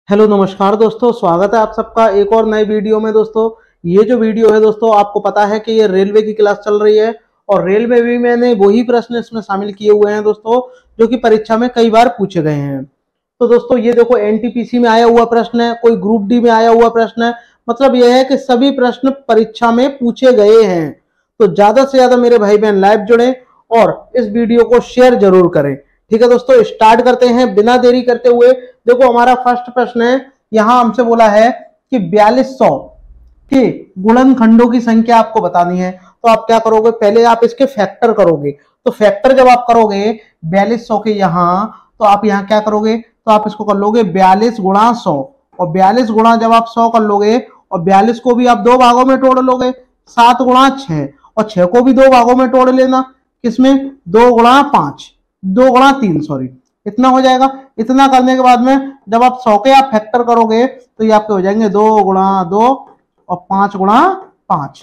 Hello नमस्कार दोस्तों, स्वागत है आप सबका एक और नए वीडियो में। दोस्तों ये जो वीडियो है दोस्तों, आपको पता है कि ये रेलवे की क्लास चल रही है और रेलवे भी मैंने वही प्रश्न इसमें शामिल किए हुए हैं दोस्तों, जो कि परीक्षा में कई बार पूछे गए हैं। तो दोस्तों ये देखो, एनटीपीसी में आया हुआ प्रश्न है, कोई ग्रुप डी में आया हुआ प्रश्न है। मतलब यह है कि सभी प्रश्न परीक्षा में पूछे गए हैं। तो ज्यादा से ज्यादा मेरे भाई बहन लाइव जुड़े और इस वीडियो को शेयर जरूर करें। ठीक है दोस्तों, स्टार्ट करते हैं बिना देरी करते हुए। देखो हमारा फर्स्ट प्रश्न है, यहां हमसे बोला है कि 4200 के गुणनखंडों की संख्या आपको बतानी है। तो आप क्या करोगे, पहले आप इसके फैक्टर करोगे। तो फैक्टर जब आप करोगे 4200 के यहां, तो आप यहां क्या करोगे, तो आप इसको कर लोगे 42 गुणा 100। और 42 गुणा जब आप 100 कर लोगे और 42 को भी आप दो भागों में तोड़ लोगे, 7 गुणा 6, और 6 को भी दो भागों में तोड़ लेना, किसमें 2 गुणा 5, 2 गुणा 3 सॉरी, इतना हो जाएगा। इतना करने के बाद में जब आप 100 के आप फैक्टर करोगे तो ये आपके हो जाएंगे 2 गुणा 2 और 5 गुणा 5,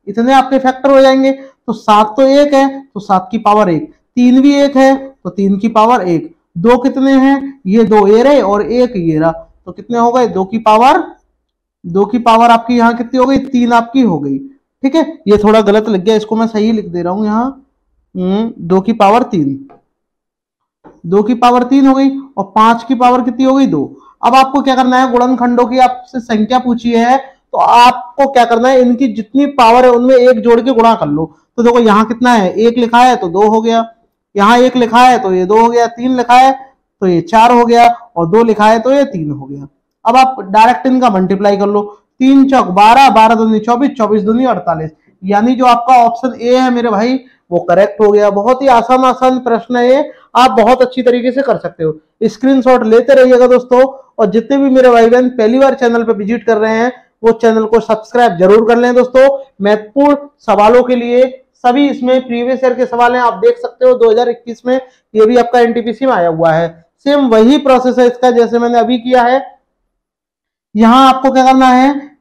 इतने आपके फैक्टर हो जाएंगे। तो 7 तो 1 है तो 7 की पावर 1, 3 भी 1 है तो 3 की पावर 1, 2 कितने हैं, ये 2 ये रहे और 1 ये रहा, तो कितने हो गए, 2 की पावर आपकी यहाँ कितनी हो गई, 3 आपकी हो गई। ठीक है, ये थोड़ा गलत लग गया, इसको मैं सही लिख दे रहा हूं यहाँ। 2 की पावर 3, 2 की पावर 3 हो गई और 5 की पावर कितनी हो गई, 2। अब आपको क्या करना है, गुणनखंडों की आपसे संख्या पूछी है तो आपको क्या करना है, इनकी जितनी पावर है उनमें एक जोड़ के गुणा कर लो। तो देखो यहाँ कितना है, 1 लिखा है तो 2 हो गया, यहाँ 1 लिखा है तो ये 2 हो गया, 3 लिखा है तो ये 4 हो गया और 2 लिखा है तो ये 3 हो गया। अब आप डायरेक्ट इनका मल्टीप्लाई कर लो, 3 चौक 12, 12 दूनी 24, 24 दूनी 48, यानी जो आपका ऑप्शन ए है मेरे भाई वो करेक्ट हो गया। बहुत ही आसान आसान प्रश्न है ये, आप बहुत अच्छी तरीके से कर सकते हो। स्क्रीनशॉट लेते रहिएगा दोस्तों, और जितने भी मेरे भाई बहन पहली बार चैनल पे विजिट कर रहे हैं वो चैनल को सब्सक्राइब जरूर कर लें दोस्तों। महत्वपूर्ण सवालों के लिए सभी इसमें प्रीवियस ईयर के सवाल हैं, आप देख सकते हो 2021 में ये भी आपका एनटीपीसी में आया हुआ है। सेम वही प्रोसेस है इसका जैसे मैंने अभी किया है। यहां आपको क्या करना है,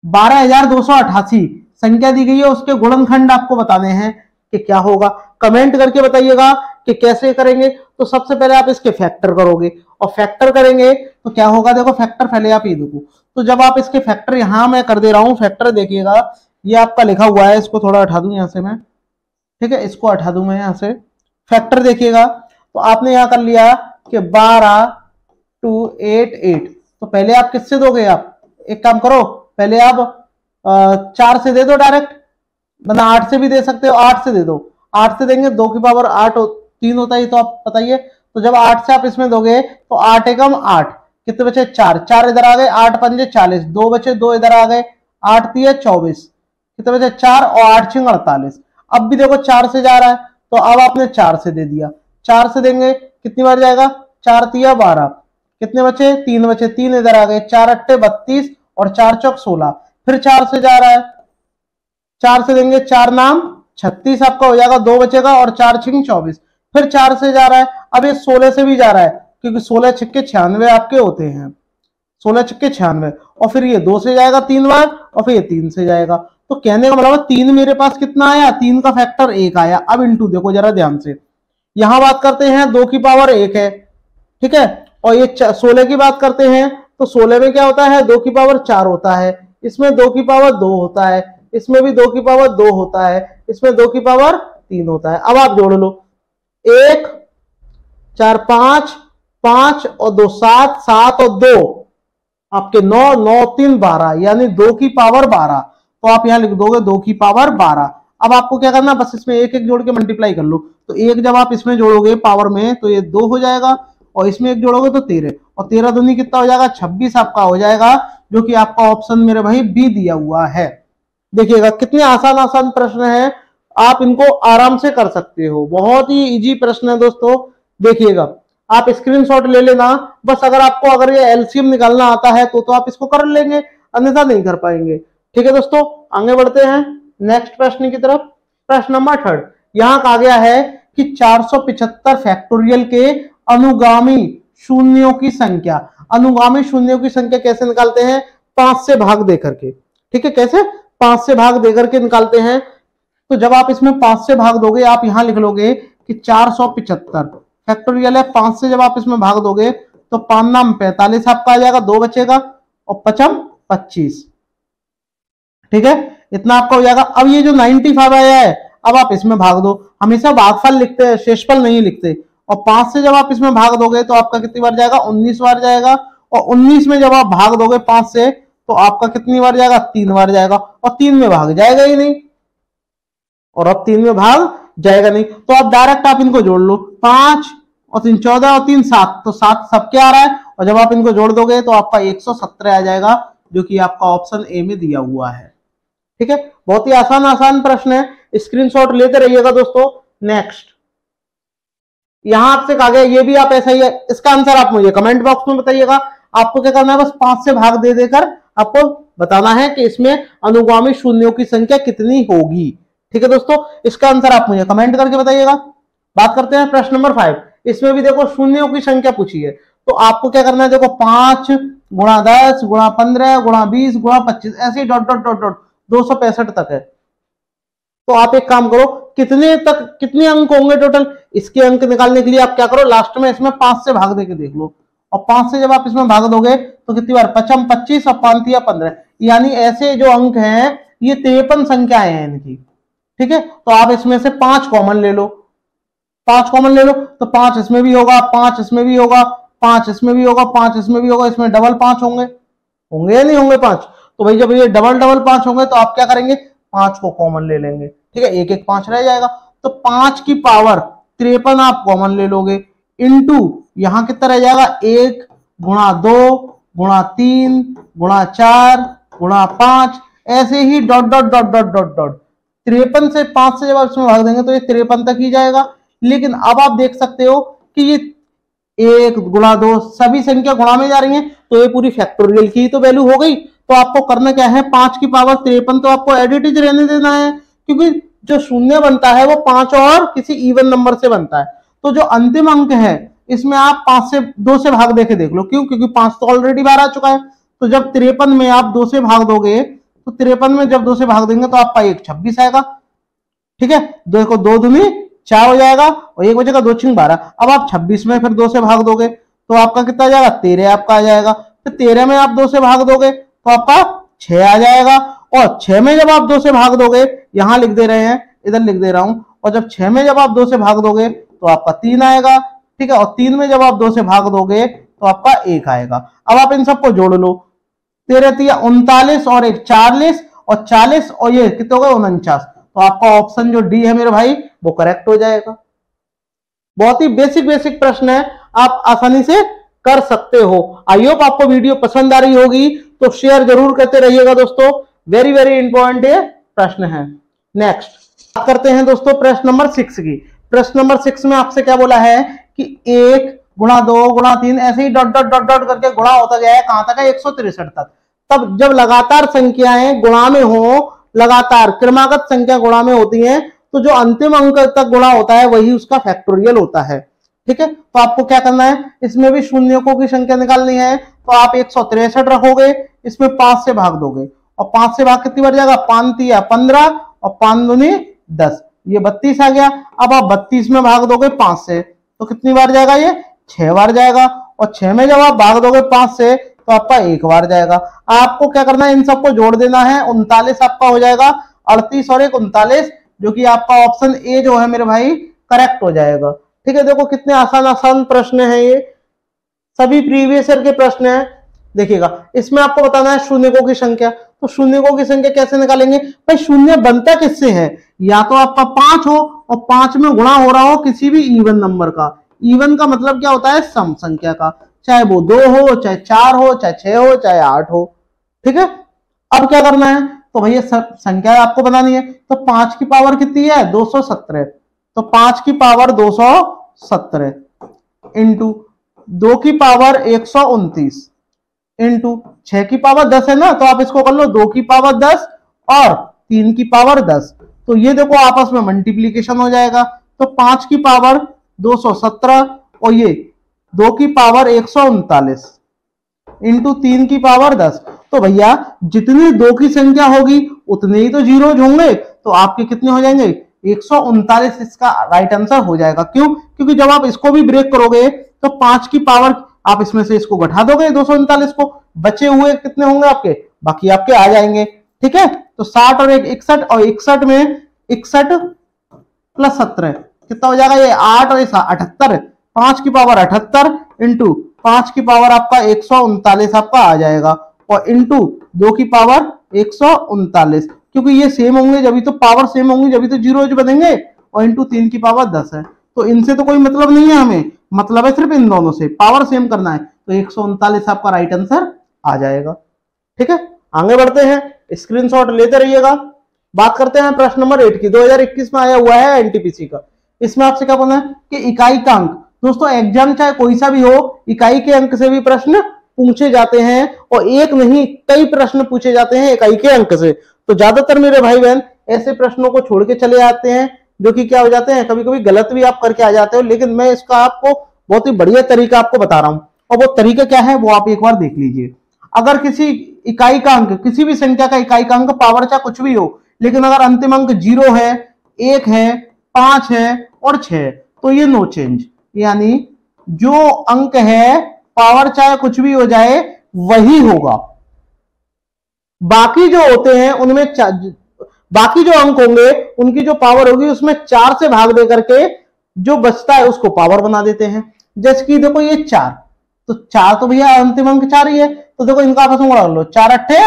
12,288 संख्या दी गई है, उसके गुणनखंड आपको बताने हैं कि क्या होगा। कमेंट करके बताइएगा कि कैसे करेंगे। तो सबसे पहले आप इसके फैक्टर करोगे और फैक्टर करेंगे तो क्या होगा, देखो फैक्टर पहले आप ये देखो। तो जब आप इसके फैक्टर यहां मैं कर दे रहा हूं, फैक्टर देखिएगा ये आपका लिखा हुआ है, इसको थोड़ा हटा दूं यहां से मैं, ठीक है इसको हटा दूं मैं यहां से। फैक्टर देखिएगा तो आपने यहां कर लिया कि 12,288। तो पहले आप किससे दोगे, आप एक काम करो, पहले आप 4 से दे दो डायरेक्ट, मतलब 8 से भी दे सकते हो, 8 से दे दो। 8 से देंगे 2 की पावर 8 3 होता है, तो आप बताइए। तो जब 8 से आप इसमें दोगे तो 8 एकम 8, कितने बचे 4, 4 इधर आ गए, 8 पंजे 40, 2 बचे, 2 इधर आ गए, 8 3 24, कितने बचे 4 और 8 6 48। अब भी देखो 4 से जा रहा है तो अब आपने 4 से दे दिया, 4 से देंगे कितनी बार जाएगा, 4 3 12, कितने बचे 3 बचे, 3 इधर आ गए, 4 8 32 और 4 चौक 16, फिर 4 से जा रहा है, 4 से देंगे 4 नाम 36 आपका हो जाएगा, 2 बचेगा और 4 छिंग 24, फिर 4 से जा रहा है। अब ये 16 से भी जा रहा है क्योंकि 16 छिक्के 96 आपके होते हैं, 16 छिक्के 96, और फिर ये 2 से जाएगा 3 बार और फिर ये 3 से जाएगा। तो कहने का मतलब 3 मेरे पास कितना आया, 3 का फैक्टर 1 आया। अब इंटू देखो जरा ध्यान से, यहां बात करते हैं 2 की पावर 1 है, ठीक है, और ये 16 की बात करते हैं तो 16 में क्या होता है, 2 की पावर 4 होता है, इसमें 2 की पावर 2 होता है, इसमें भी 2 की पावर 2 होता है, इसमें 2 की पावर 3 होता है। अब आप जोड़ लो, 1 4 5 5 और 2 7, 7 और 2 आपके 9, 9 3 12, यानी 2 की पावर 12। तो आप यहां लिख दोगे 2 की पावर 12। अब आपको क्या करना, बस इसमें एक एक जोड़ के मल्टीप्लाई कर लो। तो एक जब आप इसमें जोड़ोगे पावर में तो ये 2 हो जाएगा, और इसमें एक जोड़ोगे तो 13, और 13 दूनी कितना हो जाएगा, 26 आपका हो जाएगा, जो कि आपका ऑप्शन मेरे भाई बी दिया हुआ है। देखिएगा कितने आसान आसान प्रश्न है, आप इनको आराम से कर सकते हो, बहुत ही इजी प्रश्न है दोस्तों। देखिएगा आप स्क्रीनशॉट ले लेना, बस अगर ये एलसीएम निकालना आता है तो आप इसको कर लेंगे, अन्यथा नहीं कर पाएंगे। ठीक है दोस्तों, आगे बढ़ते हैं नेक्स्ट प्रश्न की तरफ। प्रश्न नंबर 3 यहां कहा गया है कि 475 फैक्टोरियल के अनुगामी शून्यों की संख्या। अनुगामी शून्यों की संख्या कैसे निकालते हैं, 5 से भाग देकर के। ठीक है, कैसे 5 से भाग देकर के निकालते हैं। तो जब आप इसमें 5 से भाग दोगे, आप यहां लिख लोगे कि 475 फैक्टोरियल है, 5 से जब आप इसमें भाग दोगे तो 5 नाम 45 आपका आ जाएगा, 2 बचेगा और 5 25। ठीक है, इतना आपका हो जाएगा। अब ये जो 95 आया है, अब आप इसमें भाग दो। हमेशा भागफल लिखते हैं, शेषफल नहीं लिखते। और 5 से जब आप इसमें भाग दोगे तो आपका कितनी बार जाएगा, 19 बार जाएगा। और 19 में जब आप भाग दोगे 5 से तो आपका कितनी बार जाएगा, 3 बार जाएगा। और 3 में भाग जाएगा ही नहीं, और अब 3 में भाग जाएगा नहीं, तो आप डायरेक्ट आप इनको जोड़ लो। 5 और 3 14 और 3 7, तो 7 सबके आ रहा है। और जब आप इनको जोड़ दोगे तो आपका 117 आ जाएगा, जो कि आपका ऑप्शन ए में दिया हुआ है। ठीक है, बहुत ही आसान प्रश्न है, स्क्रीनशॉट लेते रहिएगा दोस्तों। नेक्स्ट, यहां आपसे कहा गया, ये भी आप ऐसा ही है, इसका आंसर आप मुझे कमेंट बॉक्स में बताइएगा। आपको क्या करना है, बस 5 से भाग दे देकर आपको बताना है कि इसमें अनुगामी शून्यों की संख्या कितनी होगी। ठीक है दोस्तों, इसका आंसर आप मुझे कमेंट करके बताइएगा। बात करते हैं प्रश्न नंबर 5। इसमें भी देखो शून्यों की संख्या पूछी है, तो आपको क्या करना है, देखो 5 गुणा 10 गुणा 15 गुणा 20 गुणा 25, ऐसे ही डॉट डॉट डॉट डॉट 265 तक है। तो आप एक काम करो, कितने अंक होंगे टोटल, इसके अंक निकालने के लिए आप क्या करो, लास्ट में इसमें 5 से भाग देके देख लो। और 5 से जब आप इसमें भाग दोगे तो कितनी बार, 5 25 और 5 15, यानी ऐसे जो अंक हैं ये 53 संख्याएं हैं इनकी। ठीक है, तो आप इसमें से 5 कॉमन ले लो, 5 कॉमन ले लो, तो 5 इसमें भी होगा, 5 इसमें भी होगा, 5 इसमें भी होगा, 5 इसमें भी होगा, इसमें डबल 5 होंगे या नहीं होंगे 5? तो भाई जब ये डबल 5 होंगे तो आप क्या करेंगे, 5 को कॉमन ले लेंगे। ठीक है, एक 5 रह जाएगा, तो 5 की पावर 53 आप कॉमन ले लोगे, इंटू यहां कितना रह जाएगा, 1 गुणा 2 गुणा 3 गुणा 4 गुणा 5, ऐसे ही dot dot dot dot dot dot 53 से 5 से जब आप इसमें भाग देंगे तो ये 53 तक ही जाएगा। लेकिन अब आप देख सकते हो कि ये 1 गुणा 2 सभी संख्या गुणा में जा रही हैं, तो ये पूरी फैक्टोरियल की तो वैल्यू हो गई। तो आपको करना क्या है, 5 की पावर 53 तो आपको एडिटिव रहने देना है, क्योंकि जो शून्य बनता है वो 5 और किसी इवन नंबर से बनता है। तो जो अंतिम अंक है इसमें आप 5 से 2 से भाग देके देख लो, क्यों, क्योंकि 5 तो ऑलरेडी बाहर आ चुका है। तो जब 53 में आप 2 से भाग दोगे, तो 53 में जब 2 से भाग देंगे तो आपका 1 26 आएगा। ठीक है, 2 को 2 दूनी 4 हो जाएगा, और 1 बचेगा, 2 6 12। अब आप 26 में फिर 2 से भाग दोगे तो आपका कितना आ जाएगा, 13 आपका आ जाएगा। फिर 13 में आप 2 से भाग दोगे तो आपका 6 आ जाएगा, और 6 में जब आप 2 से भाग दोगे, यहां लिख दे रहे हैं, इधर लिख दे रहा हूं, और जब 6 में जब आप 2 से भाग दोगे तो आपका 3 आएगा। ठीक है, और 3 में जब आप 2 से भाग दोगे तो आपका 1 आएगा। अब आप इन सबको जोड़ लो, 13 39 और 1 40, और 40 और ये कितने हो गए, 49। तो आपका ऑप्शन जो डी है मेरे भाई वो करेक्ट हो जाएगा। बहुत ही बेसिक प्रश्न है, आप आसानी से कर सकते हो। आई होप आपको वीडियो पसंद आ रही होगी, तो शेयर जरूर करते रहिएगा दोस्तों, वेरी इंपॉर्टेंट ये प्रश्न है। नेक्स्ट बात करते हैं दोस्तों प्रश्न नंबर 6 की। प्रश्न नंबर 6 में आपसे क्या बोला है कि 1 गुणा 2 गुणा 3 ऐसे ही डॉट डॉट डॉट डॉट करके गुणा होता गया है, कहां तक है, 163 तक। तब जब लगातार संख्याएं गुणा में हो, लगातार क्रमागत संख्या गुणा में होती हैं, तो जो अंतिम अंक तक गुणा होता है वही उसका फैक्टोरियल होता है। ठीक है, तो आपको क्या करना है, इसमें भी शून्यों की संख्या निकालनी है, तो आप 163 रखोगे, इसमें 5 से भाग दोगे, और 5 से भाग कितनी बार जाएगा, 5 3 15 और 5 दूनी 10, ये 32 आ गया। अब आप 32 में भाग दोगे 5 से, तो कितनी बार जाएगा, ये 6 बार जाएगा। और 6 में जब आप भाग दोगे 5 से तो आपका 1 बार जाएगा। आपको क्या करना है, इन सबको जोड़ देना है, 39 आपका हो जाएगा, 38 और 1 39, जो कि आपका ऑप्शन ए जो है मेरे भाई करेक्ट हो जाएगा। ठीक है, देखो कितने आसान प्रश्न है ये, सभी प्रीवियस ईयर के प्रश्न है। देखिएगा, इसमें आपको बताना है शून्यकों की संख्या। तो शून्यकों की संख्या कैसे निकालेंगे भाई, शून्य बनता किससे है, या तो आपका 5 हो और 5 में गुणा हो रहा हो किसी भी इवन नंबर का। इवन का मतलब क्या होता है, सम संख्या का, चाहे वो 2 हो, चाहे 4 हो, चाहे 6 हो, चाहे 8 हो। ठीक है, अब क्या करना है, तो भैया संख्या आपको बनानी है। तो 5 की पावर कितनी है, 217, तो 5 की पावर 217 इंटू 2 की पावर 129 इंटू 6 की पावर 10 है ना, तो आप इसको कर लो 2 की पावर 10 और 3 की पावर 10, तो ये देखो आपस में मल्टीप्लीकेशन हो जाएगा। तो 5 की पावर 217 और ये 2 की पावर 139 इंटू 3 की पावर 10, तो भैया जितनी 2 की संख्या होगी उतने ही तो जीरोज होंगे, तो आपके कितने हो जाएंगे, 139 इसका राइट आंसर हो जाएगा। क्यों, क्योंकि जब आप इसको भी ब्रेक करोगे तो 5 की पावर आप इसमें से इसको घटा दोगे 239 को, बचे हुए कितने होंगे आपके, बाकी आपके आ जाएंगे। ठीक है, तो 60 और 61, और 61 में 61 प्लस 17 कितना हो जाएगा, ये 8 और 78, 5 की पावर 78 इंटू 5 की पावर आपका 139 आपका आ जाएगा, और इंटू 2 की पावर 139, क्योंकि ये सेम होंगे जब तो पावर सेम होंगी जब तो जीरोज बनेंगे, और इंटू 3 की पावर 10 है। तो इनसे तो कोई मतलब नहीं है हमें, मतलब है सिर्फ इन दोनों से, पावर सेम करना है, तो 139 आपका राइट आंसर आ जाएगा। ठीक है, आगे बढ़ते हैं, स्क्रीनशॉट लेते रहिएगा। बात करते हैं प्रश्न नंबर 8 की, 2021 में आया हुआ है एनटीपीसी का। इसमें आपसे क्या बोलना है कि इकाई का अंक, दोस्तों एग्जाम चाहे कोई सा भी हो, इकाई के अंक से भी प्रश्न पूछे जाते हैं, और एक नहीं कई प्रश्न पूछे जाते हैं इकाई के अंक से। तो ज्यादातर मेरे भाई बहन ऐसे प्रश्नों को छोड़ के चले आते हैं, जो कि क्या हो जाते हैं, कभी कभी गलत भी आप करके आ जाते हो, लेकिन मैं इसका आपको बहुत ही बढ़िया तरीका आपको बता रहा हूं, और वो तरीका क्या है वो आप एक बार देख लीजिए। अगर किसी इकाई का अंक, किसी भी संख्या का इकाई का अंक, पावर चाहे कुछ भी हो, लेकिन अगर अंतिम अंक 0 है, 1 है, 5 है और 6, तो ये नो चेंज, यानी जो अंक है पावर चाहे कुछ भी हो जाए वही होगा। बाकी जो होते हैं उनमें बाकी जो अंक होंगे उनकी जो पावर होगी उसमें 4 से भाग दे करके जो बचता है उसको पावर बना देते हैं। जैसे कि देखो ये 4, तो 4 तो भैया अंतिम अंक 4 ही है, तो देखो इनका आपस में गुणा कर लो, 4 अट्ठे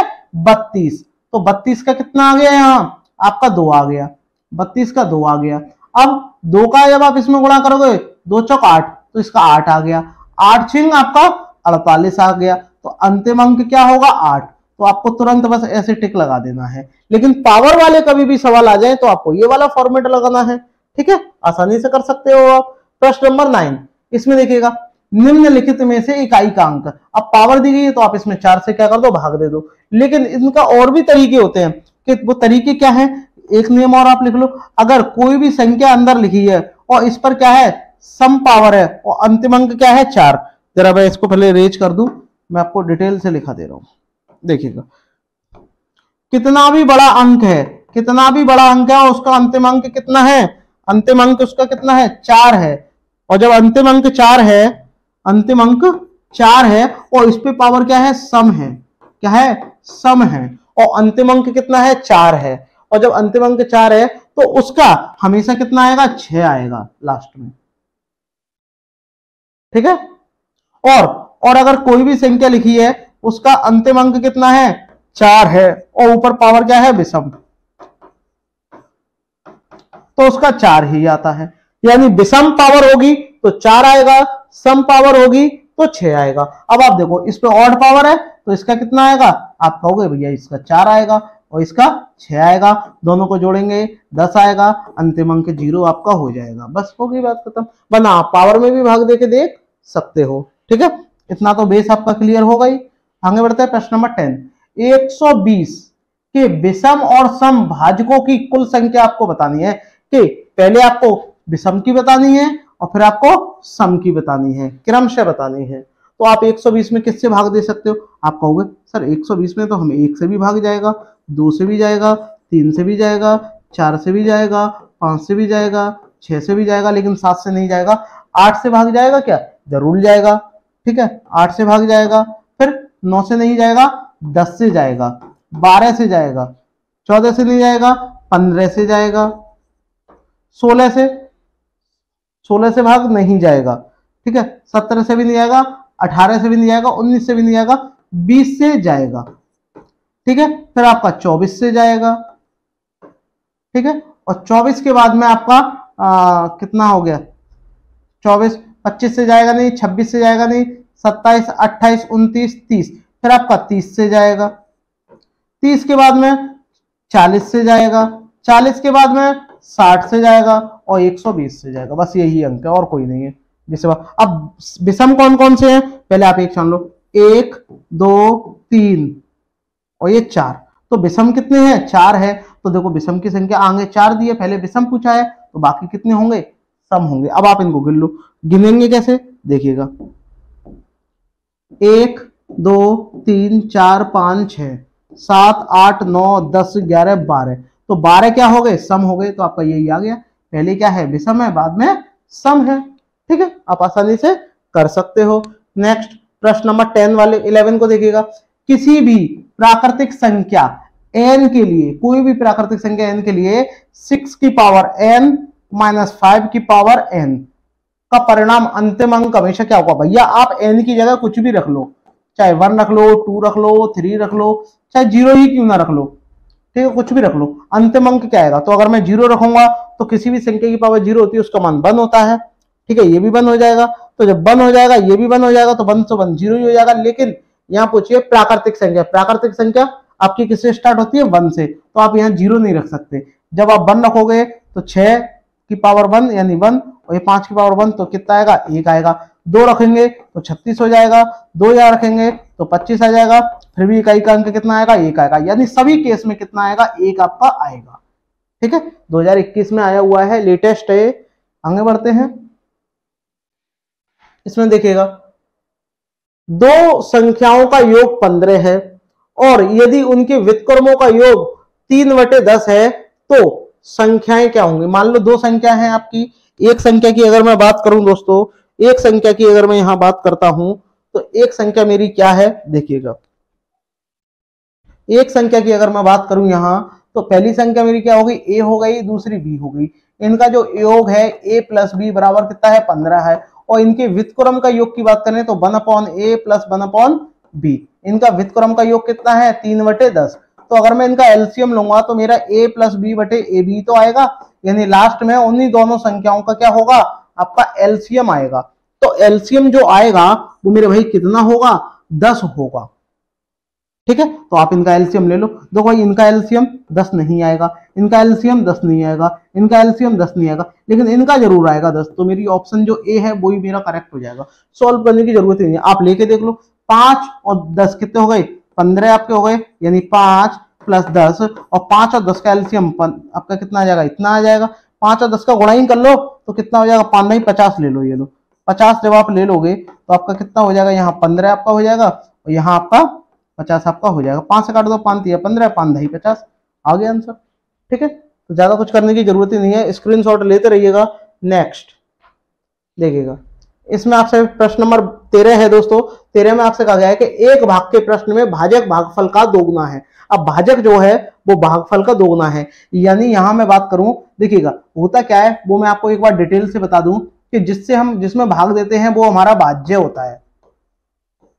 32, तो 32 का कितना आ गया, यहां आपका 2 आ गया, 32 का 2 आ गया। अब 2 का जब आप इसमें गुणा करोगे 2 चौक 8, तो इसका 8 आ गया, 8 छिंग आपका 48 आ गया, तो अंतिम अंक क्या होगा 8। तो आपको तुरंत बस ऐसे टिक लगा देना है, लेकिन पावर वाले कभी भी सवाल आ जाए तो आपको ये वाला फॉर्मेट लगाना है। ठीक है, आसानी से कर सकते हो आप। प्रश्न नंबर 9, इसमें देखिएगा, निम्नलिखित में से इकाई का अंक, अब पावर दी गई है तो आप इसमें 4 से क्या कर दो, भाग दे दो, लेकिन इनका और भी तरीके होते हैं। कि वो तरीके क्या है, एक नियम और आप लिख लो, अगर कोई भी संख्या अंदर लिखी है और इस पर क्या है सम पावर है और अंतिम अंक क्या है 4, जरा मैं इसको पहले रेज कर दूं, मैं आपको डिटेल से लिखा दे रहा हूं। देखिएगा, कितना भी बड़ा अंक है, कितना भी बड़ा अंक है और उसका अंतिम अंक कितना है, अंतिम अंक उसका कितना है 4 है, और जब अंतिम अंक 4 है, अंतिम अंक 4 है और इस पे पावर क्या है सम है, क्या है सम है, और अंतिम अंक कितना है 4 है, और जब अंतिम अंक 4 है तो उसका हमेशा कितना आएगा 6 आएगा लास्ट में। ठीक है, और अगर कोई भी संख्या लिखी है उसका अंतिम अंक कितना है 4 है और ऊपर पावर क्या है विषम, तो उसका 4 ही आता है, यानी विषम पावर होगी तो 4 आएगा, सम पावर होगी तो 6 आएगा। अब आप देखो इस पे ऑड पावर है तो इसका कितना आएगा, आप कहोगे भैया इसका 4 आएगा और इसका 6 आएगा, दोनों को जोड़ेंगे 10 आएगा, अंतिम अंक 0 आपका हो जाएगा, बस हो गई बात खत्म। वरना आप पावर में भी भाग दे के देख सकते हो। ठीक है, इतना तो बेस आपका क्लियर हो गई। आगे बढ़ते हैं प्रश्न नंबर 10, 120 के विषम और सम भाजकों की कुल संख्या आपको बतानी है। कि पहले आपको विषम की बतानी है और फिर आपको सम की बतानी है, क्रमशः बतानी है। तो आप 120 में किससे भाग दे सकते हो, आप कहोगे सर 120 में तो हमें 1 से भी भाग जाएगा, 2 से भी जाएगा, 3 से भी जाएगा, 4 से भी जाएगा, 5 से भी जाएगा, 6 से भी जाएगा, लेकिन 7 से नहीं जाएगा। 8 से भाग जाएगा क्या, जरूर जाएगा। ठीक है, 8 से भाग जाएगा, फिर 9 से नहीं जाएगा, 10 से जाएगा, 12 से जाएगा, 14 से नहीं जाएगा, 15 से जाएगा, 16 से भाग नहीं जाएगा। ठीक है, 17 से भी नहीं जाएगा, 18 से भी नहीं जाएगा, 19 से भी नहीं जाएगा, 20 से जाएगा। ठीक है, फिर आपका 24 से जाएगा। ठीक है, और 24 के बाद में आपका कितना हो गया, 24, 25 से जाएगा नहीं, 26 से जाएगा नहीं, 27, 28, 29, 30, फिर आपका 30 से जाएगा। 30 के बाद में 40 से जाएगा, 40 के बाद में 60 से जाएगा और 120 से जाएगा। बस यही अंक है और कोई नहीं है। जैसे अब विषम कौन कौन से हैं, पहले आप एक जान लो, 1, 2, 3 और ये 4। तो विषम कितने हैं, 4 है। तो देखो विषम की संख्या आगे 4 दी है, पहले विषम पूछा है, तो बाकी कितने होंगे, सम होंगे। अब आप इनको गिन लो, गिनेंगे कैसे देखिएगा, 1, 2, 3, 4, 5, 6, 7, 8, 9, 10, 11, 12। तो 12 क्या हो गए, सम हो गए। तो आपका यही आ गया, पहले क्या है विषम है, बाद में सम है। ठीक है, आप आसानी से कर सकते हो। नेक्स्ट प्रश्न नंबर 10 वाले 11 को देखिएगा। किसी भी प्राकृतिक संख्या n के लिए, कोई भी प्राकृतिक संख्या n के लिए 6 की पावर n माइनस 5 की पावर n का परिणाम अंतिम अंक हमेशा क्या होगा? भैया आप n की जगह कुछ भी रख लो, चाहे 1 रख लो, 2 रख लो, 3 रख लो, चाहे 0 ही क्यों ना रख लो, ठीक है, कुछ भी रख लो, अंतिम अंक क्या आएगा? तो अगर मैं 0 रखूंगा तो किसी भी संख्या की पावर 0 होती है, उसका मान 1 होता है, ठीक है, ये भी 1 हो जाएगा। तो जब 1 हो जाएगा ये भी 1 हो जाएगा, तो 1 से 1 0 ही हो जाएगा। लेकिन यहाँ पूछिए प्राकृतिक संख्या, प्राकृतिक संख्या आपकी किससे स्टार्ट होती है? 1 से, तो आप यहाँ 0 नहीं रख सकते। जब आप 1 रखोगे तो 6 की पावर 1 यानी 1, और ये 5 की पावर 1 तो कितना आएगा? 1 आएगा। 2 रखेंगे तो 36 हो जाएगा, 2 यहाँ रखेंगे तो 25 आ जाएगा, फिर भी इकाई का अंक कितना आएगा? 1 आएगा। यानी सभी केस में कितना आएगा? 1 आपका आएगा, ठीक है। 2021 में आया हुआ है, लेटेस्ट है। आगे बढ़ते हैं, इसमें देखिएगा दो संख्याओं का योग 15 है और यदि उनके व्युत्क्रमों का योग 3/10 है तो संख्याएं क्या होंगी? मान लो दो संख्या है आपकी, एक संख्या की अगर मैं बात करूं दोस्तों, एक संख्या की अगर मैं यहां बात करता हूं तो एक संख्या मेरी क्या है? देखिएगा, एक संख्या की अगर मैं बात करूं यहां तो पहली संख्या मेरी क्या हो गई? a हो गई, दूसरी b हो गई। इनका जो योग है a प्लस बी बराबर कितना है? 15 है। और इनके व्युत्क्रम का योग की बात करें तो 1/a प्लस 1/b। इनका व्युत्क्रम का योग कितना है? 3/10। तो अगर मैं इनका एलसीएम लूंगा तो मेरा a प्लस बी बटे ए बी तो आएगा, यानी लास्ट में उन्हीं दोनों संख्याओं का क्या होगा? आपका एलसीएम आएगा। तो एलसीएम जो आएगा वो मेरे भाई कितना होगा? 10 होगा, ठीक है। तो आप इनका एलसीएम ले लो। देखो भाई इनका एलसीएम 10 नहीं आएगा, इनका एलसीएम 10 नहीं आएगा, इनका एलसीएम 10 नहीं आएगा, लेकिन इनका जरूर आएगा 10। तो मेरी ऑप्शन जो ए है वही मेरा करेक्ट हो जाएगा। सॉल्व करने की जरूरत नहीं है, आप लेके देख लो। 5 और 10 कितने हो गए? 15 आपके हो गए, यानी 5 प्लस 10, और 5 और 10 का एलसीएम आपका कितना आ जाएगा? इतना आ जाएगा। 5 और 10 का गुणा ही कर लो तो कितना हो जाएगा? 5 नहीं 50 ले लो, ये लो 50 जब आप ले लोगे तो आपका कितना हो जाएगा? यहाँ 15 आपका हो जाएगा और यहाँ आपका 50 आपका हो जाएगा। 5 से काट दो, 5 दिया 15, 5 दही 50, आ गया आंसर, ठीक है। तो ज्यादा कुछ करने की जरूरत ही नहीं है, स्क्रीनशॉट लेते रहिएगा। नेक्स्ट देखिएगा, इसमें आपसे प्रश्न नंबर 13 है दोस्तों। 13 में आपसे कहा गया है कि एक भाग के प्रश्न में भाजक भागफल का दोगुना है। अब भाजक जो है वो भागफल का दोगुना है, यानी यहां मैं बात करूं, देखिएगा होता क्या है वो मैं आपको एक बार डिटेल से बता दूं कि जिसमें भाग देते हैं वो हमारा भाज्य होता है,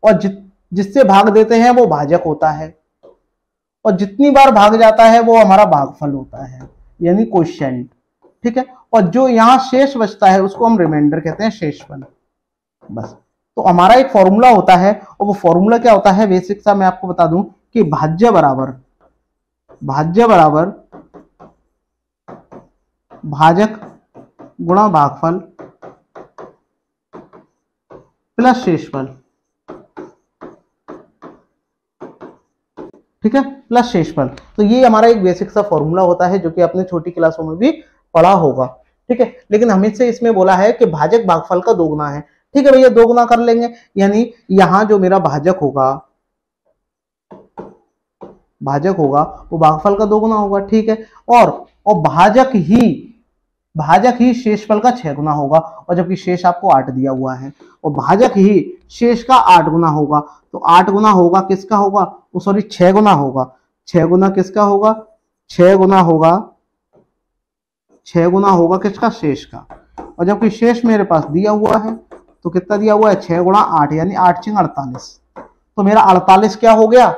और जिससे भाग देते हैं वो भाजक होता है, और जितनी बार भाग जाता है वो हमारा भागफल होता है, यानी क्वोशिएंट, ठीक है। और जो यहाँ शेष बचता है उसको हम रिमाइंडर कहते हैं, शेषफल, बस। तो हमारा एक फॉर्मूला होता है, और वो फॉर्मूला क्या होता है बेसिक सा मैं आपको बता दूं कि भाज्य बराबर भाजक गुणा भागफल प्लस शेषफल, ठीक है, प्लस शेषफल। तो ये हमारा एक बेसिक सा फॉर्मूला होता है जो कि आपने छोटी क्लासों में भी पढ़ा होगा, ठीक है। लेकिन हमें से इसमें बोला है कि भाजक भागफल का दोगुना है, ठीक है भैया, दोगुना कर लेंगे, यानी यहां जो मेरा भाजक होगा वो भागफल का दोगुना होगा, ठीक है। और भाजक ही शेषफल का 6 गुना होगा, और जबकि शेष आपको 8 दिया हुआ है, और भाजक ही शेष का 8 गुना होगा। तो 8 गुना होगा किसका होगा? सॉरी 6 गुना होगा। 6 गुना किसका होगा? 6 गुना होगा किसका? शेष का। और जबकि शेष मेरे पास दिया हुआ है तो कितना दिया हुआ है? 6 गुणा 8, यानी 8 6 48। तो मेरा 48 क्या हो गया?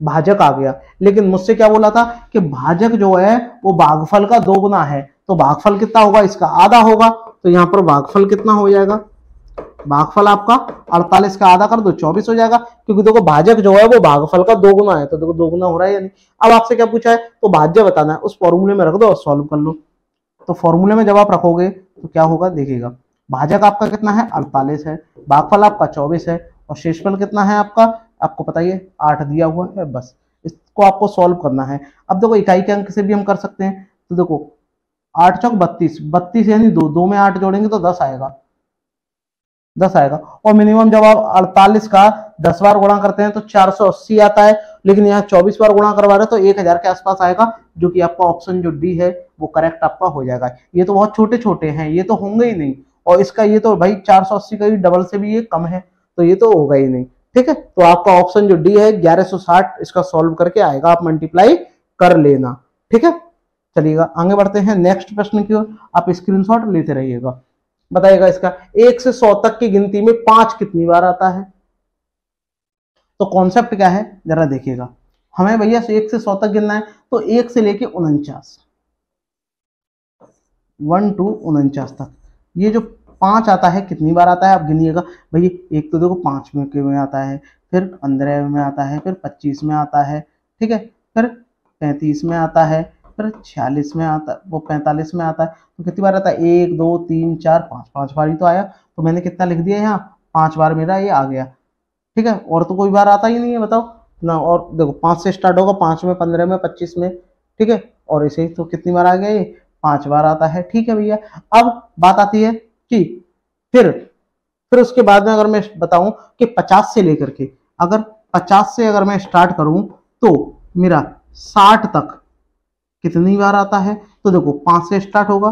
भाजक आ गया। लेकिन मुझसे क्या बोला था कि भाजक जो है वो भागफल का 2 गुना है, तो भागफल कितना होगा? इसका आधा होगा। तो यहाँ पर भागफल कितना हो जाएगा? भागफल आपका 48 का आधा कर दो 24 हो जाएगा, क्योंकि देखो भाजक जो है वो भागफल का 2 गुना है, तो देखो 2 गुना हो रहा है। यानी अब आपसे क्या पूछा है? तो भाज्य बताना है, उस फॉर्मूले में रख दो और सॉल्व कर लो। तो फॉर्मूले में जब आप रखोगे तो क्या होगा? देखिएगा, भाजक आपका कितना है? 48 है, भागफल आपका 24 है, और शेषफल कितना है आपका? आपको पता ही है 8 दिया हुआ है, बस इसको आपको सॉल्व करना है। अब देखो इकाई के अंक से भी हम कर सकते हैं, तो देखो 8 चौक 32, 32 यानी 2 में 8 जोड़ेंगे तो 10 आएगा, 10 आएगा। और मिनिमम जब आप 48 का 10 बार गुणा करते हैं तो 480 आता है, लेकिन यहाँ 24 बार गुणा करवा रहे तो 1000 के आसपास आएगा, जो कि आपका ऑप्शन जो डी है वो करेक्ट आपका हो जाएगा। ये तो बहुत छोटे छोटे हैं, ये तो होंगे ही नहीं, और इसका ये तो भाई 480 का ही डबल से भी ये कम है, तो ये तो होगा ही नहीं। ठीक है, तो आपका ऑप्शन जो डी है 1160 इसका सॉल्व करके आएगा, आप मल्टीप्लाई कर लेना। ठीक है, चलिएगा आगे बढ़ते हैं नेक्स्ट प्रश्न की ओर, आप स्क्रीनशॉट लेते रहिएगा। बताइएगा इसका 1 से 100 तक की गिनती में 5 कितनी बार आता है। तो कॉन्सेप्ट क्या है जरा देखिएगा, हमें भैया 1 से 100 तक गिनना है, तो 1 से लेके 49, 1 to 49 तक ये जो 5 आता है कितनी बार आता है आप गिनिएगा। भैया एक तो देखो 5 में आता है, फिर 15 में आता है, फिर 25 में आता है, ठीक है, फिर 35 में आता है, फिर 46 में आता है, वो 45 में आता है। तो कितनी बार आता है, 1 2 3 4 5, 5 बार ही तो आया। तो मैंने कितना लिख दिया यहाँ, 5 बार मेरा ये आ गया। ठीक है, और तो कोई बार आता ही नहीं है बताओ ना। और देखो 5 से स्टार्ट होगा, 5 में, 15 में, 25 में, ठीक है, और इसे तो कितनी बार आ गया ये, 5 बार आता है। ठीक है भैया, अब बात आती है कि फिर उसके बाद में अगर मैं बताऊं कि 50 से लेकर के, अगर 50 से अगर मैं स्टार्ट करूं तो मेरा 60 तक कितनी बार आता है। तो देखो 5 से स्टार्ट होगा,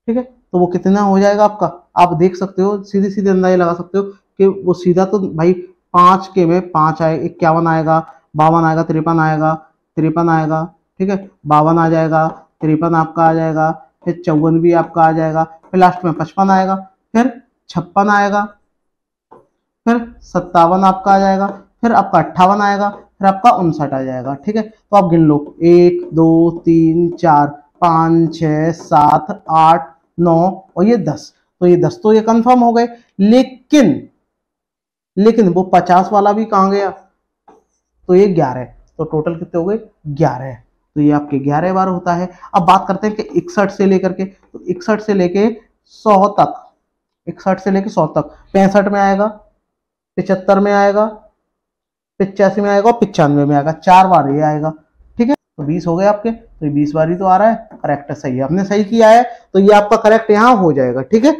ठीक है, तो वो कितना हो जाएगा आपका, आप देख सकते हो, सीधे सीधे अंदाजा लगा सकते हो कि वो सीधा तो भाई 5 के में 5 आए, 51 आएगा, 52 आएगा, 53 आएगा, 53 आएगा, ठीक है, 52 आ जाएगा, 53 आपका आ जाएगा, फिर 54 भी आपका आ जाएगा, फिर लास्ट में 55 आएगा, फिर 56 आएगा, फिर 57 आपका आ जाएगा, फिर आपका 58 आएगा, फिर आपका 59 आ जाएगा। ठीक है, तो आप गिन लो 1 2 3 4 5 6 7 8 9 और ये 10। तो ये 10 तो ये कंफर्म हो गए, लेकिन वो 50 वाला भी कहाँ गया, तो ये 11, तो टोटल कितने हो गए 11। तो ये आपके 11 बार होता है। अब बात करते हैं कि 61 से लेकर के, तो 61 से लेके 100 तक, 61 से लेके 100 तक 65 में आएगा, 75 में आएगा, 85 में आएगा और 95 में आएगा, 4 बार ये आएगा। ठीक है, तो 20 हो गए आपके, तो 20 बार ही तो आ रहा है, करेक्ट है, सही है, आपने सही किया है, तो ये आपका करेक्ट यहाँ हो जाएगा। ठीक है,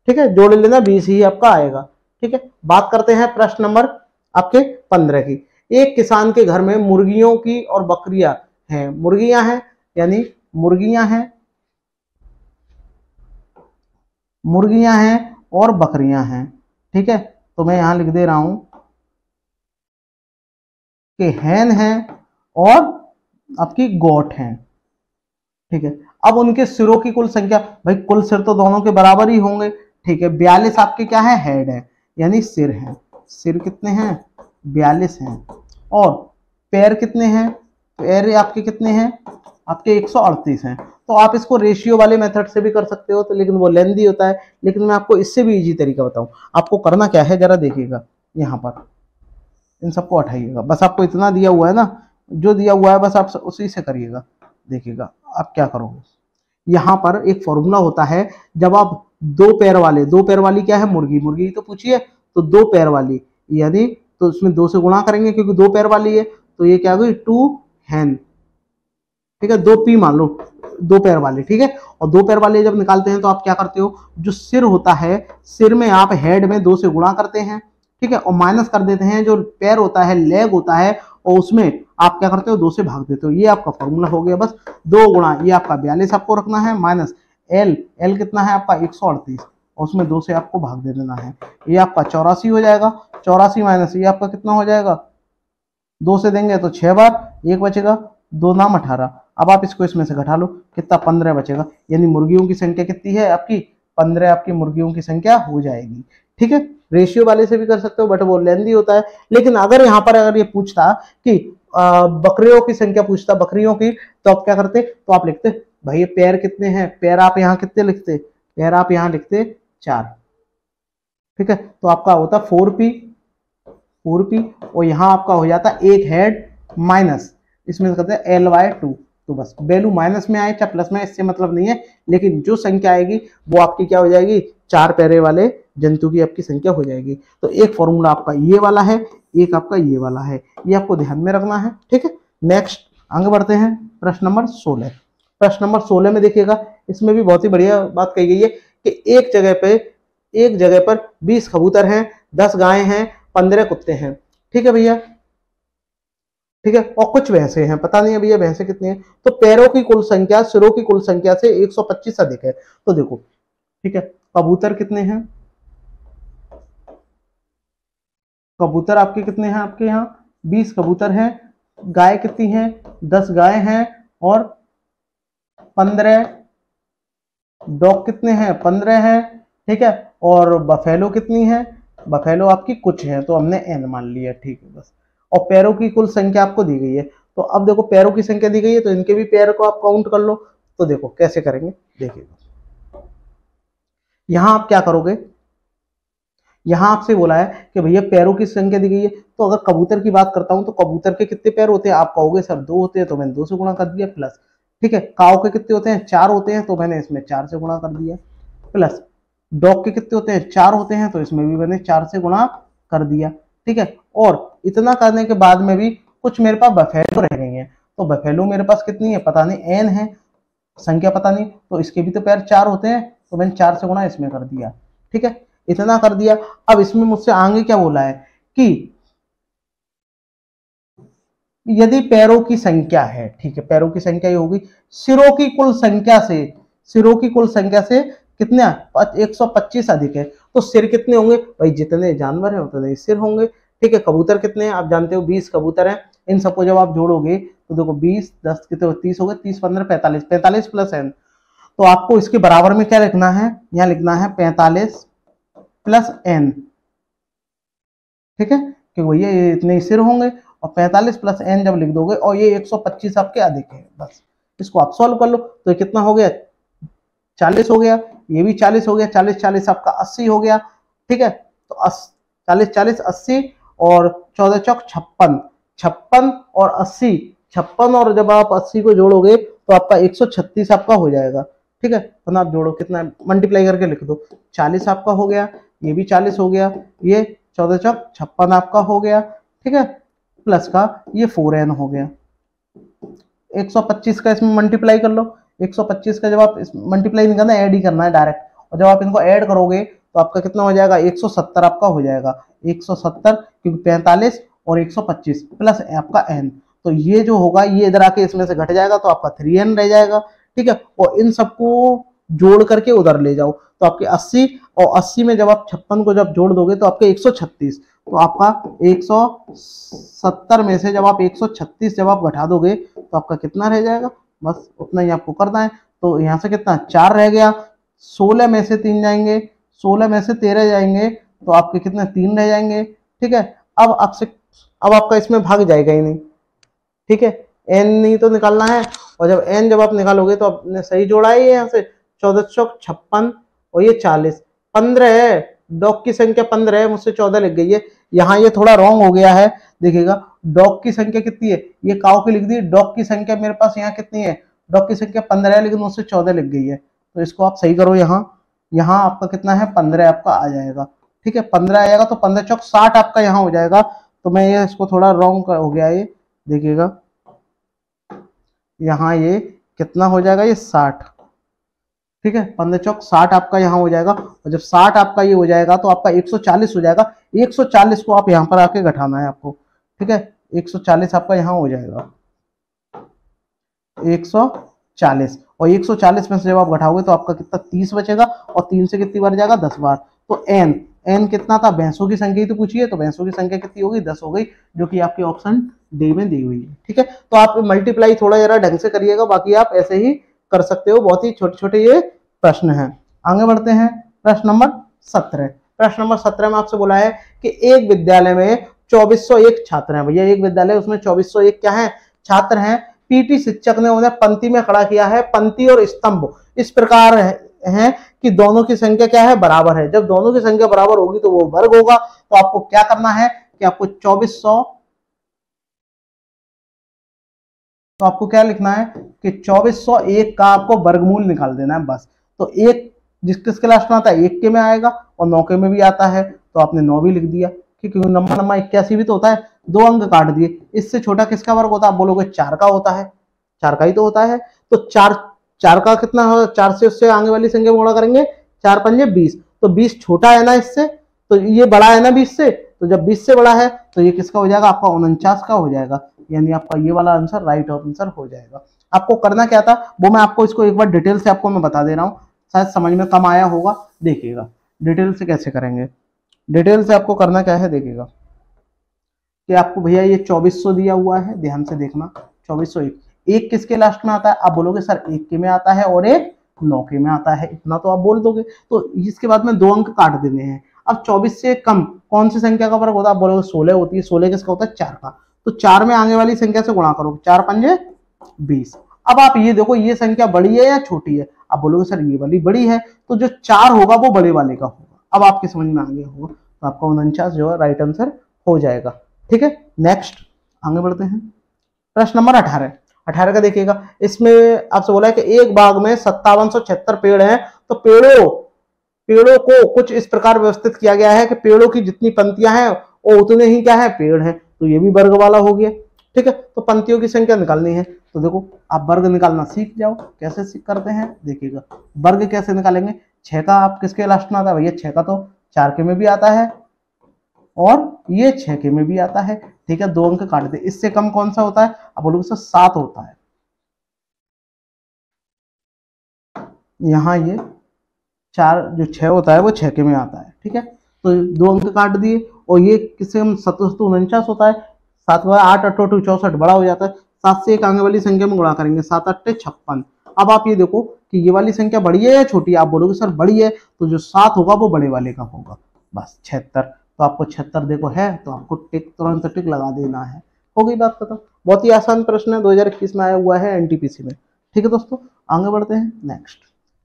ठीक है, जोड़ लेना, 20 ही आपका आएगा। ठीक है, बात करते हैं प्रश्न नंबर आपके 15 की। एक किसान के घर में मुर्गियों की और बकरियां हैं, मुर्गियां हैं यानी मुर्गियां हैं, मुर्गियां हैं और बकरियां हैं। ठीक है, तो मैं यहां लिख दे रहा हूं कि हैन है और आपकी गोट है। ठीक है, अब उनके सिरों की कुल संख्या, भाई कुल सिर तो दोनों के बराबर ही होंगे। ठीक है, 42 आपके क्या है, हेड है यानी सिर है, सिर कितने हैं 42 हैं, और पैर कितने हैं, पैर आपके कितने हैं, आपके 138 हैं। तो आप इसको रेशियो वाले मेथड से भी कर सकते हो, तो लेकिन वो लेंदी होता है, लेकिन मैं आपको इससे भी इजी तरीका बताऊं। आपको करना क्या है जरा देखिएगा, यहाँ पर इन सबको हटाइएगा, बस आपको इतना दिया हुआ है ना, जो दिया हुआ है बस आप उसी से करिएगा। देखिएगा आप क्या करोगे, यहाँ पर एक फॉर्मूला होता है, जब आप दो पैर वाली क्या है, मुर्गी, मुर्गी तो पूछिए, तो 2 पैर वाली यानी, तो उसमें 2 से गुणा करेंगे क्योंकि 2 पैर वाली है, तो ये क्या होगी 2 हैन। ठीक है, 2 पी मान लो, 2 पैर वाले। ठीक है, और 2 पैर वाले जब निकालते हैं तो आप क्या करते हो, जो सिर होता है, सिर में आप हेड में 2 से गुणा करते हैं, ठीक है, और माइनस कर देते हैं जो पैर होता है, लेग होता है, और उसमें आप क्या करते हो 2 से भाग देते हो। ये आपका फॉर्मूला हो गया, बस 2 गुणा ये आपका 42 आपको रखना है, माइनस एल, एल कितना है आपका 138, और उसमें 2 से आपको भाग दे देना है, ये आपका 84 हो जाएगा। 84 माइनस ये आपका कितना हो जाएगा, 2 से देंगे तो 6 बार, 1 बचेगा, 2 नाम 18। अब आप इसको इसमें से घटा लो, कितना 15 बचेगा, यानी मुर्गियों की संख्या कितनी है आपकी 15 आपकी मुर्गियों की संख्या हो जाएगी। ठीक है, रेशियो वाले से भी कर सकते हो, बट वो लेंदी होता है। लेकिन अगर यहाँ पर अगर ये पूछता कि बकरियों की संख्या पूछता, बकरियों की, तो आप क्या करते, तो आप लिखते भाई पैर कितने हैं, पैर आप यहाँ कितने लिखते, पैर आप यहाँ लिखते 4। ठीक है, तो आपका होता 4p, और यहाँ आपका हो जाता एक हेड माइनस, इसमें करते हैं L/2। तो बस वैल्यू माइनस में आए चाहे प्लस में, इससे मतलब नहीं है, लेकिन जो संख्या आएगी वो आपकी क्या हो जाएगी, 4 पैरे वाले जंतु की आपकी संख्या हो जाएगी। तो एक फॉर्मूला आपका ये वाला है, एक आपका ये वाला है, ये आपको ध्यान में रखना है। ठीक है, नेक्स्ट आगे बढ़ते हैं, प्रश्न नंबर 16। प्रश्न नंबर 16 में देखिएगा, इसमें भी बहुत ही बढ़िया बात कही गई है कि एक जगह पर 20 कबूतर हैं, 10 गायें हैं, 15 कुत्ते हैं। ठीक है भैया, ठीक है, और कुछ भैंसे हैं, पता नहीं है भैया भैंसे कितनी हैं। तो पैरों की कुल संख्या सिरों की कुल संख्या से 125 अधिक है। तो देखो, ठीक है, कबूतर कितने हैं, कबूतर आपके कितने हैं, आपके यहाँ 20 कबूतर हैं। गाय कितनी हैं, 10 गाय हैं। और 15 डॉग कितने हैं, 15 हैं। ठीक है, और बफेलो कितनी है, बफेलो आपकी कुछ है, तो हमने n मान लिया। ठीक है बस। और पैरों की कुल संख्या आपको दी गई है। तो अब देखो पैरों की संख्या दी गई है, तो इनके भी पैर को आप काउंट कर लो। तो देखो कैसे करेंगे, देखिए यहां आप क्या करोगे, यहां आपसे बोला है कि भैया पैरों की संख्या दी गई है, तो अगर कबूतर की बात करता हूं तो कबूतर के कितने पैर होते हैं, आप कहोगे सर 2 होते हैं, तो मैंने 2 से गुणा कर दिया प्लस। ठीक है, काऊ के कितने होते हैं, 4 होते हैं, तो मैंने इसमें 4 से गुणा कर दिया प्लस। डॉग के कितने होते हैं, 4 होते हैं, तो इसमें भी मैंने 4 से गुणा कर दिया। ठीक है, और इतना करने के बाद में भी कुछ मेरे पास बफेलो रह गई है, तो बफेलो मेरे पास कितनी है पता नहीं, n है, संख्या पता नहीं, तो इसके भी तो पैर 4 होते हैं, तो मैंने 4 से गुणा इसमें कर दिया। ठीक है, इतना कर दिया। अब इसमें मुझसे आगे क्या बोला है कि यदि पैरों की संख्या है, ठीक है, पैरों की संख्या ये होगी सिरों की कुल संख्या से, सिरों की कुल संख्या से कितना 125 अधिक है, तो सिर कितने होंगे भाई, जितने जानवर हैं उतने ही सिर होंगे। ठीक है, कबूतर कितने हैं आप जानते हो, 20 कबूतर हैं। इन सबको जब आप जोड़ोगे तो देखो 20 10 कितने 30 हो गए, 30 15 45, 45 प्लस n। तो आपको इसके बराबर में क्या लिखना है, यहाँ लिखना है 45 प्लस n। ठीक है, कि भैया ये इतने ही सिर होंगे, और 45 प्लस n जब लिख दोगे, और ये 125 आपके अधिक है, बस इसको आप सॉल्व कर लो। तो ये कितना हो गया, 40 हो गया, ये भी 40 हो गया, 40 40 आपका 80 हो गया। ठीक है, तो 40 40 80 और 14 चौक 56, 56 और 80, 56 और जब आप 80 को जोड़ोगे तो आपका 136 आपका हो जाएगा। ठीक है, तो आप जोड़ो कितना, मल्टीप्लाई करके लिख दो, 40 आपका हो गया, ये भी 40 हो गया, ये 14 चौक 56 आपका हो गया। ठीक है, प्लस का ये 4n हो गया, 125 का इसमें मल्टीप्लाई कर लो। 125 का जब आप मल्टीप्लाई नहीं करना, ऐड ही करना है डायरेक्ट, और जब आप इनको ऐड करोगे तो आपका कितना हो जाएगा, 170 आपका हो जाएगा, 170, क्योंकि 45 और 125 प्लस आपका n, तो ये जो होगा ये इधर आके इसमें से घट जाएगा, तो आपका 3n रह जाएगा। ठीक है, और इन सबको जोड़ करके उधर ले जाओ, तो आपके 80, और 80 में जब आप 56 को जब जोड़ दोगे तो आपके 136, तो आपका 170 में से जब आप 136 जब आप घटा दोगे तो आपका कितना रह जाएगा, बस उतना ही आपको करना है। तो यहाँ से कितना 4 रह गया, 16 में से 3 जाएंगे, 16 में से 13 जाएंगे, तो आपके कितने 3 रह जाएंगे। ठीक है, अब आपका इसमें भाग जाएगा ही नहीं। ठीक है, n नहीं तो निकालना है, और जब n जब आप निकालोगे तो आपने सही जोड़ा है, यहाँ से 14 चौक 56 और ये 40, 15 है, डॉग की संख्या 15 है, मुझसे 14 लिख गई है, यहाँ ये थोड़ा रॉन्ग हो गया है। देखिएगा डॉग की संख्या कितनी है, ये काऊ की लिख दी, डॉग की संख्या मेरे पास यहाँ कितनी है, डॉग की संख्या 15 है, लेकिन मुझसे 14 लिख गई है, तो इसको आप सही करो। यहाँ आपका कितना है 15 आपका आ जाएगा। ठीक है, 15 आएगा, तो 15 चौक 60 आपका यहाँ हो जाएगा। तो मैं ये इसको थोड़ा रॉन्ग हो गया ये, देखिएगा यहाँ ये कितना हो जाएगा, ये 60। ठीक है, 15 चौक 60 आपका यहाँ हो जाएगा, और जब 60 आपका ये हो जाएगा तो आपका 140 हो जाएगा। 140 को आप यहाँ पर आके घटाना है आपको। ठीक है, 140 आपका यहाँ हो जाएगा, 140, और 140 में से जब आप घटाओगे तो आपका कितना 30 बचेगा, और 3 से कितनी बार जाएगा 10 बार। तो n कितना था, भैंसों की संख्या ही तो पूछिए, तो भैंसों की संख्या कितनी होगी, 10 हो गई, जो कि आपके ऑप्शन डी में दी हुई है। ठीक है, तो आप मल्टीप्लाई थोड़ा जरा ढंग से करिएगा, बाकी आप ऐसे ही कर सकते हो, बहुत ही छोटे छोटे ये प्रश्न हैं। आगे बढ़ते हैं, प्रश्न नंबर 17। प्रश्न नंबर 17 में आपसे बोला है कि एक विद्यालय में 2401 छात्र हैं। भैया एक विद्यालय उसमें 2401 क्या है, छात्र हैं। पीटी शिक्षक ने उन्हें पंक्ति में खड़ा किया है, पंक्ति और स्तंभ इस प्रकार है कि दोनों की संख्या क्या है, बराबर है। जब दोनों की संख्या बराबर होगी तो वो वर्ग होगा। तो आपको क्या करना है कि आपको 2400, तो आपको क्या लिखना है कि 2401 का आपको वर्गमूल निकाल देना है बस। तो एक किसके लास्ट में आता है, 1 के में आएगा, और 9 के में भी आता है, तो आपने 9 भी लिख दिया। क्योंकि नंबर 81 भी तो होता है, 2 अंक काट दिए। इससे छोटा किसका वर्ग होता है, आप बोलोगे 4 का होता है, 4 का ही तो होता है। तो 4 का कितना हो, 4 से उससे आगे वाली संख्या गुणा करेंगे, 4 पंजे 20, तो 20 छोटा है ना इससे, तो ये बड़ा है ना 20 से, तो जब 20 से बड़ा है तो ये किसका हो जाएगा, आपका 49 का हो जाएगा। यानी आपका ये वाला आंसर राइट आंसर हो जाएगा। आपको करना क्या था वो मैं आपको इसको एक बार डिटेल से आपको मैं बता दे रहा हूँ। शायद समझ में कम आया होगा। देखिएगा डिटेल से कैसे करेंगे। डिटेल से आपको करना क्या है, देखिएगा कि आपको भैया ये 2400 दिया हुआ है, ध्यान से देखना 2401। एक किसके लास्ट में आता है, आप बोलोगे सर एक के में आता है और एक 9 के में आता है, इतना तो आप बोल दोगे। तो इसके बाद में 2 अंक काट देने हैं। अब 24 से कम कौन सी संख्या का वर्ग होता है, आप बोलोगे 16 होती है। 16 किसका होता है, 4 का। तो 4 में आगे वाली संख्या से गुणा करो, 4 पंजे 20। अब आप ये देखो ये संख्या बड़ी है या छोटी है, आप बोलोगे सर ये वाली बड़ी है, तो जो 4 होगा वो बड़े वाले का होगा। अब आपके समझ में आ गया होगा, तो आपका 49 जो है राइट आंसर हो जाएगा। ठीक है, नेक्स्ट आगे बढ़ते हैं। प्रश्न नंबर 18 का देखिएगा। इसमें आपसे बोला है कि एक बाग में 5776 पेड़ हैं, तो पेड़ों को कुछ इस प्रकार व्यवस्थित किया गया है कि पेड़ों की जितनी पंक्तियां हैं वो उतने ही क्या है पेड़ हैं, तो ये भी वर्ग वाला हो गया। ठीक है, तो पंक्तियों की संख्या निकालनी है, तो देखो आप वर्ग निकालना सीख जाओ। कैसे सीख करते हैं, देखिएगा वर्ग कैसे निकालेंगे। 6 का आप किसके लास्ट में आता है, भैया 6 का तो 4 के में भी आता है और ये 6 के में भी आता है। ठीक है, 2 अंक काट दे। इससे कम कौन सा होता है, आप बोलोगे सर 7 होता है। यहाँ ये 4 जो 6 होता है वो 6 के में आता है। ठीक है, तो 2 अंक काट दिए। और ये किससे हम 749 होता है, 7 8 8 64 बड़ा हो जाता है। 7 से एक आगे वाली संख्या में गुणा करेंगे, 7 8 56। अब आप ये देखो कि ये वाली संख्या बड़ी है या छोटी है, आप बोलोगे सर बड़ी है, तो जो 7 होगा वो बड़े वाले का होगा, बस 76। तो आपको 76 देखो है, तो आपको टिक तुरंत टिक लगा देना है। हो गई बात खत्म। बहुत ही आसान प्रश्न है, 2021 में आया हुआ है एनटीपीसी में। ठीक है दोस्तों, आगे बढ़ते हैं। नेक्स्ट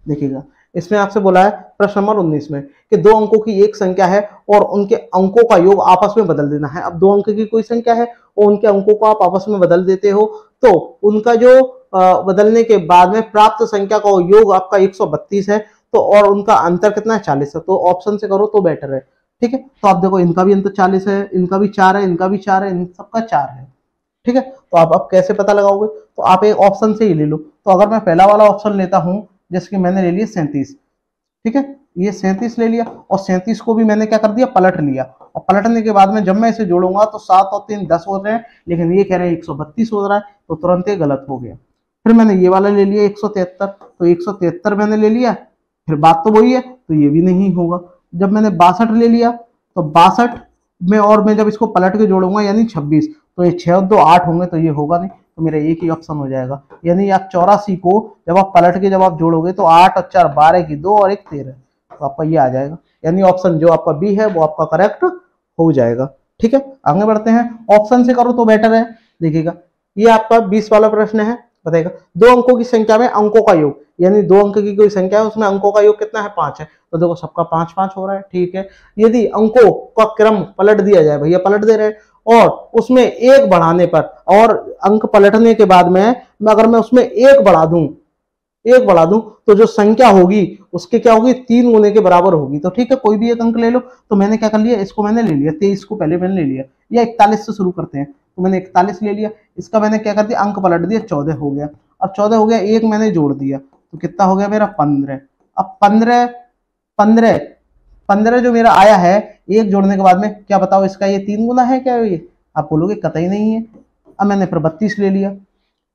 देखिएगा, इसमें आपसे बोला है प्रश्न नंबर 19 में कि 2 अंकों की एक संख्या है और उनके अंकों का योग आपस में बदल देना है। अब 2 अंक की कोई संख्या है और उनके अंकों को आप आपस में बदल देते हो, तो उनका जो बदलने के बाद में प्राप्त संख्या का योग आपका 132 है, तो और उनका अंतर कितना है, 40 है। तो ऑप्शन से करो तो बेटर है। ठीक है, तो आप देखो इनका भी अंतर 40 है, इनका भी 4 है, इनका भी 4 है, इन सबका 4 है। ठीक है, तो आप कैसे पता लगाओगे, तो आप एक ऑप्शन से ही ले लो। तो अगर मैं पहला वाला ऑप्शन लेता हूं, जैसे कि मैंने ले लिया 37। ठीक है, ये 37 ले लिया और 37 को भी मैंने क्या कर दिया, पलट लिया। और पलटने के बाद में जब मैं इसे जोड़ूंगा तो 7 और 3 10 हो रहे हैं, लेकिन ये कह रहे हैं 132 हो रहा है, तो तुरंत ये गलत हो गया। फिर मैंने ये वाला ले लिया 173, तो 173 मैंने ले लिया, फिर बात तो वही है, तो ये भी नहीं होगा। जब मैंने 62 ले लिया, तो 62 में और मैं जब इसको पलट के जोड़ूंगा यानी 26, तो ये 6 और 2 8 होंगे, तो ये होगा नहीं, तो मेरा एक ही ऑप्शन हो जाएगा। यानी आप 84 को जब आप पलट के जब आप जोड़ोगे तो 8 और 4 12 की 2 और 1 13, तो आपका ये आ जाएगा। यानी ऑप्शन जो आपका बी है वो आपका करेक्ट हो जाएगा। ठीक है, आगे बढ़ते हैं। ऑप्शन से करो तो बेटर है। देखिएगा ये आपका 20 वाला प्रश्न है, बताएगा 2 अंकों की संख्या में अंकों का योग, यानी 2 अंक की कोई संख्या है उसमें अंकों का योग कितना है, 5 है। तो देखो सबका 5 5 हो रहा है। ठीक है, यदि अंकों का क्रम पलट दिया जाए, भैया पलट दे रहे हैं, और उसमें 1 बढ़ाने पर और अंक पलटने के बाद में अगर मैं उसमें 1 बढ़ा दूं तो जो संख्या होगी उसके क्या होगी, 3 गुने के बराबर होगी। तो ठीक है, कोई भी एक अंक ले लो। तो मैंने क्या कर लिया, इसको मैंने ले लिया 23 को पहले मैंने ले लिया, या 41 से शुरू करते हैं, तो मैंने 41 ले लिया। इसका मैंने क्या कर दिया, अंक पलट दिया, 14 हो गया। अब 14 हो गया, एक मैंने जोड़ दिया, तो कितना हो गया मेरा 15। अब 15 जो मेरा आया है, एक जोड़ने के बाद में क्या बताओ, इसका ये 3 गुना है क्या, ये आप बोलोगे कतई नहीं है। अब मैंने फिर 32 ले लिया।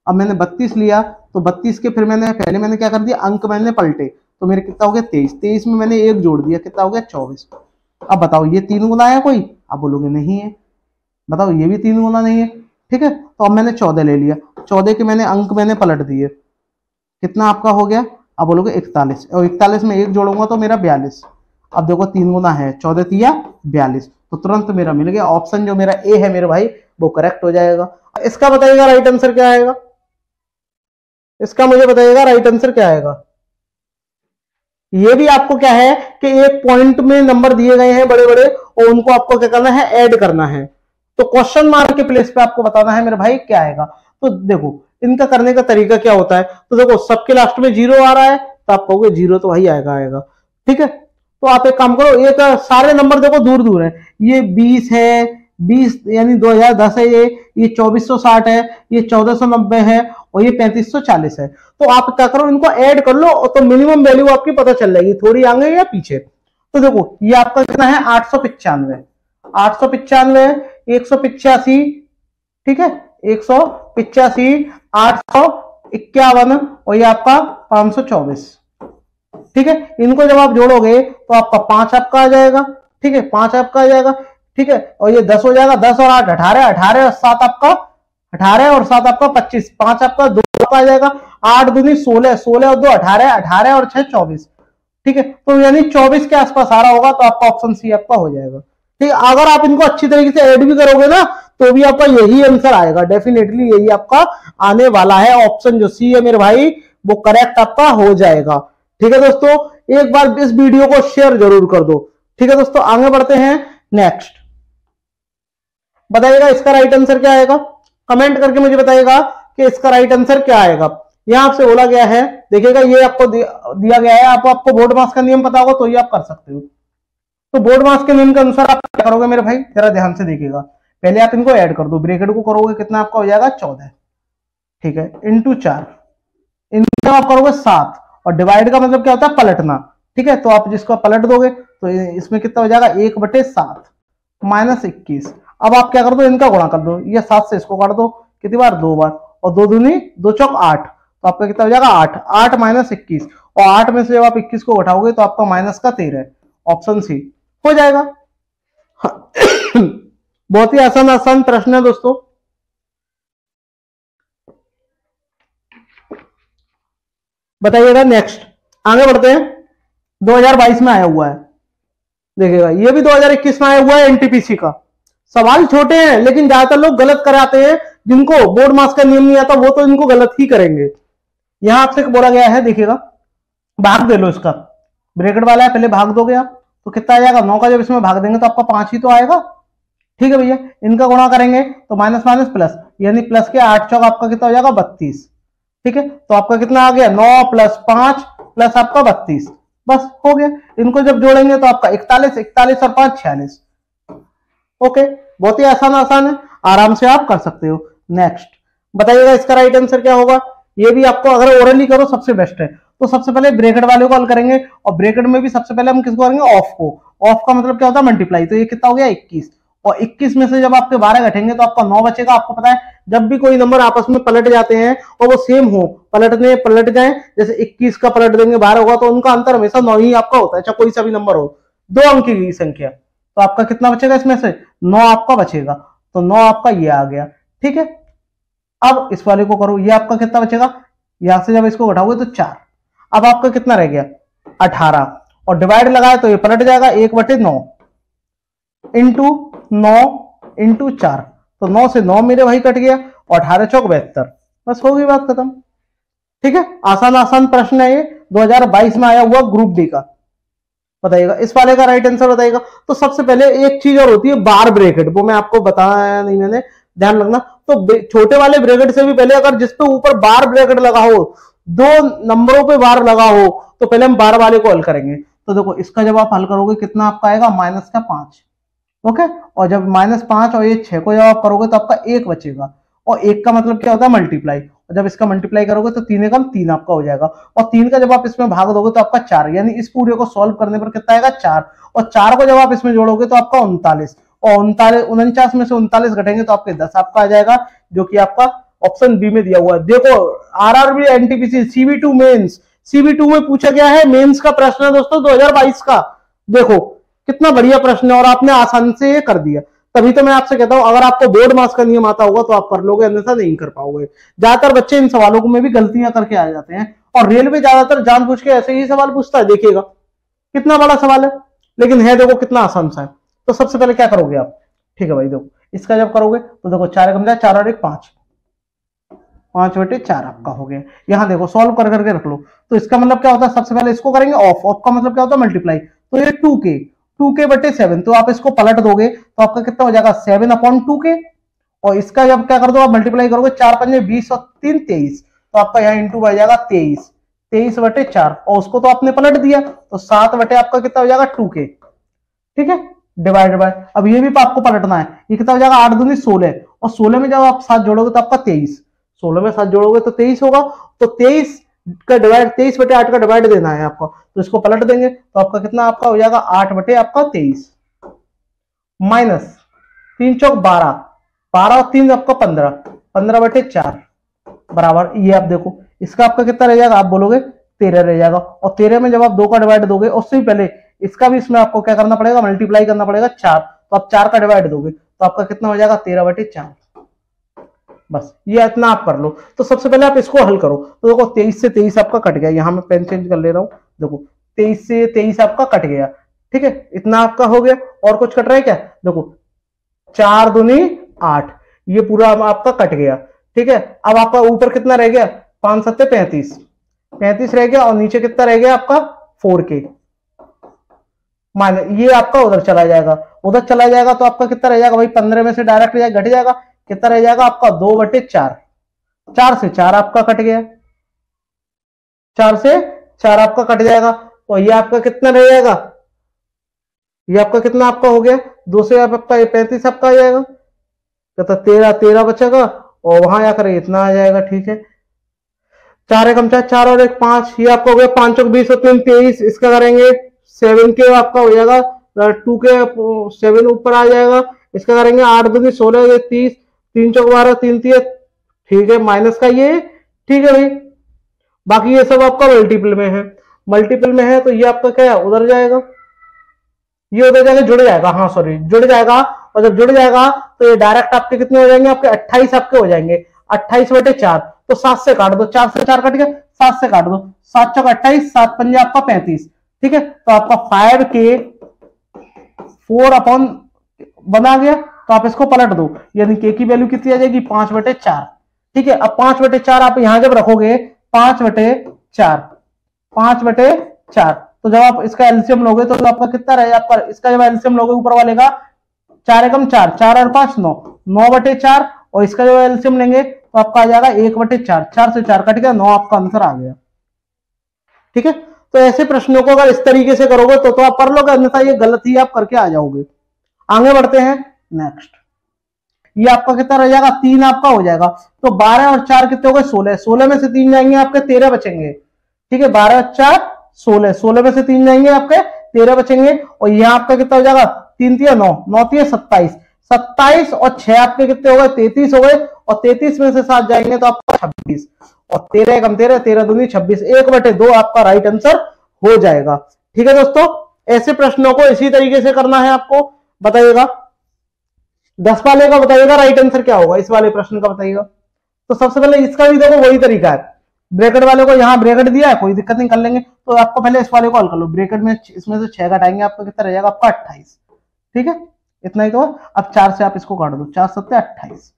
अब मैंने 32 लिया, तो 32 के फिर मैंने क्या कर दिया, अंक मैंने पलटे, तो मेरे कितना हो गया 23। 23 में मैंने 1 जोड़ दिया, कितना हो गया 24। अब बताओ ये 3 गुना है कोई, आप बोलोगे नहीं है। बताओ ये भी 3 गुना नहीं है। ठीक है, तो अब मैंने 14 ले लिया, 14 के मैंने अंक पलट दिए, कितना आपका हो गया, आप बोलोगे 41, और 41 में 1 जोड़ूंगा तो मेरा 42। अब देखो 3 गुना है, 14 तिया 42, तो तुरंत मेरा मिल गया। ऑप्शन जो मेरा ए है मेरे भाई वो करेक्ट हो जाएगा। इसका बताइएगा राइट आंसर क्या आएगा, इसका मुझे बताइएगा राइट आंसर क्या आएगा। ये भी आपको क्या है कि एक पॉइंट में नंबर दिए गए हैं बड़े बड़े, और उनको आपको क्या करना है, ऐड करना है। तो क्वेश्चन मार्क के प्लेस पे आपको बताना है मेरे भाई क्या आएगा। तो देखो इनका करने का तरीका क्या होता है, तो देखो सबके लास्ट में 0 आ रहा है, तो आप कहोगे 0 तो वही आएगा। ठीक है, तो आप एक काम करो, एक सारे नंबर देखो दूर दूर है, ये 20 है, 20 यानी 2010 है, ये 2460 है, ये 1490 है, और ये 3540 है। तो आप क्या करो, इनको ऐड कर लो, तो मिनिमम वैल्यू आपकी पता चल जाएगी, थोड़ी आगे या पीछे। तो देखो ये आपका कितना है, 895, 185, ठीक है, 185, 851, और ये आपका 524। ठीक है, इनको जब आप जोड़ोगे तो आपका 5 आपका आ जाएगा। ठीक है, 5 आपका आ जाएगा। ठीक है, और ये 10 हो जाएगा, 10 और 8 18, 18 और 7 आपका 18 और 7 आपका 25, 5 आपका 2 आ जाएगा, 8 दूनी 16, 16 और 2 18, 18 और 6 24। ठीक है, तो यानी 24 के आसपास आ रहा होगा, तो आपका ऑप्शन सी आपका हो जाएगा। ठीक है, अगर आप इनको अच्छी तरीके से ऐड भी करोगे ना तो भी आपका यही आंसर आएगा, डेफिनेटली यही आपका आने वाला है। ऑप्शन जो सी है मेरे भाई वो करेक्ट आपका हो जाएगा। ठीक है दोस्तों, एक बार इस वीडियो को शेयर जरूर कर दो। ठीक है दोस्तों, आगे बढ़ते हैं। नेक्स्ट बताइएगा इसका राइट आंसर क्या आएगा, कमेंट करके मुझे बताइएगा कि इसका राइट आंसर क्या आएगा। यहां आपसे बोला गया है, देखिएगा ये आपको दिया गया है, आपको बोर्ड मास का नियम पता होगा तो ये आप कर सकते हो। तो बोर्ड मास के नियम के अनुसार आप क्या करोगे मेरे भाई, जरा ध्यान से देखिएगा। पहले आप इनको ऐड कर दो, ब्रैकेट को करोगे कितना आपका हो जाएगा 14। ठीक है, इंटू 4, इनका आप करोगे 7, और डिवाइड का मतलब क्या होता है पलटना। ठीक है, तो आप जिसको पलट दोगे तो इसमें कितना हो जाएगा 1/7 माइनस 21। अब आप क्या कर दो, इनका गुणा कर दो, ये 7 से इसको काट दो, कितनी बार 2 बार, और 2 दूनी 2 चौक 8, तो आपका कितना हो जाएगा 8, 8 माइनस 21, और 8 में से जब आप 21 को उठाओगे तो आपका माइनस का 13, ऑप्शन सी हो जाएगा। बहुत ही आसान आसान प्रश्न है दोस्तों। बताइएगा नेक्स्ट, आगे बढ़ते हैं। 2022 में आया हुआ है, देखिएगा ये भी 2021 में आया हुआ है एनटीपीसी का। सवाल छोटे हैं लेकिन ज्यादातर लोग गलत कराते हैं, जिनको बोर्ड मास का नियम नहीं आता वो तो इनको गलत ही करेंगे। यहां आपसे बोला गया है, देखिएगा भाग दे लो इसका, ब्रैकेट वाला है पहले भाग दोगे आप तो कितना आ जाएगा 9 का, जब इसमें भाग देंगे तो आपका 5 ही तो आएगा। ठीक है भैया, इनका गुणा करेंगे तो माइनस माइनस प्लस, यानी प्लस के 8 चौक आपका कितना हो जाएगा 32। ठीक है, तो आपका कितना आ गया 9 प्लस 5 प्लस आपका 32, बस हो गया। इनको जब जोड़ेंगे तो आपका 41, 41 और 5 46। ओके, बहुत ही आसान है, आराम से आप कर सकते हो। नेक्स्ट बताइएगा इसका राइट आंसर क्या होगा। ये भी आपको अगर ओरली करो सबसे बेस्ट है। तो सबसे पहले ब्रैकेट वाले को हल करेंगे, और ब्रैकेट में भी सबसे पहले हम किसको करेंगे, ऑफ को। ऑफ का मतलब क्या होता है मल्टीप्लाई, तो ये कितना हो गया 21, और 21 में से जब आपके 12 घटेंगे तो आपका 9 बचेगा। आपको पता है जब भी कोई नंबर आपस में पलट जाते हैं और वो सेम हो, पलट जाए, जैसे 21 का पलट देंगे 12 होगा तो उनका अंतर हमेशा 9 ही आपका होता है, चाहे कोई सा भी नंबर हो, 2 अंक की संख्या। तो आपका कितना बचेगा इसमें से 9 आपका बचेगा, तो 9 आपका ये आ गया। ठीक है, अब इस वाले को करो, ये आपका कितना बचेगा, यहां से जब इसको घटाओगे तो 4, अब आपका कितना रह गया 18, और डिवाइड लगाए तो ये पलट जाएगा 1/9 इंटू 9 इंटू 4, तो 9 से 9 मेरे भाई कट गया, और 18 चौक 72, बस हो गई बात खत्म। ठीक है, आसान प्रश्न है ये, 2022 में आया हुआ ग्रुप डी का। बताइएगा इस वाले का राइट आंसर बताइएगा। तो सबसे पहले एक चीज और होती है बार ब्रैकेट, वो मैं आपको बताया नहीं मैंने, ध्यान रखना। तो छोटे वाले ब्रैकेट से भी पहले अगर जिस पे ऊपर बार ब्रैकेट लगा हो, 2 नंबरों पे बार लगा हो, तो पहले हम बार वाले को हल करेंगे। तो देखो इसका जब आप हल करोगे कितना आपका आएगा माइनस का 5। ओके, और जब -5 और ये 6 को जब आप करोगे तो आपका 1 बचेगा, और 1 का मतलब क्या होता है मल्टीप्लाई, और जब इसका मल्टीप्लाई करोगे तो 3 एकम 3 आपका हो जाएगा, और 3 का जब आप इसमें भाग दोगे तो आपका 4, यानी इस पूरे को सॉल्व करने पर कितना आएगा 4, और 4 को जब आप इसमें जोड़ोगे तो आपका 39, और 49 में से 39 घटेंगे तो आपके 10 आपका आ जाएगा, जो कि आपका ऑप्शन बी में दिया हुआ है। देखो आरआरबी एनटीपीसी सीबी2 मेंस, सीबी2 में पूछा गया है, मेंस का प्रश्न है दोस्तों 2022 का। देखो कितना बढ़िया प्रश्न है, और आपने आसानी से ये कर दिया। तभी तो मैं आपसे कहता हूं अगर आपको बोर्ड मास का नियम आता होगा तो आप कर लोगे, अन्यथा नहीं कर पाओगे। ज्यादातर बच्चे इन सवालों में भी गलतियां करके आ जाते हैं, और रेलवे ज्यादातर जानबूझ के ऐसे ही सवाल पूछता है। देखिएगा कितना बड़ा सवाल है, लेकिन है देखो कितना आसान सा है। तो सबसे पहले क्या करोगे आप, ठीक है भाई, देखो इसका जब करोगे तो देखो 4 कम जाए, 4 और 1 5, 5/4 आपका हो गया। यहां देखो सॉल्व कर करके रख लो। तो इसका मतलब क्या होता है, सबसे पहले इसको करेंगे ऑफ, ऑफ का मतलब क्या होता है मल्टीप्लाई, तो ये 2k/7, तो आप इसको पलट दोगे तो आपका कितना हो जाएगा 7/2k, और इसका जब क्या कर दो आप मल्टीप्लाई करोगे, 4 पंजे 20 और 3 23, तो आपका यहाँ इंटू बन जाएगा 23/4, और उसको तो आपने पलट दिया, तो 7 आपका कितना हो जाएगा 2k। ठीक है, डिवाइडेड बाय, अब ये भी आपको पलटना है, ये कितना हो जाएगा 8 दूनी 16, और 16 में जब आप 7 जोड़ोगे तो आपका 23, 16 में 7 जोड़ोगे तो 23 होगा, तो 23 का डिवाइड 23/8 का डिवाइड देना है आपको, तो इसको पलट देंगे तो आपका कितना आपका हो जाएगा 8/23 माइनस 3 चौक 12, 12 और 3 आपका 15, 15/4 बराबर, ये आप देखो इसका आपका कितना रह जाएगा, आप बोलोगे 13 रह जाएगा। और 13 में जब आप 2 का डिवाइड दोगे, उससे भी पहले इसका भी इसमें आपको क्या करना पड़ेगा, मल्टीप्लाई करना पड़ेगा 4। तो आप 4 का डिवाइड दोगे तो आपका कितना हो जाएगा, 13/4। बस ये इतना आप कर लो। तो सबसे पहले आप इसको हल करो। तो देखो 23 से 23 आपका कट गया, यहां मैं पेन चेंज कर ले रहा हूं। देखो 23 से 23 आपका कट गया, ठीक है, इतना आपका हो गया। और कुछ कट रहा है क्या, देखो 4 दूनी 8, ये पूरा आपका कट गया, ठीक है। अब आपका ऊपर कितना रह गया, 5 7 35, 35 रह गया। और नीचे कितना रह गया आपका 4k माइनस, ये आपका उधर चला जाएगा, उधर चला जाएगा तो आपका कितना रह जाएगा भाई, 15 में से डायरेक्ट घट जाएगा, कितना रह जाएगा आपका 2/4। 4 से 4 आपका कट गया, 4 से 4 आपका कट जाएगा। और ये आपका कितना रह जाएगा, ये आपका कितना आपका हो गया, 2 से आपका 35 आपका आ जाएगा, तो 13 बचेगा। और वहां जाकर इतना आ जाएगा, ठीक है। 4 एकम 4, 4 और 1 5, ये आपका हो गया 5 और 20 और 3 23। इसका करेंगे 7 के आपका हो जाएगा, 2 के 7 ऊपर आ जाएगा। इसका करेंगे 8 दूनी 16, ये 30, 3 चौक 12, 3 3, ठीक है, माइनस का ये, ठीक है भाई। बाकी ये सब आपका मल्टीपल में है, मल्टीपल में है तो ये आपका क्या है, उधर जाएगा, ये उधर जाके जुड़ जाएगा, हाँ सॉरी जुड़ जाएगा। और जब जुड़ जाएगा तो ये डायरेक्ट आपके कितने हो जाएंगे, आपके 28 आपके हो जाएंगे, 28/4। तो 7 से काट दो, 4 से 4 कट गया, 7 से काट दो, 7 चौक 28, 7 पंजे आपका 35, ठीक है। तो आपका 5k 4 बना गया। तो आप इसको पलट दो, यानी k की वैल्यू कितनी आ जाएगी, 5/4, ठीक है। अब 5/4 आप यहां जब रखोगे, 5/4, 5/4, तो जब आप इसका एलसीएम लोगे तो आपका कितना रहेगा, आपका इसका जब एलसीएम लोगे ऊपर वाले का, 4 एकम 4, 4 और 5 9, 9/4। और इसका जब एलसीएम लेंगे तो आपका आ जाएगा 1/4, 4 से 4 कट गया, 9 आपका आंसर आ गया, ठीक है। तो ऐसे प्रश्नों को अगर इस तरीके से करोगे तो आप कर लोगे, अन्यथा ये गलत ही आप करके आ जाओगे। आगे बढ़ते हैं नेक्स्ट। ये आपका कितना रह जाएगा, 3 आपका हो जाएगा। तो 12 और 4 कितने हो गए, 16, 16 में से 3 जाएंगे आपके 13 बचेंगे, ठीक है। 12 और 4 16, 16 में से 3 जाएंगे आपके 13 बचेंगे। और यहाँ आपका कितना हो जाएगा, 3 3 9, 9 3 27, 27 और 6 आपके कितने हो गए, 33 हो गए। और 33 में से 7 जाएंगे तो आपका 26। और 13 एकम 13, 13 दूनी 26, 1/2 आपका राइट आंसर हो जाएगा, ठीक है दोस्तों। ऐसे प्रश्नों को इसी तरीके से करना है आपको। बताइएगा 10 वाले का, बताइएगा राइट आंसर क्या होगा, इस वाले प्रश्न का बताइएगा। तो सबसे पहले इसका भी देखो वही तरीका है, ब्रैकेट वाले को यहाँ ब्रैकेट दिया है, कोई दिक्कत नहीं, कर लेंगे। तो आपको पहले इस वाले को हल कर लो, ब्रैकेट में इसमें से 6 घटाएंगे, आपका कितना रह जाएगा, आपका 28, ठीक है, इतना ही तो। अब 4 से आप इसको काट दो, 4 7 28,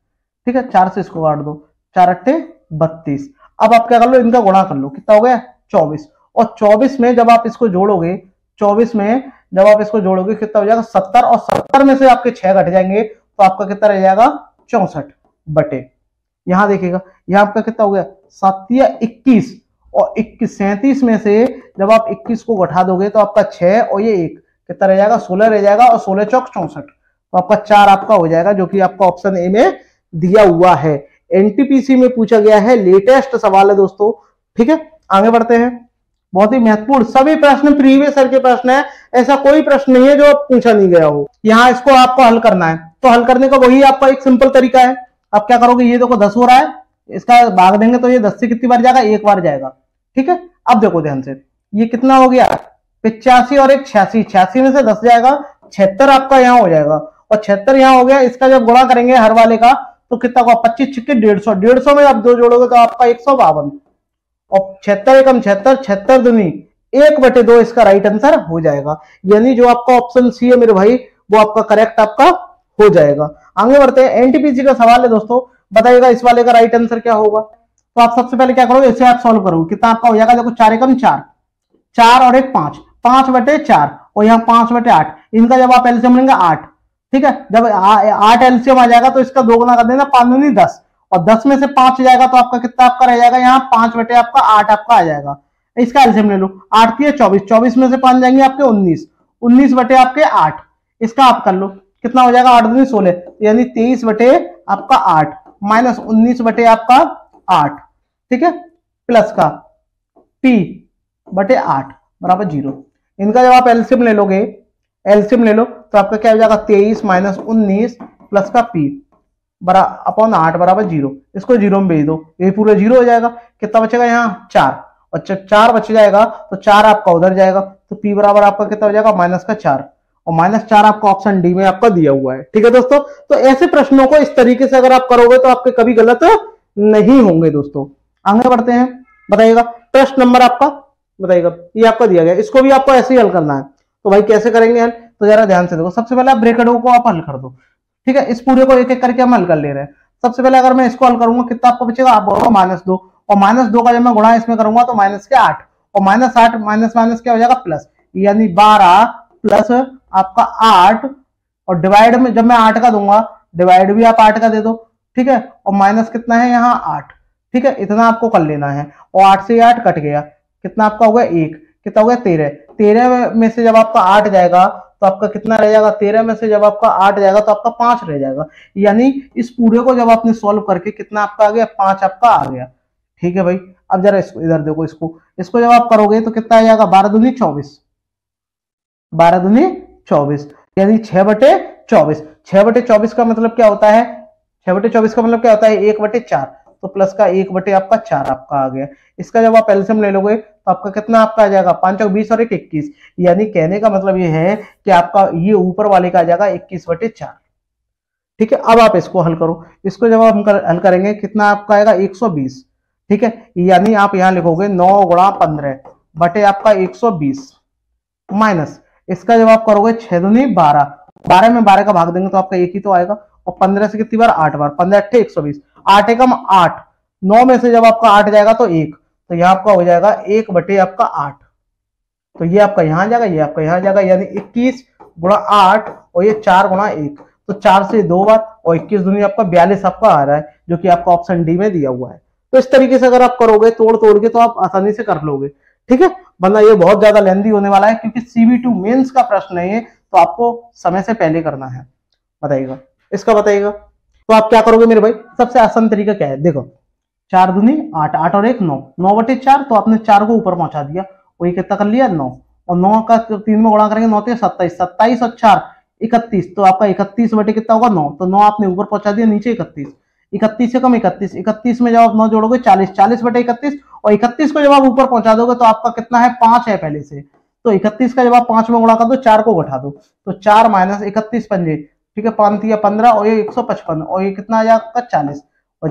ठीक है, 4 से इसको काट दो, 4 8 32। अब आप क्या कर लो, इनका गुणा कर लो, कितना हो गया 24। और 24 में जब आप इसको जोड़ोगे, 24 में जब आप इसको जोड़ोगे कितना हो जाएगा 70। और 70 में से आपके 6 घट जाएंगे तो आपका कितना रह जाएगा 64 यहां देखिएगा, यहां आपका कितना हो गया 7 या 21। और 37 में से जब आप 21 को घटा दोगे तो आपका 6 और ये 1 कितना रह जाएगा, 16 रह जाएगा। और 16 चौक 64, तो आपका 4 आपका हो जाएगा, जो कि आपका ऑप्शन ए में दिया हुआ है। एनटीपीसी में पूछा गया है, लेटेस्ट सवाल है दोस्तों, ठीक है। आगे बढ़ते हैं, बहुत ही महत्वपूर्ण, सभी प्रश्न प्रीवियस ईयर के प्रश्न है, ऐसा कोई प्रश्न नहीं है जो पूछा नहीं गया हो। यहाँ इसको आपको हल करना है, तो हल करने का वही आपका एक सिंपल तरीका है। आप क्या करोगे, ये देखो 10 हो रहा है, इसका भाग देंगे तो ये 10 से कितनी बार जाएगा, 1 बार जाएगा, ठीक है। अब देखो ध्यान से, ये कितना हो गया 85 और 1 86, 86 में से 10 जाएगा, 76 आपका यहाँ हो जाएगा। और 76 यहाँ हो गया, इसका जब गुणा करेंगे हर वाले का तो कितना होगा 25 छिक्के 150, 150 में आप 2 जोड़ोगे तो आपका 152। और 76 एकम 76, 76 दूनी 1/2 इसका राइट आंसर हो जाएगा। यानी जो आपका ऑप्शन सी है मेरे भाई, वो आपका करेक्ट आपका हो जाएगा। आगे बढ़ते हैं, एनटीपीसी का सवाल है दोस्तों, बताइएगा इस वाले का राइट आंसर क्या होगा। तो आप सबसे पहले क्या करोगे, इसे आप सॉल्व करोगे, कितना आपका हो जाएगा, देखो 4 एकम 4, 4 और 1 5, 5/4। और यहाँ 5/8, इनका जब आप एलसीएम लेंगे 8, ठीक है। जब 8 एलसीएम आ जाएगा तो इसका 2 गुना कर देना, 5 दूनी 10। और 10 में से 5 जाएगा तो आपका कितना आपका रह जाएगा, यहाँ 5/8 आपका आ जाएगा। इसका एलसीएम ले लो, 8 3 24, 24 में से 5 जाएंगे आपके 19, 19/8। इसका आप कर लो, कितना हो जाएगा 8 दूनी 16, यानी 23/8 माइनस 19/8, ठीक है, प्लस का p/8 बराबर 0। इनका जब आप एलसीएम ले लोगे, एलसीएम ले लो तो आपका क्या हो जाएगा 23 माइनस 19 प्लस का p अपॉन 8 बराबर 0। इसको 0 में भेज दो, ये पूरा 0 हो जाएगा, कितना बचेगा यहाँ 4। और जब 4 बच जाएगा तो 4 आपका उधर जाएगा, तो p बराबर आपका कितना हो जाएगा -4, और -4 आपका ऑप्शन डी में आपका दिया हुआ है। ठीक है दोस्तों, तो ऐसे प्रश्नों को इस तरीके से अगर आप करोगे तो आपके कभी गलत नहीं होंगे। दोस्तों आगे बढ़ते हैं, बताइएगा प्रश्न नंबर आपका, बताइएगा ये आपका दिया गया, इसको भी आपको ऐसे ही हल करना है। तो भाई कैसे करेंगे हल, तो जरा ध्यान से देखो। सबसे पहले आप ब्रैकेटों को आप हल कर दो, ठीक है, इस पूरे को एक एक करके हम हल कर ले रहे हैं। सबसे पहले अगर मैं इसको हल करूंगा कितना आपको बचेगा, आप बोलो -2, और -2 का जब मैं गुणा इसमें करूंगा तो -8, और -8 माइनस क्या हो जाएगा प्लस, यानी 12 प्लस आपका 8, और डिवाइड में जब मैं 8 का दूंगा, डिवाइड भी आप 8 का दे दो, ठीक है, और माइनस कितना है यहाँ 8, ठीक है, इतना आपको कर लेना है। और 8 से 8 कट गया, कितना आपका हो गया 1, कितना हो गया 13, 13 में से जब आपका 8 जाएगा तो आपका कितना रह जाएगा, 13 में से जब आपका 8 जाएगा तो आपका 5 रह जाएगा, यानी इस पूरे को जब आपने सॉल्व करके कितना आपका आ गया 5 आपका आ गया। ठीक है भाई, अब जरा इसको इधर देखो, इसको जब आप करोगे तो कितना आ जाएगा 12 दूनी 24, 12 दूनी 24, यानी 6/24। 6/24 का मतलब क्या होता है, 6/24 का मतलब क्या होता है 1/4, तो प्लस का 1/4 आपका आ गया। इसका जब आप एलसीएम ले लोगे तो आपका कितना आपका आ जाएगा 5 और 20 और 1 21, यानी कहने का मतलब ये है कि आपका ये ऊपर वाले का आ जाएगा 21/4। ठीक है, अब आप इसको हल करो, इसको जब हम हल करेंगे कितना आपका आएगा 120, ठीक है, यानी आप यहां लिखोगे 9 × 15 बटे आपका 120, माइनस इसका जब आप करोगे 6 दूनी 12, 12 में 12 का भाग देंगे तो आपका 1 ही तो आएगा, और 15 से कितनी बार 8 बार, 15 8 120, 8 एकम 8, 9 में से जब आपका 8 जाएगा तो 1, तो यहाँ आपका हो जाएगा 1/8, तो ये आपका यहाँ जाएगा, ये आपका यहाँ जाएगा, यानी 21 × 8 और ये 4 × 1, तो 4 से 2 बार, और 21 दूनी आपका 42 आपका आ रहा है, जो कि आपका ऑप्शन डी में दिया हुआ है। तो इस तरीके से अगर आप करोगे तोड़ तोड़ के तो आप आसानी से कर लोगे। ठीक है, वरना ये बहुत ज्यादा लेंथी होने वाला है, क्योंकि CV2 मेंस का प्रश्न है ये, तो आपको समय से पहले करना है। बताइएगा इसका, बताइएगा तो आप क्या करोगे मेरे भाई, सबसे आसान तरीका क्या है, देखो 4 दूनी 8, 8 और 1 9, 9/4, तो आपने 4 को ऊपर पहुंचा दिया, वही कितना कर लिया 9, और 9 का 3 में गुणा करेंगे 9 × 27, 27 और 4 31, तो आपका 31 बटे कितना होगा 9, तो 9 आपने ऊपर पहुंचा दिया, नीचे 31, 31 से कम 31, 31 में जब आप 9 जोड़ोगे 40, 40/31, और 31 को जब आप ऊपर पहुंचा दोगे तो आपका कितना है 5 है पहले से, तो 31 का जब आप 5 में गुणा कर दो 4 को घटा दो, तो 4 - 31 पंजे, ठीक है, 5 या 15, और ये 155, और ये कितना आ जाएगा 40, और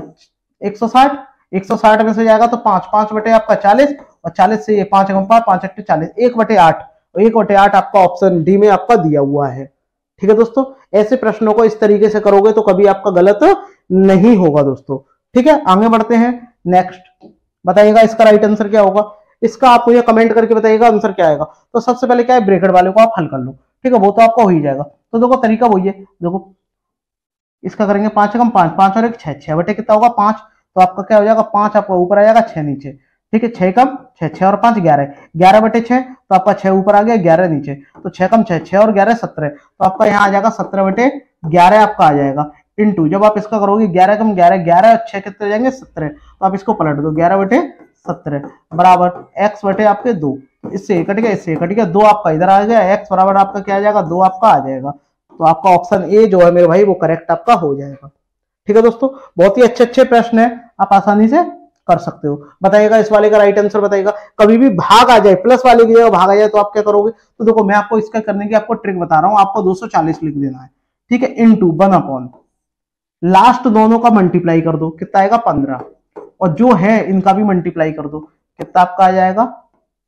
160, 160 में से जाएगा तो 5, 5 बटे आपका 40, और 40 से ये 5 × 5, 5 × 40, 1/8, और 1/8 आपका ऑप्शन डी में आपका दिया हुआ है। ठीक है दोस्तों, ऐसे प्रश्नों को इस तरीके से करोगे तो कभी आपका गलत नहीं होगा दोस्तों। ठीक है, आगे बढ़ते हैं, नेक्स्ट बताइएगा इसका राइट आंसर क्या होगा, इसका आप मुझे कमेंट करके बताइएगा आंसर क्या आएगा। तो सबसे पहले क्या है, ब्रैकेट वाले को आप हल कर लो, ठीक है, वो तो आपका हो ही जाएगा। तो देखो तरीका वही है, देखो इसका करेंगे 5 × 5, 5 और 1 6, 6 बटे कितना होगा 5, तो आपका क्या हो जाएगा 5 आपका ऊपर आ जाएगा 6 नीचे, ठीक है, 6 कम 6, 6 और 5 11, 11/6, तो आपका 6 ऊपर आ गया 11 नीचे, तो 6 कम 6, 6 और 11 17, तो आपका यहाँ आ जाएगा 17/11 आपका आ जाएगा, इंटू जब आप इसका करोगे 11 कम 11, 11 और 6 कितने जाएंगे 17, तो आप इसको पलट दो 11/17 बराबर x बटे आपके 2, इससे कट गया, इससे कट गया, 2 आपका इधर आ गया, x बराबर आपका क्या आ जाएगा 2 आपका आ जाएगा, तो आपका ऑप्शन ए जो है मेरे भाई वो करेक्ट आपका हो जाएगा। ठीक है दोस्तों, बहुत ही अच्छे प्रश्न है, आप आसानी से कर सकते हो। बताइएगा इस वाले का राइट आंसर, बताइएगा कभी भी भाग आ जाए, प्लस वाले की जगह भाग आ जाए तो आप क्या करोगे, तो देखो मैं आपको इसका करने की आपको ट्रिक बता रहा हूं, आपको 240 लिख देना है, ठीक है, इंटू 1/, लास्ट दोनों का मल्टीप्लाई कर दो, कितना आएगा 15, और जो है इनका भी मल्टीप्लाई कर दो, कितना आपका आ जाएगा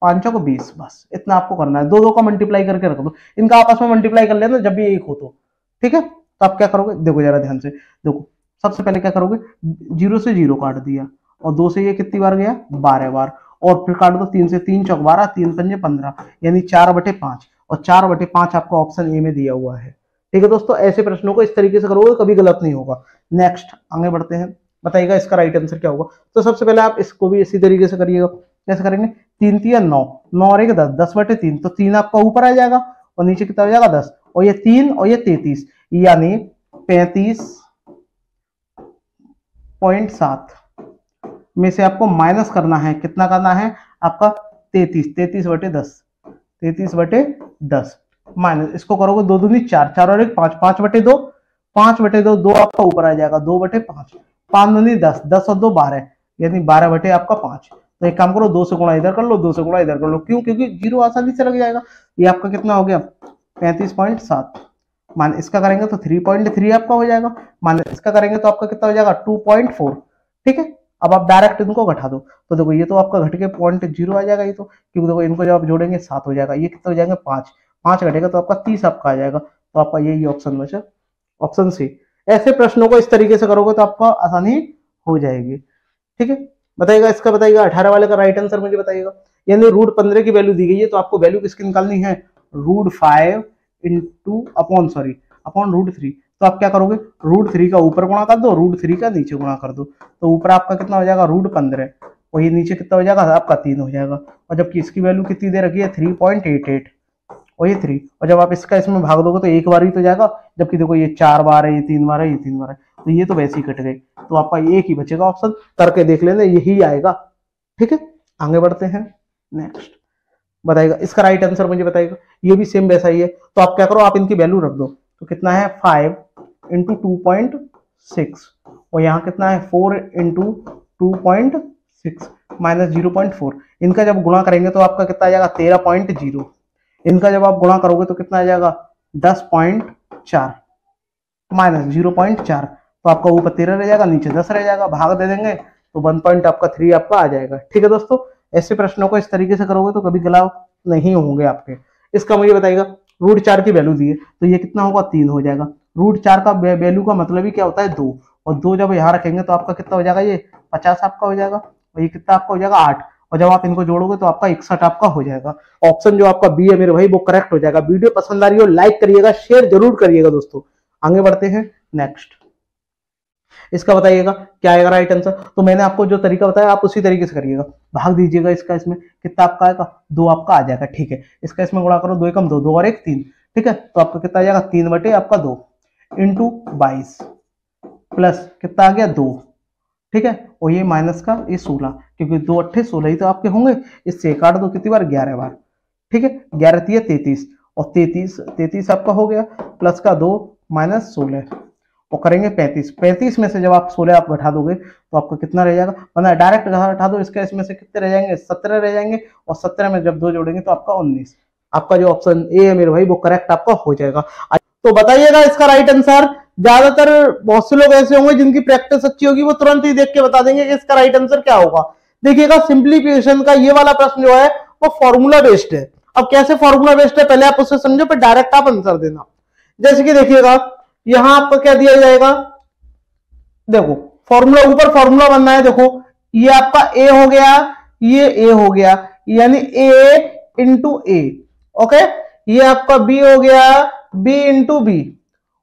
5 को 20, बस इतना आपको करना है, दो का मल्टीप्लाई करके रख दो, इनका आपस में मल्टीप्लाई कर लेना जब भी एक हो तो, ठीक है। तो आप क्या करोगे, देखो जरा ध्यान से देखो, सबसे पहले क्या करोगे, 0 से 0 काट दिया, और 2 से ये कितनी बार गया 12 बार, और फिर काट दो 3 से, 3 चौक 12, 3 पंजे 15, यानी 4/5, और 4/5 आपका ऑप्शन ए में दिया हुआ है। ठीक है दोस्तों, ऐसे प्रश्नों को इस तरीके से करोगे कभी गलत नहीं होगा। नेक्स्ट आगे बढ़ते हैं, बताइएगा इसका राइट आंसर क्या होगा। तो सबसे पहले आप इसको भी इसी तरीके से करिएगा, कैसे करेंगे, 3 3 9, 9 और 1 10, 10/3, तो 3 आपका ऊपर आ जाएगा और नीचे कितना हो जाएगा 10, और ये 3 और ये 33, यानी 35.7 में से आपको माइनस करना है, कितना करना है आपका 33, 33/10, 33/10 माइनस, इसको करोगे 2 दूनी 4, 4 और 1 5, 5/2, 5/2, 2 आपका ऊपर आ जाएगा 2/5, 5 दूनी 10, 10 और 2 12, यानी 12 बटे आपका 5, तो एक काम करो, 2 से गुणा इधर कर लो, 2 से गुणा इधर कर लो। क्यों? क्योंकि 0 आसानी से लग जाएगा। ये आपका कितना हो गया 35.7, मान इसका करेंगे तो 3.3 आपका हो जाएगा, मान इसका करेंगे तो आपका कितना हो जाएगा 2.4। ठीक है, अब आप डायरेक्ट इनको घटा दो, तो देखो ये तो आपका घट के 0.0 आ जाएगा ये तो, क्योंकि देखो इनको जब आप जोड़ेंगे 7 हो जाएगा, ये कितना हो जाएगा 5 घटेगा तो आपका 30 आपका आ जाएगा। तो आपका यही ऑप्शन बचा, ऑप्शन सी। ऐसे प्रश्नों को इस तरीके से करोगे तो आपका आसानी हो जाएगी। ठीक है, बताइएगा इसका, बताइएगा 18 वाले का राइट आंसर मुझे बताइएगा। यानी √15 की वैल्यू दी गई है, तो आपको वैल्यू किसकी निकालनी है, √5 अपॉन √3। तो आप क्या करोगे, √3 का ऊपर गुणा कर दो, √3 का नीचे गुणा कर दो, तो ऊपर आपका कितना हो जाएगा √15 और ये नीचे कितना हो जाएगा आपका 3 हो जाएगा। और जबकि इसकी वैल्यू कितनी दे रखी है 3.88 और ये 3, और जब आप इसका इसमें भाग दोगे तो एक बार ही तो जाएगा, जबकि देखो ये 4 बार है, ये 3 बार है, ये 3 बार है, तो ये तो वैसे ही कट गए। तो आपका एक ही बचेगा ऑप्शन, करके देख लेना यही आएगा। ठीक है, आगे बढ़ते हैं नेक्स्ट। बताइएगा इसका राइट आंसर मुझे बताइएगा। ये भी सेम वैसा ही है, तो आप क्या करो, आप इनकी वैल्यू रख दो। तो कितना है 5 × 2.6 और यहाँ कितना है 4 × 2.6 माइनस 0.4। इनका जब गुणा करेंगे तो आपका कितना आ जाएगा 13.0। इनका जब आप गुणा करोगे तो कितना आ जाएगा 10.4 माइनस 0.4, तो आपका ऊपर 13 रह जाएगा, नीचे 10 रह जाएगा, भाग दे देंगे तो 1.3 आपका आ जाएगा। ठीक है दोस्तों, ऐसे प्रश्नों को इस तरीके से करोगे तो कभी गलत नहीं होंगे आपके। इसका मुझे बताइएगा √4 की वैल्यू दी है, तो ये कितना होगा 3 हो जाएगा। √4 का वैल्यू का मतलब ही क्या होता है 2, और 2 जब यहाँ रखेंगे तो आपका कितना हो जाएगा, ये 50 आपका हो जाएगा, और ये कितना आपका हो जाएगा 8, और जब आप इनको जोड़ोगे तो आपका 61 आपका हो जाएगा। ऑप्शन जो आपका बी है मेरे भाई वो करेक्ट हो जाएगा। वीडियो पसंद आ रही हो लाइक करिएगा, शेयर जरूर करिएगा दोस्तों। आगे बढ़ते हैं नेक्स्ट। इसका बताइएगा क्या आएगा राइट आंसर। तो मैंने आपको जो तरीका बताया आप उसी तरीके से करिएगा, भाग दीजिएगा इसका, इसमें कितना आपका आएगा 2 आपका आ जाएगा। ठीक है, इसका इसमें गुणा करो, 2 एकम 2, 2 और 1 3। ठीक है, तो आपका कितना आ जाएगा 3 आपका 2 इंटू 22 प्लस कितना आ गया 2। ठीक है, और ये माइनस का ये 16, क्योंकि 2 8 16 ही तो आपके होंगे, इससे काट दो कितनी बार 11 बार। ठीक है, 11 3 33 और 33 आपका हो गया, प्लस का 2 माइनस 16 और करेंगे 35 में से जब आप 16 आप घटा दोगे तो आपका कितना रह जाएगा, मतलब डायरेक्ट घटा दो इसका, इसमें से कितने रह जाएंगे 17 रह जाएंगे, और 17 में जब 2 जोड़ेंगे तो आपका 19। आपका जो ऑप्शन ए है मेरे भाई वो करेक्ट आपका हो जाएगा। तो बताइएगा इसका राइट आंसर। ज्यादातर बहुत से लोग ऐसे होंगे जिनकी प्रैक्टिस अच्छी होगी, वो तुरंत ही देख के बता देंगे कि इसका राइट आंसर क्या होगा। देखिएगा सिंप्लीफिकेशन का ये वाला प्रश्न जो है वो फॉर्मूला बेस्ड है। अब कैसे फॉर्मूला बेस्ड है पहले आप उससे समझो, फिर डायरेक्ट आप आंसर देना। जैसे कि देखिएगा यहां आपका क्या दिया जाएगा, देखो फॉर्मूला, ऊपर फॉर्मूला बनना है। देखो ये आपका ए हो गया, ये ए हो गया, यानी ए इंटू ए। ओके, ये आपका बी हो गया, बी इंटू बी,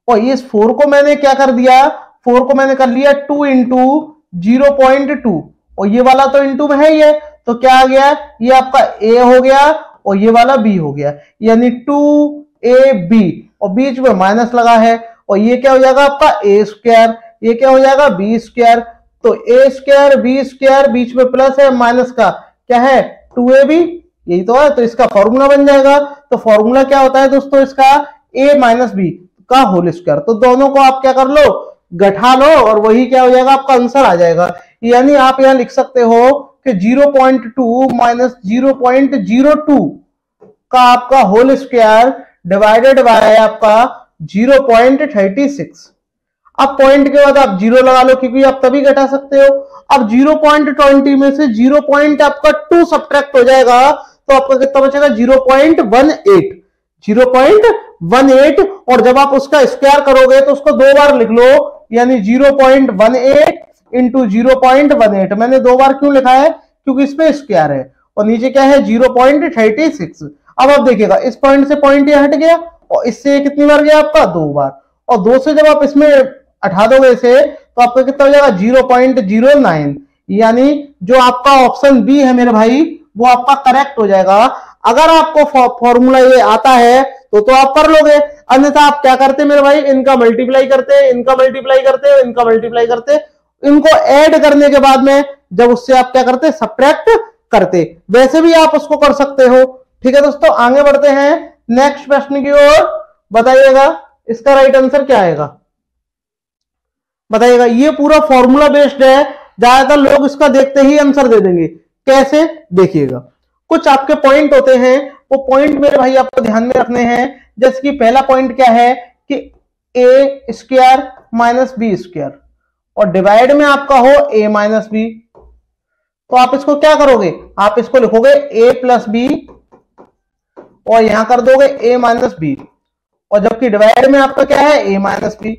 और इस 4 को मैंने क्या कर दिया, 4 को मैंने कर लिया 2 इंटू 0.2, और ये वाला तो इंटू में है ही है, तो क्या आ गया, ये आपका ए हो गया और ये वाला बी हो गया, यानी 2ab, और बीच में माइनस लगा है, और ये क्या हो जाएगा आपका ए स्क्वायर, ये क्या हो जाएगा बी स्क्वायर। तो ए स्क्वायर बी स्क्वायर, बीच में प्लस है, माइनस का क्या है 2ab, यही तो है, तो इसका फॉर्मूला बन जाएगा। तो फॉर्मूला क्या होता है दोस्तों इसका, a माइनस बी का होल स्क्वायर। तो दोनों को आप क्या कर लो, गठा लो, और वही क्या हो जाएगा आपका आंसर आ जाएगा। यानी आप यहां लिख सकते हो कि 0.2 माइनस 0.02 का आपका होल स्क्वायर डिवाइडेड बाय आपका 0.36। अब पॉइंट के बाद आप 0 लगा लो, क्योंकि आप तभी घटा सकते हो। अब 0.20 में से 0.2 सब्ट्रैक्ट हो जाएगा, तो आपका कितना बचेगा 0.18, 0.18, और जब आप उसका स्क्वायर करोगे तो उसको 2 बार लिख लो, यानी 0.18 इंटू 0.18। मैंने 2 बार क्यों लिखा है, क्योंकि इसमें स्क्वायर है, और नीचे क्या है 0.36। अब आप देखिएगा इस पॉइंट से पॉइंट ये हट गया, और इससे कितनी बार गया आपका 2 बार, और 2 से जब आप इसमें हटा दोगे इसे तो आपका कितना हो जाएगा 0.09। यानी जो आपका ऑप्शन बी है मेरे भाई वो आपका करेक्ट हो जाएगा। अगर आपको फॉर्मूला ये आता है तो आप कर लोगे, अन्यथा आप क्या करते मेरे भाई, इनका मल्टीप्लाई करते, इनका मल्टीप्लाई करते, इनका मल्टीप्लाई करते, इनको ऐड करने के बाद में जब उससे आप क्या करते सब्ट्रैक्ट करते। वैसे भी आप उसको कर सकते हो। ठीक है दोस्तों, आगे बढ़ते हैं नेक्स्ट प्रश्न की ओर। बताइएगा इसका राइट आंसर क्या आएगा, बताइएगा। ये पूरा फॉर्मूला बेस्ड है, ज्यादातर लोग इसका देखते ही आंसर दे देंगे। कैसे देखिएगा, कुछ आपके पॉइंट होते हैं, वो पॉइंट मेरे भाई आपको ध्यान में रखने हैं। जैसे कि पहला पॉइंट क्या है कि ए स्क्वायर माइनस बी स्क्वायर और डिवाइड में आपका हो ए माइनस बी, तो आप इसको क्या करोगे, आप इसको लिखोगे ए प्लस बी और यहां कर दोगे ए माइनस बी, और जबकि डिवाइड में आपका क्या है ए माइनस बी,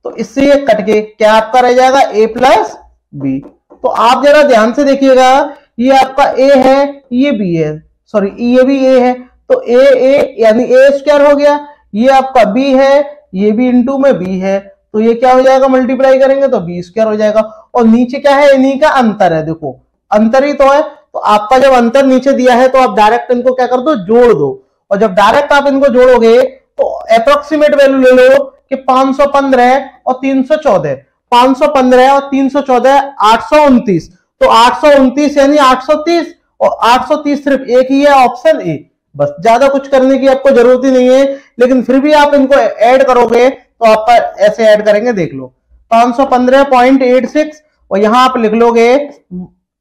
तो इससे ये कट के क्या आपका रह जाएगा ए प्लस बी। तो आप जरा ध्यान से देखिएगा, ये आपका ए है, ये बी है, सॉरी ये भी ए है, तो ए यानी ए स्क्वायर हो गया, ये आपका बी है, ये भी इंटू में बी है, तो ये क्या हो जाएगा, मल्टीप्लाई करेंगे तो बी स्क्वायर हो जाएगा। और नीचे क्या है, इन्हीं का अंतर है, देखो अंतर ही तो है, तो आपका जब अंतर नीचे दिया है तो आप डायरेक्ट इनको क्या कर दो, जोड़ दो, और जब डायरेक्ट आप इनको जोड़ोगे तो अप्रोक्सीमेट वैल्यू ले लो कि 515 और 314, 515 और 314 829, तो 829 यानी 830, और 830 सिर्फ एक ही है, ऑप्शन ए, बस ज्यादा कुछ करने की आपको जरूरत ही नहीं है। लेकिन फिर भी आप इनको ऐड करोगे तो आपका ऐसे ऐड करेंगे, देख लो 515.86 और यहां आप लिख लोगे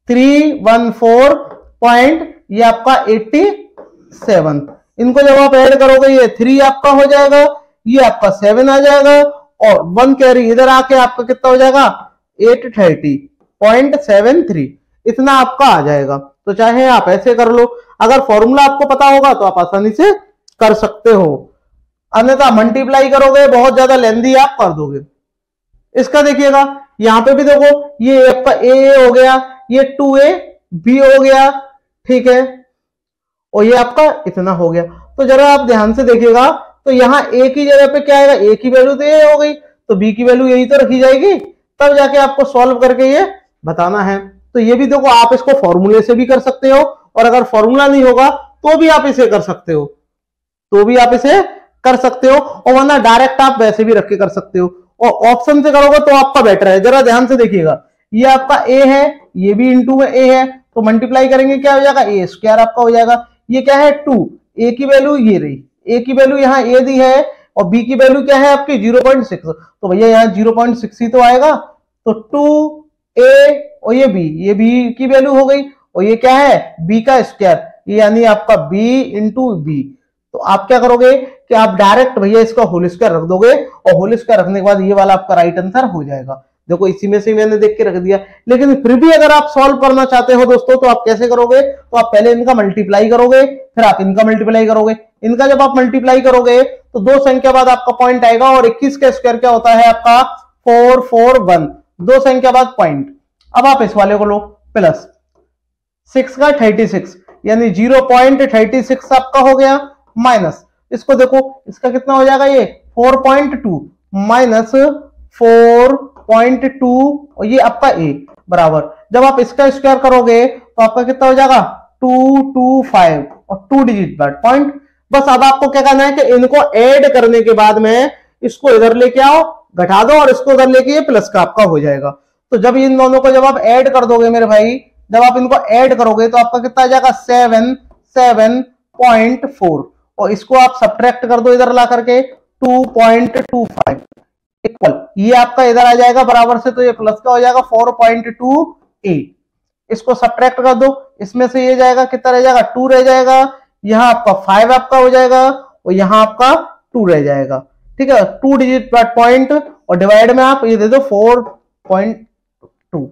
314 पॉइंट, ये आपका 87, इनको जब आप ऐड करोगे ये 3 आपका हो जाएगा, ये आपका 7 आ जाएगा, और 1 कैरी इधर आके आपका कितना हो जाएगा 830.73, इतना आपका आ जाएगा। तो चाहे आप ऐसे कर लो, अगर फॉर्मूला आपको पता होगा तो आप आसानी से कर सकते हो, अन्यथा मल्टीप्लाई करोगे बहुत ज्यादा लेंदी आप कर दोगे। इसका देखिएगा, यहां पे भी देखो ये आपका ए हो गया, ये 2a बी हो गया, ठीक है, और ये आपका इतना हो गया। तो जरा आप ध्यान से देखिएगा, तो यहां ए की जगह पे क्या आएगा, ए की वैल्यू तो ये हो गई, तो बी की वैल्यू यही तो रखी जाएगी, तब जाके आपको सॉल्व करके ये बताना है। तो ये भी देखो आप इसको फॉर्मूले से भी कर सकते हो, और अगर फॉर्मूला नहीं होगा तो भी आप इसे कर सकते हो, तो भी आप इसे कर सकते हो, और वरना डायरेक्ट आप वैसे भी रख के कर सकते हो, और ऑप्शन से करोगे तो आपका बेटर है। जरा ध्यान से देखिएगा, ये आपका ए है, ये भी इंटू में ए है, तो मल्टीप्लाई करेंगे क्या हो जाएगा, ए स्क्वायर आपका हो जाएगा। ये क्या है 2, ए की वैल्यू ये रही, ए की वैल्यू यहाँ ए दी है, और बी की वैल्यू क्या है आपकी 0.6, तो भैया यहाँ 0.6 ही तो आएगा, तो 2a और ये बी की वैल्यू हो गई, और ये क्या है बी का स्क्वायर, ये यानी आपका b इंटू बी। तो आप क्या करोगे कि आप डायरेक्ट भैया इसका होल स्क्वायर रख दोगे, और होल स्क्वायर रखने के बाद ये वाला आपका राइट आंसर हो जाएगा। देखो इसी में से मैंने देख के रख दिया, लेकिन फिर भी अगर आप सॉल्व करना चाहते हो दोस्तों तो आप कैसे करोगे, तो आप पहले इनका मल्टीप्लाई करोगे, फिर आप इनका मल्टीप्लाई करोगे। इनका जब आप मल्टीप्लाई करोगे तो 2 संख्या बाद आपका पॉइंट आएगा, और 21 का स्क्वायर क्या होता है आपका 441, 2 संख्या बाद पॉइंट। अब आप इस वाले को लो प्लस 6 का 36 यानी 0.36 आपका हो गया, माइनस इसको देखो इसका कितना हो जाएगा, ये 4.2 माइनस 4.2 और ये आपका ए बराबर, जब आप इसका स्क्वायर करोगे तो आपका कितना हो जाएगा 225 और 2 डिजिट बाद पॉइंट। बस अब आपको क्या करना है कि इनको ऐड करने के बाद में इसको इधर लेके आओ, घटा दो, और इसको इधर लेके ये प्लस का आपका हो जाएगा। तो जब इन दोनों को जब आप ऐड कर दोगे मेरे भाई, जब आप इनको ऐड करोगे तो आपका कितना आ जाएगा 7.4, और इसको आप सब्ट्रैक्ट कर दो इधर ला करके 2.25 इक्वल, ये आपका इधर आ जाएगा बराबर से, तो ये प्लस का हो जाएगा 4.28। इसको सब्ट्रैक्ट कर दो, इसमें से ये जाएगा कितना रह जाएगा 2 रह जाएगा, यहां आपका 5 आपका हो जाएगा, और यहां आपका 2 रह जाएगा, ठीक है, 2 डिजिट पॉइंट, और डिवाइड में आप ये दे दो 4.2।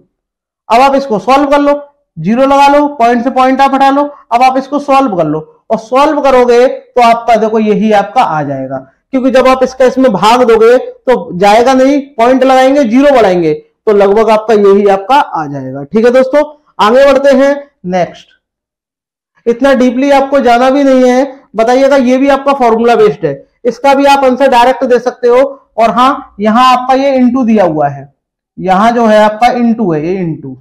अब आप इसको सॉल्व कर लो, 0 लगा लो, पॉइंट से पॉइंट आप हटा लो, अब आप इसको सॉल्व कर लो, और सॉल्व करोगे तो आपका देखो यही आपका आ जाएगा, क्योंकि जब आप इसका इसमें भाग दोगे तो जाएगा नहीं, पॉइंट लगाएंगे 0 बढ़ाएंगे तो लगभग आपका यही आपका आ जाएगा। ठीक है दोस्तों, आगे बढ़ते हैं नेक्स्ट। इतना डीपली आपको जाना भी नहीं है, बताइएगा ये भी आपका फॉर्मूला बेस्ड है, इसका भी आप आंसर डायरेक्ट दे सकते हो। और हाँ, यहां आपका ये इंटू दिया हुआ है, यहां जो है आपका इंटू है, ये इंटू,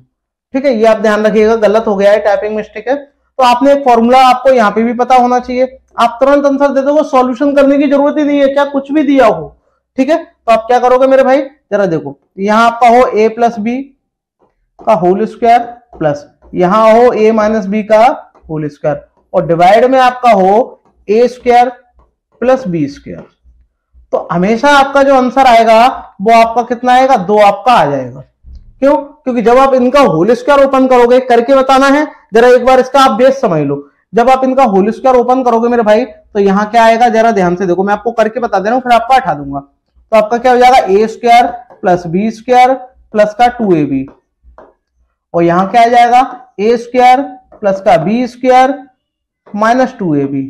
ठीक है, ये आप ध्यान रखिएगा, गलत हो गया है, टाइपिंग मिस्टेक है। तो आपने एक फॉर्मूला आपको यहाँ पे भी पता होना चाहिए, आप तुरंत आंसर दे दोगे, सॉल्यूशन करने की जरूरत ही नहीं है, क्या कुछ भी दिया हो, ठीक है। तो आप क्या करोगे मेरे भाई, जरा देखो, यहां आपका हो a प्लस बी का होल स्क्वायर प्लस यहां हो a माइनस बी का होल स्क्वायर, और डिवाइड में आपका हो a square plus B square. तो हमेशा आपका जो आंसर आएगा वो आपका कितना आएगा, 2 आपका आ जाएगा। क्यों? क्योंकि जब आप इनका होल स्क्वायर ओपन करोगे, करके बताना है, जरा एक बार इसका आप बेस समझ लो। जब आप इनका होल स्क्वायर ओपन करोगे मेरे भाई तो यहाँ क्या आएगा, जरा ध्यान से देखो, मैं आपको करके बता दे रहा हूँ, फिर आपका हटा दूंगा। तो आपका क्या हो जाएगा, A square plus B square plus का 2ab, और यहां क्या आ जाएगा, ए स्क्वायर प्लस का बी स्क्वायर माइनस 2ab,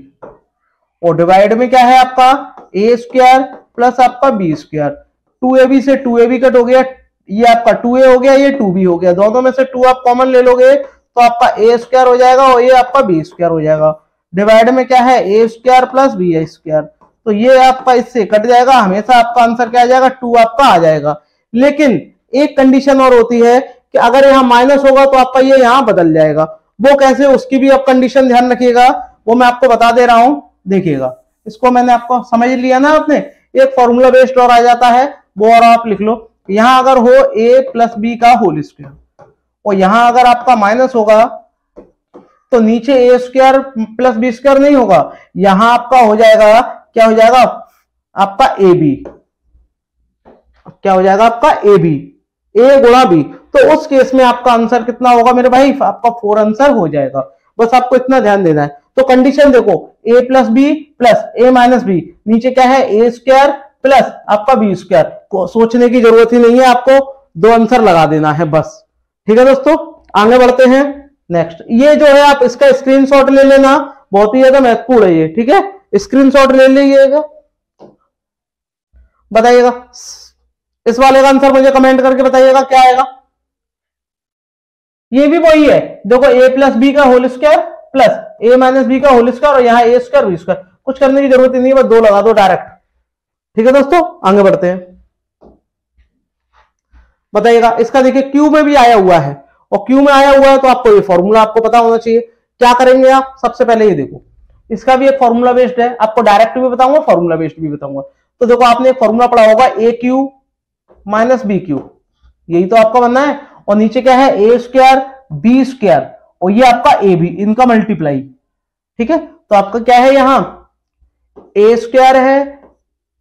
और डिवाइड में क्या है आपका ए स्क्वायर प्लस आपका बी स्क्वायर, 2ab से 2ab कट हो गया, ये आपका 2a हो गया, ये 2b हो गया, दोनों में से 2 आप कॉमन ले लोगे तो आपका ए स्क्वायर हो जाएगा और ये आपका बी स्क्वायर हो जाएगा। डिवाइड में क्या है, A square plus B square, तो ये आपका इससे कट जाएगा, हमेशा आपका आंसर क्या आ जाएगा, 2 आपका आ जाएगा। लेकिन एक कंडीशन और होती है कि अगर यहाँ माइनस होगा तो आपका ये यहाँ बदल जाएगा, वो कैसे, उसकी भी आप कंडीशन ध्यान रखिएगा, वो मैं आपको बता दे रहा हूं, देखिएगा। इसको मैंने आपको समझ लिया ना आपने, एक फॉर्मूला बेस्ड और आ जाता है, वो और आप लिख लो। यहां अगर हो a प्लस बी का होल स्क्वायर, और यहां अगर आपका माइनस होगा तो नीचे ए स्क्वायर प्लस बी स्क्वायर नहीं होगा, यहां आपका हो जाएगा, क्या हो जाएगा आपका ए बी, क्या हो जाएगा आपका ए बी, ए गुणा बी। तो उस केस में आपका आंसर कितना होगा मेरे भाई, आपका 4 आंसर हो जाएगा। बस आपको इतना ध्यान देना है। तो कंडीशन देखो, a plus B plus A minus B, नीचे क्या है ए स्क्वायर प्लस आपका बी स्क्वायर, को सोचने की जरूरत ही नहीं है, आपको 2 आंसर लगा देना है बस। ठीक है दोस्तों, आगे बढ़ते हैं नेक्स्ट। ये जो है आप इसका स्क्रीनशॉट ले लेना, बहुत ही ज्यादा महत्वपूर्ण है ये, ठीक है, स्क्रीनशॉट ले लीजिएगा, बताइएगा इस वाले का आंसर, मुझे कमेंट करके बताइएगा क्या आएगा। ये भी वही है, देखो a प्लस बी का whole square plus A minus B का होल स्क्वायर, और यहाँ ए स्क्वायर बी स्क्वायर, कुछ करने की जरूरत ही नहीं है, बस 2 लगा दो डायरेक्ट। ठीक है दोस्तों, आगे बढ़ते हैं, बताइएगा। इसका देखिए क्यू में भी आया हुआ है, और क्यू में आया हुआ है तो आपको ये फॉर्मूला आपको पता होना चाहिए। क्या करेंगे आप, सबसे पहले ये देखो, इसका भी एक फॉर्मूला बेस्ड है, आपको डायरेक्ट भी बताऊंगा, फॉर्मूला बेस्ड भी बताऊंगा। तो देखो आपने एक फॉर्मूला पढ़ा होगा, ए क्यू माइनस बी क्यू, यही तो आपका बनना है, और नीचे क्या है ए स्क्वायर बी स्क्वायर, और ये आपका ए बी, इनका मल्टीप्लाई। ठीक है, तो आपका क्या है, यहां ए स्क्वायर है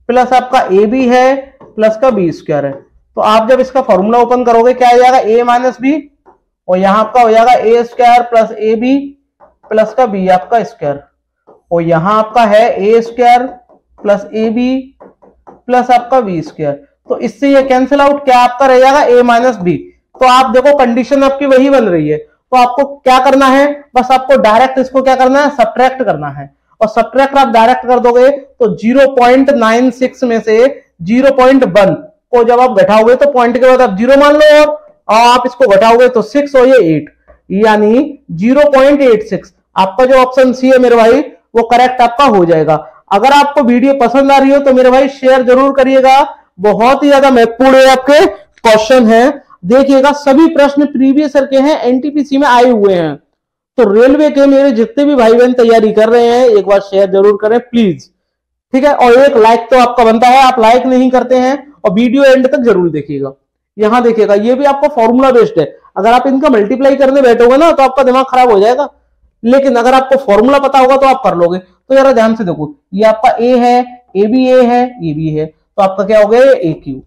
प्लस आपका ए बी है प्लस का बी स्क्वायर है। तो आप जब इसका फॉर्मूला ओपन करोगे क्या आ जाएगा, ए माइनस बी, और यहां आपका हो जाएगा A square plus A B plus का बी आपका स्क्वायर, और यहां आपका है A square plus A B plus आपका बी स्क्वायर। तो इससे ये कैंसिल आउट, क्या आपका रह जाएगा ए माइनस बी। तो आप देखो कंडीशन आपकी वही बन रही है, तो आपको क्या करना है, बस आपको डायरेक्ट इसको क्या करना है, सब्ट्रैक्ट करना है, और सब्ट्रैक्ट आप डायरेक्ट कर दोगे तो 0.96 में से 0.1 को जब आप घटाओगे तो पॉइंट के बाद आप 0 मान लो, और आप इसको घटाओगे तो 6 और ये 8, यानी 0.86। आपका जो ऑप्शन सी है मेरे भाई वो करेक्ट आपका हो जाएगा। अगर आपको वीडियो पसंद आ रही हो तो मेरे भाई शेयर जरूर करिएगा, बहुत ही ज्यादा महत्वपूर्ण आपके क्वेश्चन है। देखिएगा सभी प्रश्न प्रीवियस ईयर के हैं, एनटीपीसी में आए हुए हैं। तो रेलवे के मेरे जितने भी भाई बहन तैयारी कर रहे हैं, एक बार शेयर जरूर करें प्लीज, ठीक है, और एक लाइक तो आपका बनता है, आप लाइक नहीं करते हैं, और वीडियो एंड तक जरूर देखिएगा। यहां देखिएगा ये भी आपका फॉर्मूला बेस्ड है, अगर आप इनका मल्टीप्लाई करने बैठोगे ना तो आपका दिमाग खराब हो जाएगा, लेकिन अगर आपको फॉर्मूला पता होगा तो आप कर लोगे। तो जरा ध्यान से देखो, ये आपका ए है, ए बी ए है, ये भी है, तो आपका क्या हो गया ए क्यू,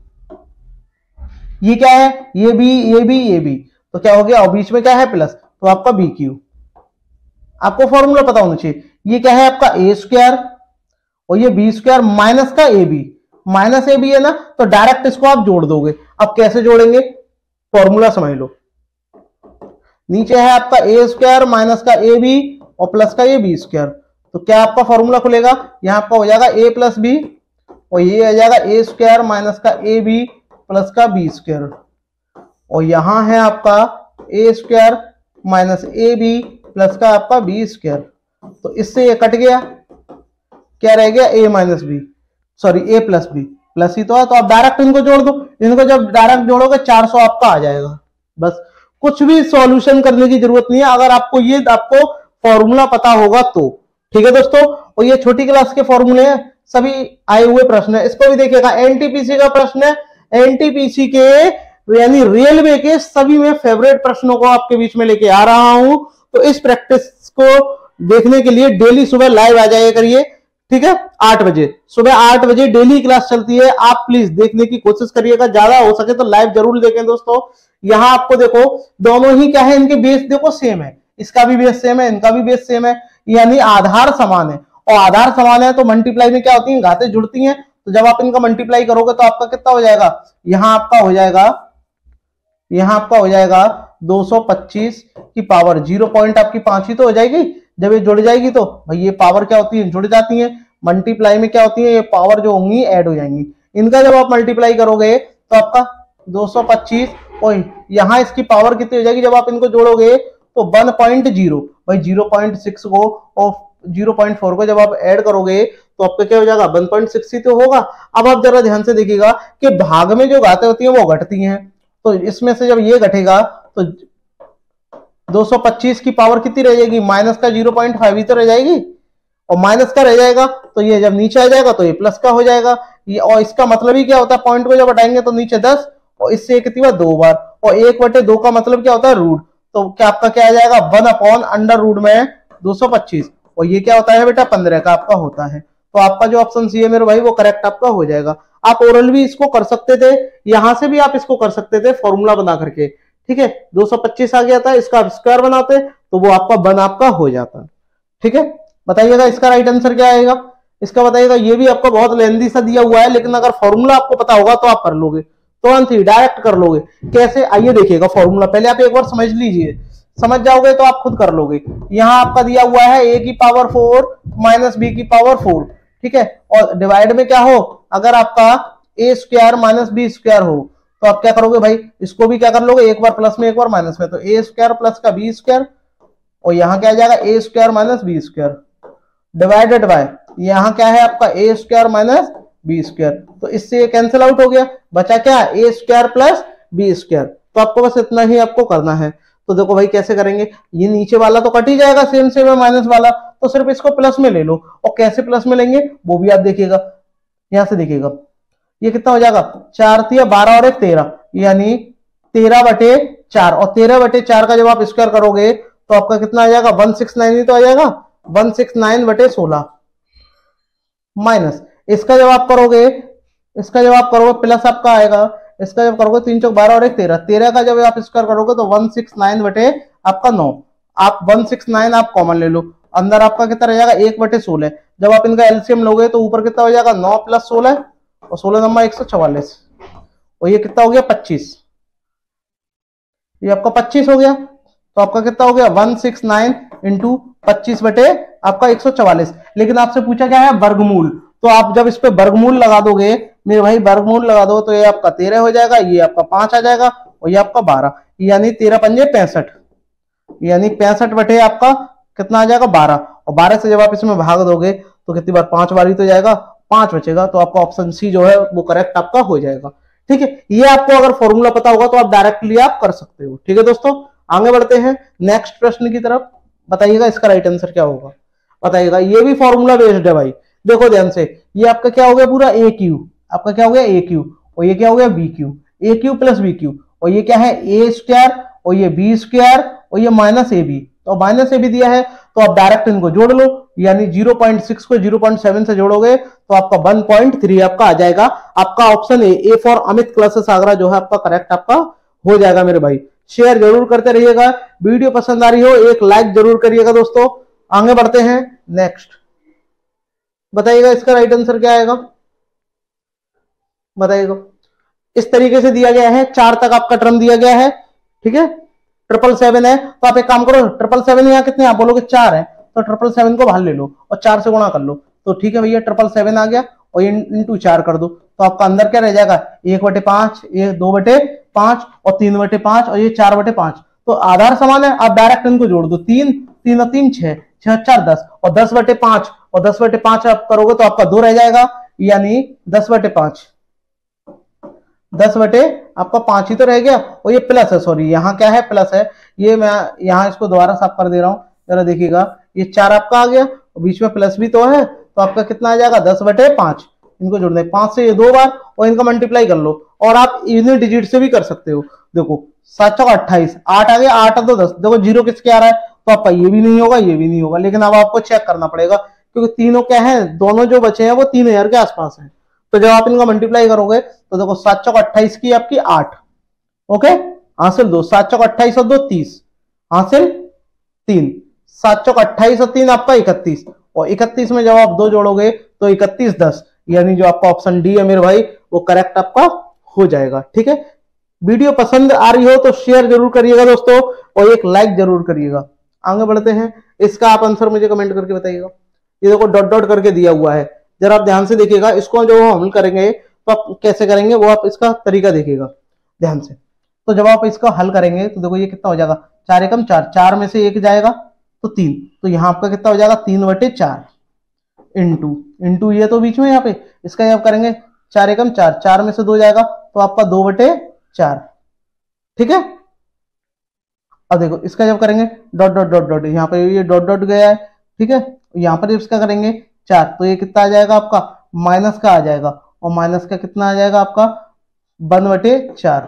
ये क्या है ये बी ये बी ये बी, तो क्या हो गया, और बीच में क्या है प्लस, तो आपका बी क्यू। आपको फॉर्मूला पता होना चाहिए, ये क्या है आपका ए स्क्वायर, और ये बी स्क्वायर माइनस का A B, minus A B है ना, तो डायरेक्ट इसको आप जोड़ दोगे। अब कैसे जोड़ेंगे, फॉर्मूला समझ लो, नीचे है आपका ए स्क्वायर माइनस का ए बी और प्लस का ये बी स्क्वायर, तो क्या आपका फॉर्मूला खुलेगा, यहां आपका हो जाएगा ए प्लस बी, और ये आ जाएगा ए स्क्वायर माइनस का ए बी प्लस का बी स्क्वायर, और यहां है आपका A square minus A B plus का आपका बी स्क्वायर। तो इससे ये कट गया, क्या रह गया ए माइनस बी, सॉरी ए प्लस बी, प्लस ही तो है, तो आप डायरेक्ट इनको जोड़ दो, इनको जब डायरेक्ट जोड़ोगे 400 आपका आ जाएगा। बस कुछ भी सॉल्यूशन करने की जरूरत नहीं है, अगर आपको ये आपको फॉर्मूला पता होगा तो। ठीक है दोस्तों, और ये छोटी क्लास के फॉर्मूले हैं, सभी आए हुए प्रश्न है, इसको भी देखिएगा, एनटीपीसी का प्रश्न है, एनटीपीसी के यानी रेलवे के सभी में फेवरेट प्रश्नों को आपके बीच में लेके आ रहा हूं। तो इस प्रैक्टिस को देखने के लिए डेली सुबह लाइव आ जाया करिए, ठीक है, 8 बजे, सुबह 8 बजे डेली क्लास चलती है, आप प्लीज देखने की कोशिश करिएगा, ज्यादा हो सके तो लाइव जरूर देखें दोस्तों। यहां आपको देखो दोनों ही क्या है, इनके बेस देखो सेम है, इसका भी बेस सेम है, इनका भी बेस सेम है, यानी आधार समान है। और आधार समान है तो मल्टीप्लाई में क्या होती है, घातें जुड़ती हैं। तो जब आप इनका मल्टीप्लाई करोगे तो आपका कितना हो जाएगा, यहां आपका हो जाएगा 225 की पावर 0 पॉइंट आपकी 5 ही तो हो जाएगी। जब ये जुड़ जाएगी तो भाई ये पावर क्या होती है, जुड़ जाती है। मल्टीप्लाई में क्या होती है, ये पावर जो होंगी ऐड हो जाएंगी। इनका जब आप मल्टीप्लाई करोगे तो आपका 225 और यहां इसकी पावर कितनी हो जाएगी, जब आप इनको जोड़ोगे तो 1.0 भाई 0.6 को और 0.4 को जब आप ऐड करोगे तो आपका क्या हो जाएगा, 1.6 ही तो होगा। अब आप जरा ध्यान से देखिएगा कि भाग में जो घातें होती हैं वो घटती हैं, तो इसमें से जब ये घटेगा तो 225 की पावर कितनी रह जाएगी, माइनस का 0.5 ही तो रह जाएगी, और माइनस का रह जाएगा तो ये जब नीचे आ जाएगा तो ये प्लस का हो जाएगा। ये और इसका मतलब ही क्या होता है, पॉइंट को जब हटाएंगे तो नीचे 10 और इससे कितनी बार 2 बार, और 1/2 का मतलब क्या होता है, रूट। तो क्या आपका क्या आ जाएगा, 1/√में 225, और ये क्या होता है बेटा 15 का आपका होता है। तो आपका जो ऑप्शन सी है मेरे भाई वो करेक्ट आपका हो जाएगा। आप ओरल भी इसको कर सकते थे, यहां से भी आप इसको कर सकते थे फॉर्मूला बना करके, ठीक है। 225 आ गया था, इसका स्क्वायर बनाते तो वो आपका 1 आपका हो जाता, ठीक है। बताइएगा इसका राइट आंसर क्या आएगा, इसका बताइएगा। ये भी आपको बहुत लेंदी सा दिया हुआ है, लेकिन अगर फॉर्मूला आपको पता होगा तो आप कर लोगे, तुरंत ही डायरेक्ट कर लोगे। कैसे, आइए देखिएगा फॉर्मूला। पहले आप एक बार समझ लीजिए, समझ जाओगे तो आप खुद कर लोगे। यहां आपका दिया हुआ है a की पावर 4 माइनस b की पावर 4, ठीक है। और डिवाइड में क्या हो, अगर आपका a square minus B square हो तो आप क्या करोगे भाई, इसको भी क्या कर लोगे, एक बार प्लस में एक बार माइनस में, तो a स्क्वायर प्लस का b स्क्वायर, और यहां क्या आ जाएगा a square minus B square divided by यहां क्या है आपका a square minus B square. तो इससे ये कैंसिल आउट हो गया, बचा क्या, a square plus B square. तो आपको बस इतना ही आपको करना है। तो देखो भाई कैसे करेंगे, ये नीचे वाला तो कट ही जाएगा, सेम सेम है माइनस वाला, तो सिर्फ इसको प्लस में ले लो। और कैसे प्लस में लेंगे वो भी आप देखिएगा, यहां से देखिएगा ये कितना हो जाएगा, 4 3 12 और 1 13, यानी 13/4, और 13/4 का जब आप स्क्वायर करोगे तो आपका कितना आ जाएगा, 169 ही तो आ जाएगा, 169/16 माइनस इसका जब आप करोगे प्लस आपका आएगा, इसका जब करोगे 3 चौक 12 और 1 13, 13 का जब आप स्क्वायर करोगे तो 169 आपका 9, आप 169 आप कॉमन ले लो, अंदर आपका कितना रह जाएगा 1/16। जब आप इनका एलसीएम लोगे तो ऊपर कितना हो जाएगा 9 + 16 और 16 नंबर 144, और ये कितना हो गया 25, ये आपका 25 हो गया। तो आपका कितना हो गया 169 × 25 आपका 144। लेकिन आपसे पूछा क्या है, वर्गमूल। तो आप जब इस पे वर्गमूल लगा दोगे मेरे भाई, वर्गमूल लगा दो तो ये आपका 13 हो जाएगा, ये आपका 5 आ जाएगा, और ये आपका 12, यानी 13 × 5 = 65, यानी 65 आपका कितना आ जाएगा 12, और 12 से जब आप इसमें भाग दोगे तो कितनी बार 5 बार ही तो जाएगा, 5 बचेगा। तो आपका ऑप्शन सी जो है वो करेक्ट आपका हो जाएगा, ठीक है। ये आपको अगर फॉर्मूला पता होगा तो आप डायरेक्टली आप कर सकते हो, ठीक है दोस्तों। आगे बढ़ते हैं नेक्स्ट प्रश्न की तरफ। बताइएगा इसका राइट आंसर क्या होगा, बताइएगा। ये भी फॉर्मूला बेस्ड है भाई, देखो ध्यान से। ये आपका क्या हो गया पूरा ए क्यू, आपका क्या हो गया ए क्यू, और ये क्या हो गया बी क्यू, ए क्यू प्लस बी क्यू, और ये क्या है ए स्क्वायर, और ये बी स्क्वायर, और ये माइनस ए बी। तो माइनस ए बी दिया है तो आप डायरेक्ट इनको जोड़ लो, यानी 0.6 को 0.7 से जोड़ोगे तो आपका 1.3 आपका आ जाएगा। आपका option A for Amit classes Agra जो है आपका करेक्ट आपका हो जाएगा मेरे भाई। शेयर जरूर करते रहिएगा, वीडियो पसंद आ रही हो एक लाइक जरूर करिएगा दोस्तों। आगे बढ़ते हैं नेक्स्ट। बताइएगा इसका राइट आंसर क्या आएगा, बताइएगा। इस तरीके से दिया गया है, 4 तक आपका टर्म दिया गया है, ठीक है। 777 है तो आप एक काम करो, 777 यहाँ कितने आप बोलोगे 4 है, तो 777 को बाहर ले लो और 4 से गुणा कर लो, तो ठीक है भैया 777 आ गया, और ये इंटू 4 कर दो, तो आपका अंदर क्या रह जाएगा 1/5, ये 2/5 और 3/5, और ये 4/5। तो आधार समान है, आप डायरेक्ट इनको जोड़ दो, 3 3 और 3 6 6 4 10, और 10/5 और 10/5 आप करोगे तो आपका 2 रह जाएगा, यानी 10/5 आपका 5 ही तो रह गया, और ये प्लस है, सॉरी यहाँ क्या है प्लस है, ये मैं यहाँ इसको दोबारा साफ कर दे रहा हूँ, जरा देखिएगा। ये 4 आपका आ गया और बीच में प्लस भी तो है, तो आपका कितना आ जाएगा 10/5। इनको जोड़ने 5 से ये 2 बार, और इनका मल्टीप्लाई कर लो, और आप इवनिंग डिजिट से भी कर सकते हो। देखो 7 चौक 28, 8 आ गया, 8 और 2 10, देखो 0 किसके आ रहा है, तो आपका ये भी नहीं होगा, ये भी नहीं होगा। लेकिन अब आपको चेक करना पड़ेगा, क्योंकि तीनों क्या है, दोनों जो बचे हैं वो 3000 के आसपास है। तो जब आप इनका मल्टीप्लाई करोगे तो देखो 7 चौक 28 की आपकी 8, ओके हासिल 2, 7 चौक 28 और 2 30 हासिल 3, 7 चौक 28 और 3 आपका 31, और 31 में जब आप 2 जोड़ोगे तो 31 10, यानी जो आपका ऑप्शन डी है मेरे भाई वो करेक्ट आपका हो जाएगा। ठीक है, वीडियो पसंद आ रही हो तो शेयर जरूर करिएगा दोस्तों, और एक लाइक जरूर करिएगा। आगे बढ़ते हैं, इसका आप आंसर मुझे कमेंट करके बताइएगा। ये देखो डॉट डॉट करके दिया हुआ है, जरा आप ध्यान से देखिएगा। इसको जो हम करेंगे तो आप कैसे करेंगे वो आप इसका तरीका देखिएगा ध्यान से। तो जब आप इसका हल करेंगे तो देखो ये कितना हो जाएगा, 4 एकम 4, 4 में से 1 जाएगा तो 3, तो यहाँ आपका कितना हो जाएगा 3/4 इंटू ये तो बीच में यहाँ पे इसका जब करेंगे 4 एकम 4, 4 में से 2 जाएगा तो आपका 2/4। ठीक है, अब देखो इसका जब करेंगे डॉट डॉट डॉट डॉट, यहाँ पे ये डॉट डॉट गया है। ठीक है, यहाँ पर इसका करेंगे 4 तो ये कितना आ जाएगा आपका माइनस का आ जाएगा, और माइनस का कितना आ जाएगा आपका 1/4।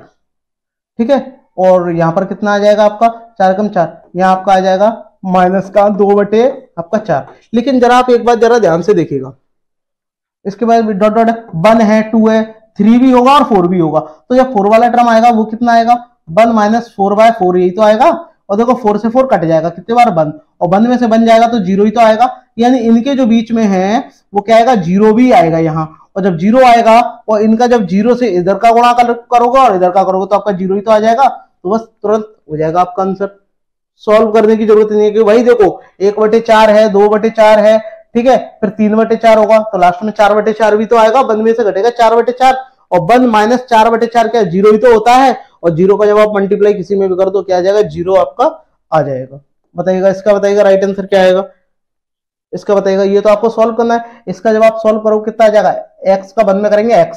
ठीक है, और यहाँ पर कितना आ जाएगा आपका 4 एकम 4, यहाँ आपका आ जाएगा माइनस का 2/4। लेकिन जरा आप एक बात जरा ध्यान से देखिएगा, इसके बाद डॉट डॉट 1 है 2 है 3 भी होगा और 4 भी होगा, तो जब 4 वाला टर्म आएगा वो कितना आएगा 1 - 4/4, यही तो आएगा। और देखो 4 से 4 कट जाएगा, कितने बार 1, और 1 में से बन जाएगा तो 0 ही तो आएगा, यानी इनके जो बीच में है वो क्या आएगा 0 भी आएगा यहाँ। और जब 0 आएगा और इनका जब 0 से इधर का गुणा करोगे और इधर का करोगे तो आपका 0 ही तो आ जाएगा, तो बस तुरंत हो जाएगा आपका आंसर। सॉल्व करने की जरूरत नहीं है, कि भाई देखो 1/4 है 2/4 है, ठीक है, फिर 3/4 होगा तो लास्ट में 4/4 भी तो आएगा, 1 में से घटेगा 4/4, और 1 - 4/4 क्या 0 ही तो होता है, और 0 का जब आप मल्टीप्लाई किसी में भी कर दो क्या आ जाएगा 0 आपका आ जाएगा। बताइएगा इसका, बताइएगा राइट आंसर क्या आएगा इसका, बताइएगा। ये तो आपको सॉल्व करना है, इसका जब आप सॉल्व करोगे कितना आ जाएगा, x का 1 में करेंगे x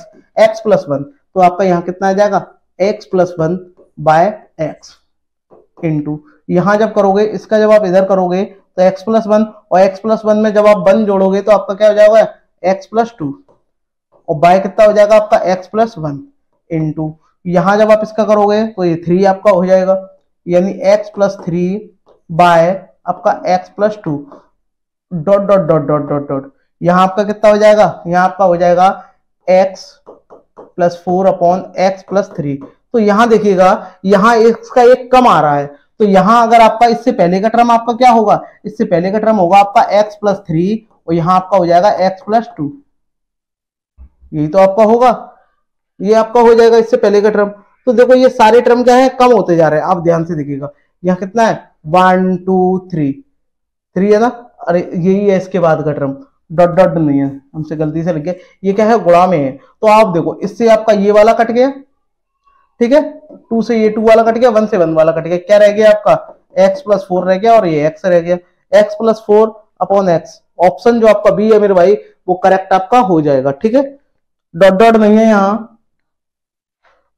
+ 1, तो आपका यहाँ कितना आ जाएगा x + 1/x इंटू, यहां जब करोगे इसका जब आप इधर करोगे तो x + 1, और x + 1 में जब आप 1 जोड़ोगे तो आपका क्या हो जाएगा x + 2, और बाय कितना हो जाएगा आपका x + 1 इंटू, यहां जब आप इसका करोगे तो ये 3 आपका हो जाएगा, यानी x + 3 बाय आपका x + 2 dot dot dot dot dot dot, यहां आपका कितना हो जाएगा, यहां आपका हो जाएगा x + 4/x + 3। तो यहां देखिएगा यहाँ x का एक कम आ रहा है, तो यहां अगर आपका इससे पहले का टर्म आपका क्या होगा, इससे पहले का टर्म होगा आपका x + 3, और यहां आपका हो जाएगा x + 2, यही तो आपका होगा, ये आपका हो जाएगा इससे पहले का टर्म। तो देखो ये सारे टर्म क्या है कम होते जा रहे हैं, आप ध्यान से देखिएगा। यहाँ कितना है 1 2 3 3 है ना, अरे यही है इसके बाद का टर्म, डॉट डॉट नहीं है, हमसे गलती से लग गया, ये क्या है गुणा में है। तो आप देखो इससे आपका ये वाला कट गया, ठीक है, 2 से ये 2 वाला कट गया, 1 से 1 वाला कट गया, क्या रह गया आपका x + 4 रह गया, और ये x रह गया, x + 4/x। ऑप्शन जो आपका बी है मेरे भाई वो करेक्ट आपका हो जाएगा। ठीक है, डॉट डॉट नहीं है यहाँ,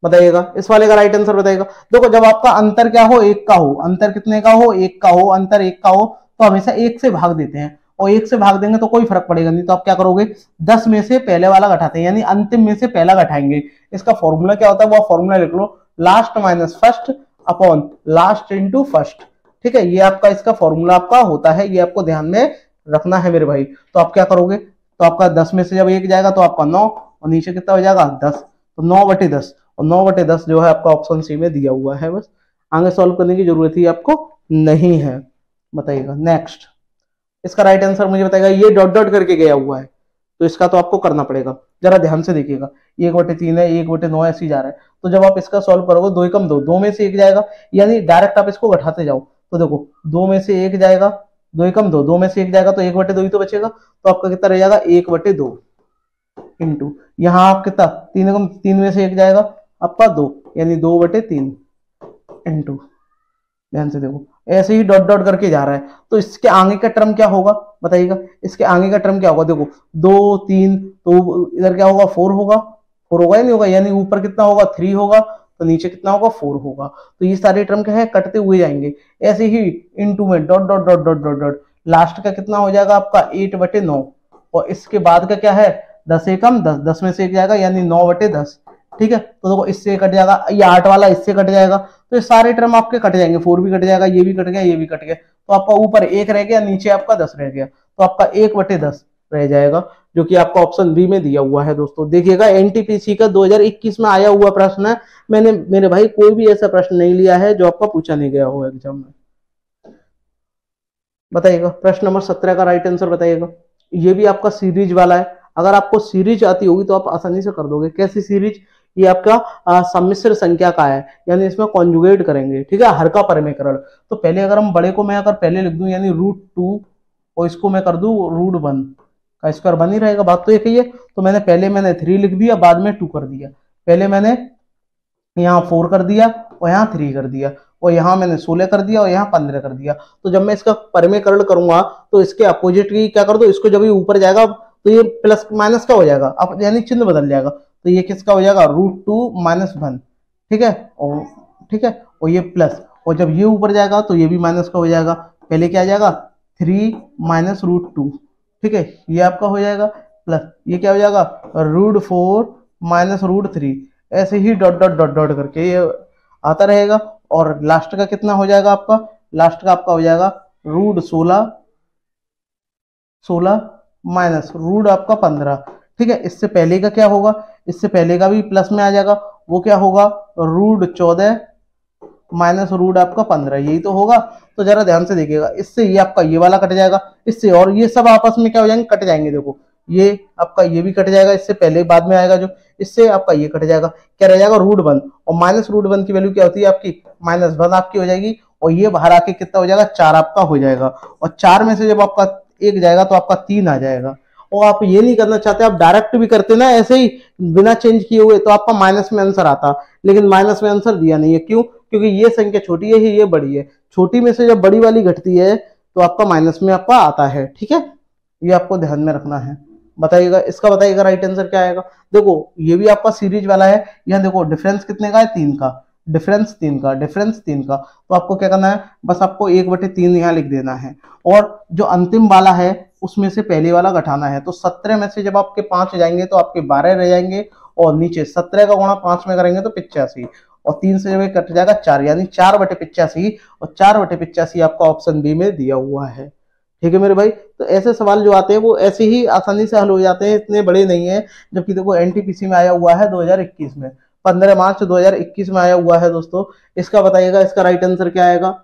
बताइएगा इस वाले का राइट आंसर बताइएगा। देखो जब आपका अंतर क्या हो 1 का हो, अंतर कितने का हो 1 का हो, अंतर 1 का हो तो हमेशा 1 से भाग देते हैं, और 1 से भाग देंगे तो कोई फर्क पड़ेगा नहीं, तो आप क्या करोगे 10 में से पहले वाला घटाते हैं, यानी अंतिम में से पहला घटाएंगे। इसका फॉर्मूला क्या होता है वो फॉर्मूला लिख लो, last minus first upon last into first. ठीक है, ये आपका इसका फॉर्मूला आपका होता है, ये आपको ध्यान में रखना है मेरे भाई। तो आप क्या करोगे, तो आपका 10 में से जब 1 जाएगा तो आपका 9, और नीचे कितना हो जाएगा 10, तो 9/10, और 9/10 जो है आपका ऑप्शन सी में दिया हुआ है। बस आगे सॉल्व करने की जरूरत ही आपको नहीं है। बताइएगा नेक्स्ट, इसका राइट आंसर मुझे बताएगा। ये डॉट डॉट करके गया हुआ है तो इसका तो आपको करना पड़ेगा, जरा ध्यान से देखिएगा। 1/3 है 1/9 ऐसे ही जा रहा है, तो जब आप इसका सॉल्व करोगे 2 एकम 2, 2 में से 1 जाएगा, यानी डायरेक्ट आप इसको घटाते जाओ। तो देखो 2 में से 1 जाएगा, 2 एकम 2, 2 में से 1 जाएगा तो 1/2 ही तो बचेगा, तो आपका कितना रह जाएगा 1/2 इंटू, यहाँ आप कितना 3 एकम 3 में से 1 जाएगा आपका 2, यानी 2/3 इंटू, ध्यान से देखो ऐसे ही डॉट डॉट करके जा रहा है। तो इसके आगे का टर्म क्या होगा बताइएगा, इसके आगे का टर्म क्या होगा, देखो 2 3, तो इधर क्या होगा 4 होगा, 4 होगा या नहीं होगा, यानी ऊपर कितना होगा 3 होगा, तो नीचे कितना होगा 4 होगा। तो ये सारे टर्म क्या है कटते हुए जाएंगे, ऐसे ही इनटू में dot dot dot dot dot dot, last का कितना हो जाएगा आपका 8/9, और इसके बाद का क्या है 10 एकम 10, 10 में से 1 जाएगा यानी 9/10। ठीक है, तो देखो इससे कट जाएगा, ये 8 वाला इससे कट जाएगा, तो ये सारे टर्म आपके कट जाएंगे, 4 भी कट जाएगा, ये भी कट गया, ये भी कट गया, तो आपका ऊपर 1 रह गया, नीचे आपका 10 रह गया, तो आपका 1/10 रह जाएगा, जो कि आपका ऑप्शन बी में दिया हुआ है। दोस्तों देखिएगा एनटीपीसी का 2021 में आया हुआ प्रश्न है, मैंने मेरे भाई कोई भी ऐसा प्रश्न नहीं लिया है जो आपका पूछा नहीं गया हो एग्जाम में। बताइएगा। प्रश्न नंबर 17 का राइट आंसर बताइएगा। ये भी आपका सीरीज वाला है। अगर आपको सीरीज आती होगी तो आप आसानी से कर दोगे। कैसी सीरीज? ये आपका सम्मिश्र संख्या का है, यानी इसमें कॉन्जुगेट करेंगे, ठीक है, हर का परमेकरण। तो पहले अगर हम बड़े को मैं अगर पहले लिख दूं यानी √2 और इसको मैं कर दूं √1 का स्क्वायर बन ही रहेगा, बात तो एक ही है। तो मैंने 3 लिख दिया, बाद में 2 कर दिया। पहले मैंने यहाँ 4 कर दिया और यहाँ 3 कर दिया, और यहाँ मैंने 16 कर दिया और यहाँ 15 कर दिया। तो जब मैं इसका परमेकरण करूंगा तो इसके अपोजिट की क्या कर दो, इसको जब ये ऊपर जाएगा तो ये प्लस माइनस का हो जाएगा, अब यानी चिन्ह बदल जाएगा। तो ये किसका हो जाएगा? √2 - 1, ठीक है, और ठीक है, और ये प्लस, और जब ये ऊपर जाएगा तो ये भी माइनस का हो जाएगा। पहले क्या आ जाएगा? 3 - √2, ठीक है, ये आपका हो जाएगा प्लस, ये क्या हो जाएगा? √4 - √3, ऐसे ही डॉट डॉट डॉट डॉट करके ये आता रहेगा। और लास्ट का कितना हो जाएगा आपका? लास्ट का आपका हो जाएगा √16 माइनस रूट आपका 15, ठीक है। इससे पहले का क्या होगा? इससे पहले का भी प्लस में आ जाएगा, वो क्या होगा? √14 माइनस रूट आपका 15, यही तो होगा। तो जरा ध्यान से देखिएगा, इससे ये आपका ये वाला कट जाएगा, इससे, और ये सब आपस में क्या हो जाएंगे? कट जाएंगे। देखो ये आपका ये भी कट जाएगा, इससे पहले बाद में आएगा जो, इससे आपका ये कट जाएगा, क्या रह जाएगा? √1, और माइनस √1 की वैल्यू क्या होती है आपकी? -1 आपकी हो जाएगी, और ये बाहर आके कितना हो जाएगा? 4 आपका हो जाएगा। और 4 में से जब आपका 1 जाएगा तो आपका 3 आ जाएगा। और आप ये नहीं करना चाहते, आप डायरेक्ट भी करते ना ऐसे ही बिना चेंज किए हुए, तो आपका माइनस में आंसर आता, लेकिन माइनस में आंसर दिया नहीं है। क्यों? क्योंकि ये संख्या छोटी है, ये बड़ी है, छोटी में से जब बड़ी वाली घटती है तो आपका माइनस में आपका आता है, ठीक है, ये आपको ध्यान में रखना है। बताइएगा, इसका बताइएगा राइट आंसर क्या आएगा। देखो ये भी आपका सीरीज वाला है, यहाँ देखो डिफरेंस कितने का है? 3 का, डिफरेंस 3 का, डिफरेंस 3 का। तो आपको क्या करना है? बस आपको 1/3 यहाँ लिख देना है, और जो अंतिम वाला है उसमें से पहले वाला घटाना है। तो 17 में से जब आपके 5 जाएंगे तो आपके 12 रह जाएंगे, और नीचे 17 का गुणा 5 में करेंगे तो 85, और 3 से जब कट जाएगा 4, यानी 4/85, और 4/85 आपका ऑप्शन बी में दिया हुआ है, ठीक है मेरे भाई। तो ऐसे सवाल जो आते हैं वो ऐसे ही आसानी से हल हो जाते हैं, इतने बड़े नहीं है। जबकि देखो एनटीपीसी में आया हुआ है 2021 में, 15 मार्च 2021 में आया हुआ है दोस्तों। इसका बताइएगा, इसका राइट आंसर क्या आएगा?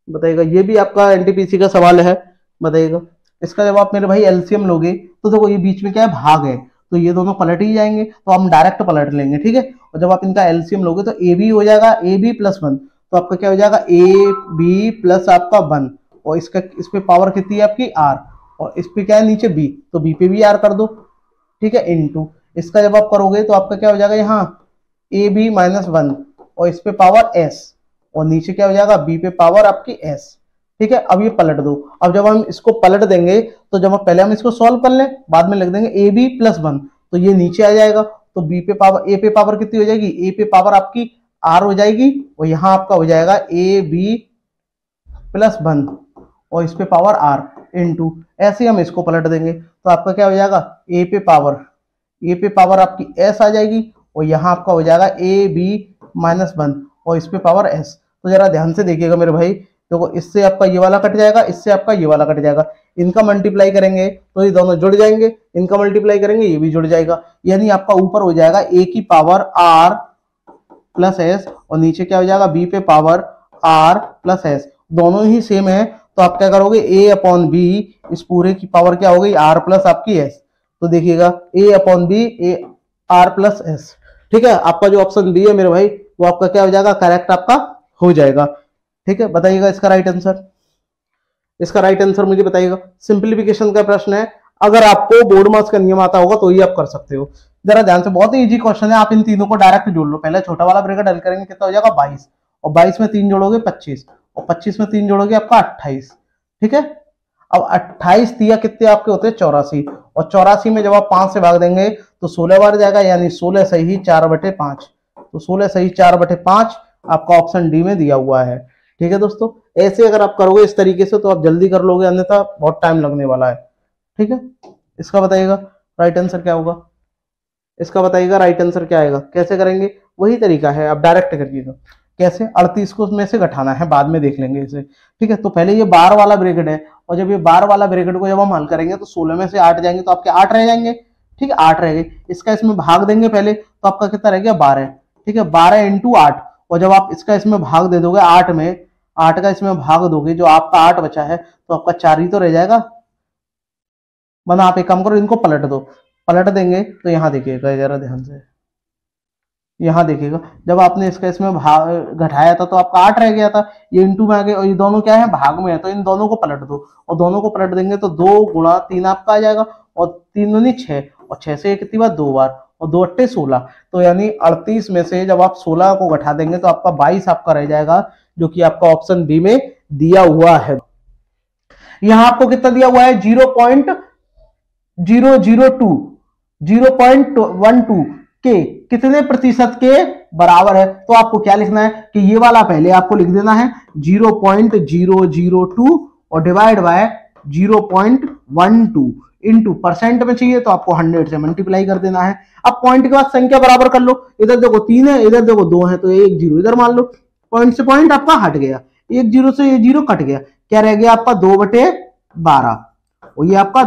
बताइएगा, ये भी आपका एनटीपीसी का सवाल है। बताइएगा, इसका जब आप मेरे भाई एलसीएम लोगे तो देखो ये बीच में क्या है? भाग है, तो ये दोनों पलट ही जाएंगे, तो हम डायरेक्ट पलट लेंगे, ठीक है। और जब आप इनका एलसीएम लोगे तो ए बी हो जाएगा, AB + 1, तो आपका क्या हो जाएगा? AB प्लस आपका 1, और इसका इस पे पावर कितनी है आपकी? R, और इस पे क्या है? नीचे B, तो B पे भी R कर दो, ठीक है, इनटू इसका जब आप करोगे तो आपका क्या हो जाएगा? यहाँ AB - 1, और इस पे पावर S, और नीचे क्या हो जाएगा? B पे पावर आपकी S, ठीक है। अब ये पलट दो। अब जब हम इसको पलट देंगे तो जब पहले हम इसको सॉल्व कर लें, बाद में लिख देंगे AB + 1, तो ये नीचे आ जाएगा। तो B पे पावर, A पे पावर कितनी हो जाएगी? A पे पावर आपकी R हो जाएगी, और यहाँ आपका हो जाएगा AB + 1, और इस पे पावर R इनटू, ऐसे हम इसको पलट देंगे तो आपका क्या हो जाएगा? A पे पावर आपकी S आ जाएगी, और यहाँ आपका हो जाएगा AB - 1, और इस पे पावर S। तो जरा ध्यान से देखिएगा मेरे भाई, देखो इससे आपका ये वाला कट जाएगा, इससे आपका ये वाला कट जाएगा, इनका मल्टीप्लाई करेंगे तो ये दोनों जुड़ जाएंगे, इनका मल्टीप्लाई करेंगे ये भी जुड़ जाएगा, यानी आपका ऊपर हो जाएगा A की पावर R + S, और नीचे क्या हो जाएगा? B पे पावर R + S, दोनों ही सेम है। तो आप क्या करोगे? A/B, इस पूरे की पावर क्या हो गई? R प्लस आपकी S। तो देखिएगा A/B R + S, ठीक है। आपका जो ऑप्शन बी है मेरे भाई वो आपका क्या हो जाएगा? करेक्ट आपका हो जाएगा, ठीक है। बताइएगा इसका राइट आंसर। इसका राइट आंसर मुझे बताइएगा। सिंप्लीफिकेशन का प्रश्न है, अगर आपको बोर्ड मार्क्स का नियम आता होगा तो ये आप कर सकते हो। जरा ध्यान से, बहुत ही इजी क्वेश्चन है, आप इन तीनों को डायरेक्ट जोड़ लो। पहले छोटा वाला ब्रैकेट हल करेंगे, कितना हो जाएगा? 22, और 22 में 3 जोड़ोगे 25, और 25 में 3 जोड़ोगे आपका 28, ठीक है। अब 28 दिया कितने आपके होते हैं? 84, और 84 में जब आप 5 से भाग देंगे तो 16 बार जाएगा, यानी 16 सही 4/5, तो 16 सही 4/5 आपका ऑप्शन डी में दिया हुआ है, ठीक है दोस्तों। ऐसे अगर आप करोगे इस तरीके से तो आप जल्दी कर लोगे, अन्यथा बहुत टाइम लगने वाला है, ठीक है। इसका बताइएगा राइट आंसर क्या होगा। इसका बताइएगा राइट आंसर क्या आएगा। कैसे करेंगे? वही तरीका है, आप डायरेक्ट करिएगा। कैसे? 38 को उसमें से घटाना है, बाद में देख लेंगे इसे, ठीक है। तो पहले ये बार वाला ब्रैकेट है, और जब ये बार वाला ब्रैकेट को जब हम हल करेंगे तो 16 में से 8 जाएंगे तो आपके 8 रह जाएंगे, ठीक है, 8 रह गए। इसका इसमें भाग देंगे पहले, तो आपका कितना रह गया? 12, ठीक है, 12 × 8, और जब आप इसका इसमें भाग दे दोगे 8 में, 8 का इसमें भाग दोगे, जो आपका 8 बचा है तो आपका 4 ही तो रह जाएगा। वरना आप एक काम करो, इनको पलट दो। पलट देंगे तो यहाँ देखिएगा जरा ध्यान से, यहाँ देखिएगा जब आपने इसका इसमें भाग घटाया था तो आपका 8 रह गया था, ये इंटू में आ गया, और ये दोनों क्या है भाग में है, तो इन दोनों को पलट दो, और दोनों को पलट देंगे तो 2 गुणा 3 आपका आ जाएगा, और 3 दूनी 6, और 6 से कितनी बार 2 बार, और 2 अट्ठे 16, तो यानी 38 में से जब आप 16 को घटा देंगे तो आपका 22 आपका रह जाएगा, जो कि आपका ऑप्शन बी में दिया हुआ है। यहाँ आपको कितना दिया हुआ है 0.002 के कितने प्रतिशत के बराबर है, तो आपको क्या लिखना है कि ये वाला पहले आपको लिख देना है 0.002 और डिवाइड बाय 0.12 इंटू परसेंट में चाहिए तो आपको 100 से मल्टीप्लाई कर देना है। अब पॉइंट के बाद संख्या बराबर कर लो, इधर देखो 3 है, इधर देखो 2 है, तो 1 0 इधर मान लो, पॉइंट से पॉइंट आपका हट गया, 1 0 से ये 0 कट गया, क्या रह गया आपका 2/12, और ये आपका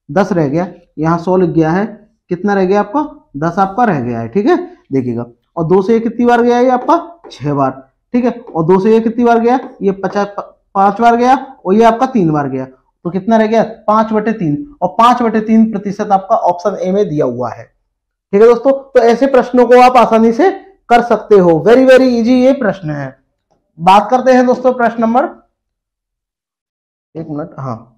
10 रह गया, यहाँ 100 लिख गया है, कितना रह गया आपका 10 आपका रह गया है। ठीक है, देखिएगा, और 2 से ये कितनी बार गया ये आपका 6 बार। ठीक है, और 2 से ये कितनी बार गया, ये 5 बार गया, और ये आपका 3 बार गया, तो कितना रह गया 5/3, और 5/3 प्रतिशत आपका ऑप्शन ए में दिया हुआ है। ठीक है दोस्तों, तो ऐसे प्रश्नों को आप आसानी से कर सकते हो, वेरी वेरी इजी ये प्रश्न है। बात करते हैं दोस्तों प्रश्न नंबर, एक मिनट, हाँ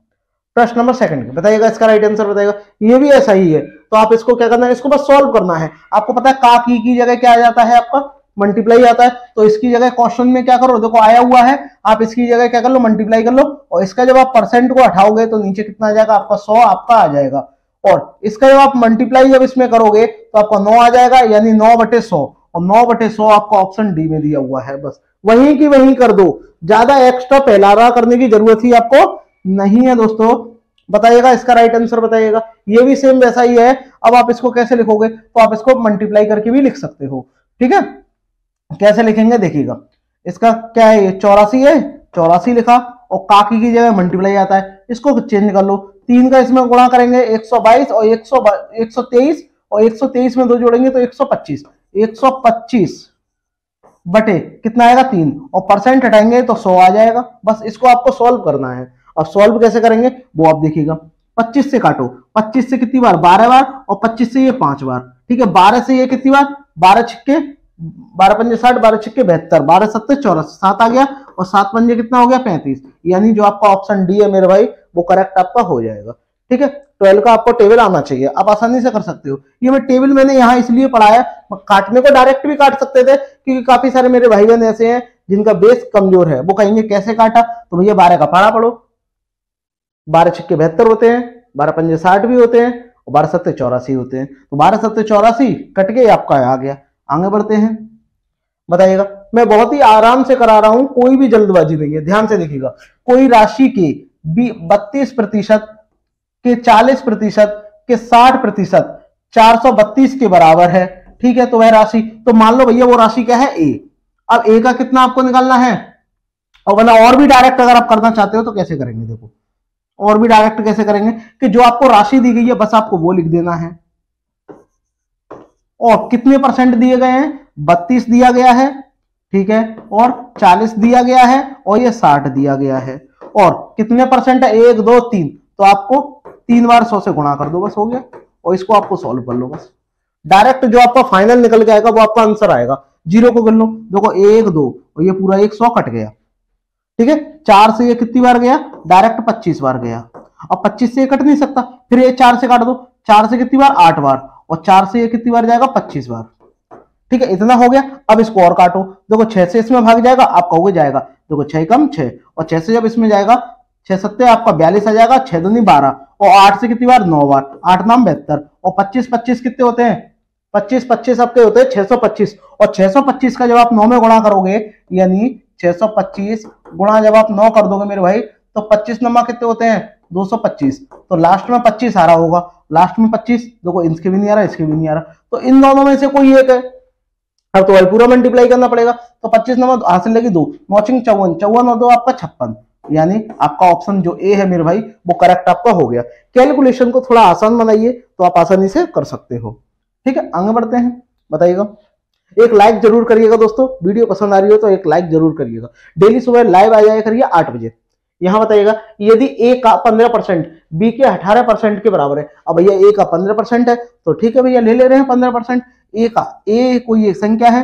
प्रश्न नंबर 2 बताइएगा, इसका राइट आंसर बताइएगा। ये भी ऐसा ही है, तो आप इसको क्या करना है, इसको बस सॉल्व करना है। आपको पता है का की जगह क्या आ जाता है आपका मल्टीप्लाई आता है, तो इसकी जगह क्वेश्चन में क्या करो, देखो आया हुआ है, आप इसकी जगह क्या कर लो मल्टीप्लाई कर लो, और इसका जब आप परसेंट को हटाओगे तो नीचे कितना आ जाएगा आपका 100 आपका आ जाएगा, और इसका जब आप मल्टीप्लाई जब इसमें करोगे तो आपका 9 आ जाएगा, यानी 9/100, और 9/100 आपका ऑप्शन डी में दिया हुआ है। बस वहीं की वहीं कर दो, ज्यादा एक्स्ट्रा पहलारा करने की जरूरत ही आपको नहीं है दोस्तों। बताइएगा इसका राइट आंसर बताइएगा। ये भी सेम वैसा ही है। अब आप इसको कैसे लिखोगे, तो आप इसको मल्टीप्लाई करके भी लिख सकते हो। ठीक है, कैसे लिखेंगे देखिएगा, इसका क्या है, ये 84 है, 84 लिखा, और काकी की जगह मल्टीप्लाई आता है, इसको चेंज कर लो, 3 का इसमें गुणा करेंगे 122 और 123, और 123 में 2 जोड़ेंगे तो 125, 125 बटे कितना आएगा 3, और परसेंट हटाएंगे तो 100 आ जाएगा। बस इसको आपको सॉल्व करना है। अब सॉल्व कैसे करेंगे वो आप देखिएगा, 25 से काटो, 25 से कितनी बार 12 बार, और 25 से ये 5 बार। ठीक है, 12 से ये कितनी बार 12 छिक्के 12 पंजे 60, 12 छिक्के 72, 12 सत्ते 84, 7 आ गया, और 7 पंजे कितना हो गया 35, यानी जो आपका ऑप्शन डी है मेरे भाई वो करेक्ट आपका हो जाएगा। ठीक है, 12 का आपको टेबल आना चाहिए, आप आसानी से कर सकते हो। ये मैं टेबल मैंने यहाँ इसलिए पढ़ाया, काटने को डायरेक्ट भी काट सकते थे, क्योंकि काफी सारे मेरे भाई बहन ऐसे हैं जिनका बेस कमजोर है, वो कहेंगे कैसे काटा, तो भैया 12 का पारा पढ़ो, 12 छिक्के 72 होते हैं, 12 पंजे 60 भी होते हैं, और 12 सत्ते 84 होते हैं, तो 12 सत्ते 84 कट के आपका आ गया। आगे बढ़ते हैं, बताइएगा, मैं बहुत ही आराम से करा रहा हूं, कोई भी जल्दबाजी नहीं है, ध्यान से देखिएगा। कोई राशि के 32% के 40% के 60% 432 के बराबर है। ठीक है, तो वह राशि, तो मान लो भैया वो राशि क्या है ए। अब ए का कितना आपको निकालना है, और वरना और भी डायरेक्ट अगर आप करना चाहते हो तो कैसे करेंगे, देखो और भी डायरेक्ट कैसे करेंगे कि जो आपको राशि दी गई है बस आपको वो लिख देना है, और कितने परसेंट दिए गए हैं 32 दिया गया है। ठीक है, और 40 दिया गया है, और ये 60 दिया गया है, और कितने परसेंट है 1 2 3, तो आपको 3 बार 100 से गुणा कर दो, बस हो गया, और इसको आपको सॉल्व कर लो। बस डायरेक्ट जो आपका फाइनल निकल के आएगा वो आपका आंसर आएगा। 0 को कर लो, देखो 1 2, और ये पूरा 100 कट गया। ठीक है, 4 से ये कितनी बार गया, डायरेक्ट 25 बार गया, अब 25 से ये कट नहीं सकता, फिर ये 4 से काट दो, 4 से कितनी बार 8 बार, और 4 से ये कितनी बार जाएगा 25 बार। ठीक है, इतना हो गया। अब इसको और काटो, देखो 6 से इसमें भाग जाएगा, आप कहोगे जाएगा, देखो 6 कम 6, और 6 से जब इसमें जाएगा 6 सत्ते आपका 42 आ जाएगा, 6 दूनी 12, और 8 से कितनी बार 9 बार, 8 नाम 72, और 25 25 कितने होते हैं 25 25 आपके होते हैं 625, और 625 का जब आप 9 में गुणा करोगे, यानी 625 गुणा जब आप 9 कर दोगे मेरे भाई, तो 25 नंबर कितने होते हैं 225, तो लास्ट में 25 आ रहा होगा, लास्ट में 25, देखो इसके भी नहीं आ रहा, इसके भी नहीं आ रहा, तो इन दोनों में से कोई एक है। अब तो पूरा मल्टीप्लाई करना पड़ेगा, तो 25 नंबर हासिल लगी 2, 9 54, 54 और 2 आपका 56, यानी आपका ऑप्शन जो ए है मेरे भाई वो करेक्ट आपका हो गया। कैलकुलेशन को थोड़ा आसान बनाइए तो आप आसानी से कर सकते हो। ठीक है, आगे बढ़ते हैं, बताइएगा एक लाइक जरूर करिएगा दोस्तों, वीडियो पसंद आ रही हो तो एक लाइक जरूर करिएगा। डेली सुबह लाइव आ जाया करिए 8 बजे। यहां बताइएगा यदि ए का 15% बी के 18% के बराबर है। अब भैया ए का 15% है तो ठीक है भैया, ले रहे हैं 15%। ए कोई एक संख्या है,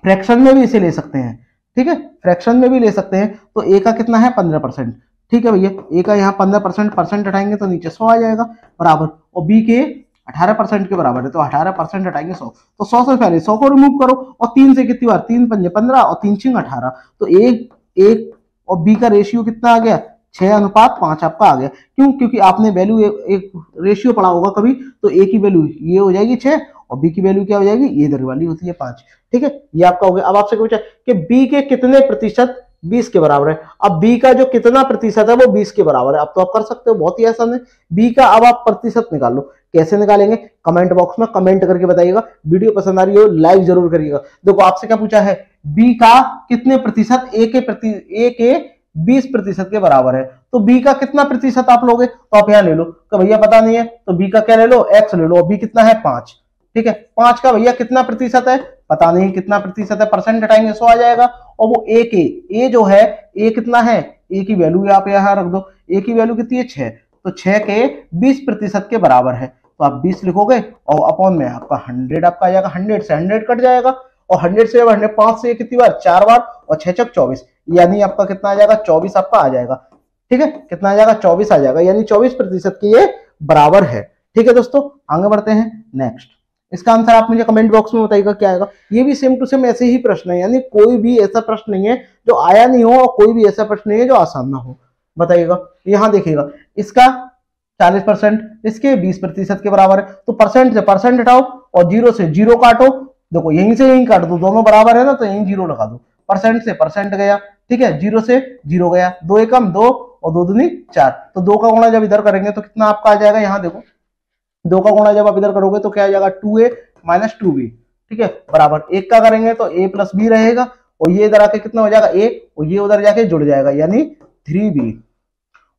फ्रैक्शन में भी इसे ले सकते हैं, ठीक है, फ्रैक्शन में भी ले सकते हैं। तो ए का कितना है 15%, ठीक है भैया, ए का यहाँ 15% परसेंट हटाएंगे तो नीचे 100 आ जाएगा बराबर, और बी के 18% के बराबर है तो 18% हटाएंगे 100, तो 100 से पहले 100 को रिमूव करो, और 3 से कितनी बार, 3 पंजे 15 और 3 छिंग 18, तो एक और बी का रेशियो कितना आ गया, 6:5 आपका आ गया। क्यों? क्योंकि आपने वैल्यू एक रेशियो पढ़ा होगा कभी, तो ए की वैल्यू ये हो जाएगी 6 और बी की वैल्यू क्या हो जाएगी, ये इधर वाली होती है 5, ठीक है, ये आपका हो गया। अब आपसे पूछा कि बी के कितने प्रतिशत 20 के बराबर है। अब बी का जो कितना प्रतिशत है वो 20 के बराबर है। अब तो आप कर सकते हो, बहुत ही आसान है। बी का अब आप प्रतिशत निकाल लो, कैसे निकालेंगे कमेंट बॉक्स में कमेंट करके बताइएगा। वीडियो पसंद आ रही हो लाइक जरूर करिएगा। देखो आपसे क्या पूछा है, बी का कितने प्रतिशत ए के 20% के बराबर है, तो बी का कितना प्रतिशत आप लोगे, तो आप यहां ले लो कि भैया पता नहीं है तो बी का क्या ले लो, एक्स ले लो, बी कितना है 5, ठीक है, 5 का भैया कितना प्रतिशत है पता नहीं कितना प्रतिशत है, परसेंट हटाएंगे 100 आ जाएगा। और वो ए जो है, ए कितना है, ए की वैल्यू आप यहां रख दो, ए की वैल्यू कितनी है 6, तो 6 के 20% के बराबर है, तो आप 20 लिखोगे और अपॉन में आपका 100 आपका आ जाएगा, 100 से 100 कट जाएगा, और 100 से 100 5 से कितनी बार 4 बार, और 6 चक 24, यानी आपका कितना आ जाएगा 24 आपका आ जाएगा, ठीक है, कितना आ जाएगा 24 आ जाएगा, यानी 24% के ये बराबर है। ठीक है दोस्तों, आगे बढ़ते हैं नेक्स्ट। इसका आंसर आप मुझे कमेंट बॉक्स में बताइएगा क्या आएगा। ये भी सेम टू सेम ऐसे ही प्रश्न है, यानी कोई भी ऐसा प्रश्न नहीं है जो आया नहीं हो और कोई भी ऐसा प्रश्न नहीं है जो आसान ना हो। बताइएगा, यहां देखिएगा, इसका 40% इसके 20% के बराबर है, तो परसेंट से परसेंट हटाओ और 0 से 0 काटो, देखो यहीं से यहीं काट दो, दोनों बराबर है ना, तो यहीं 0 लगा दो, परसेंट से परसेंट गया, ठीक है, 0 से 0 गया, 2 एकम 2 और 2 दूनी 4, तो 2 का गुणा जब इधर करेंगे तो कितना आपका आ जाएगा, यहाँ देखो 2 का गुणा जब आप इधर करोगे तो क्या आ जाएगा 2a - 2b, ठीक है, बराबर 1 का करेंगे तो a + b रहेगा, और ये इधर आके कितना हो जाएगा a, और ये उधर जाके जुड़ जाएगा यानी 3b,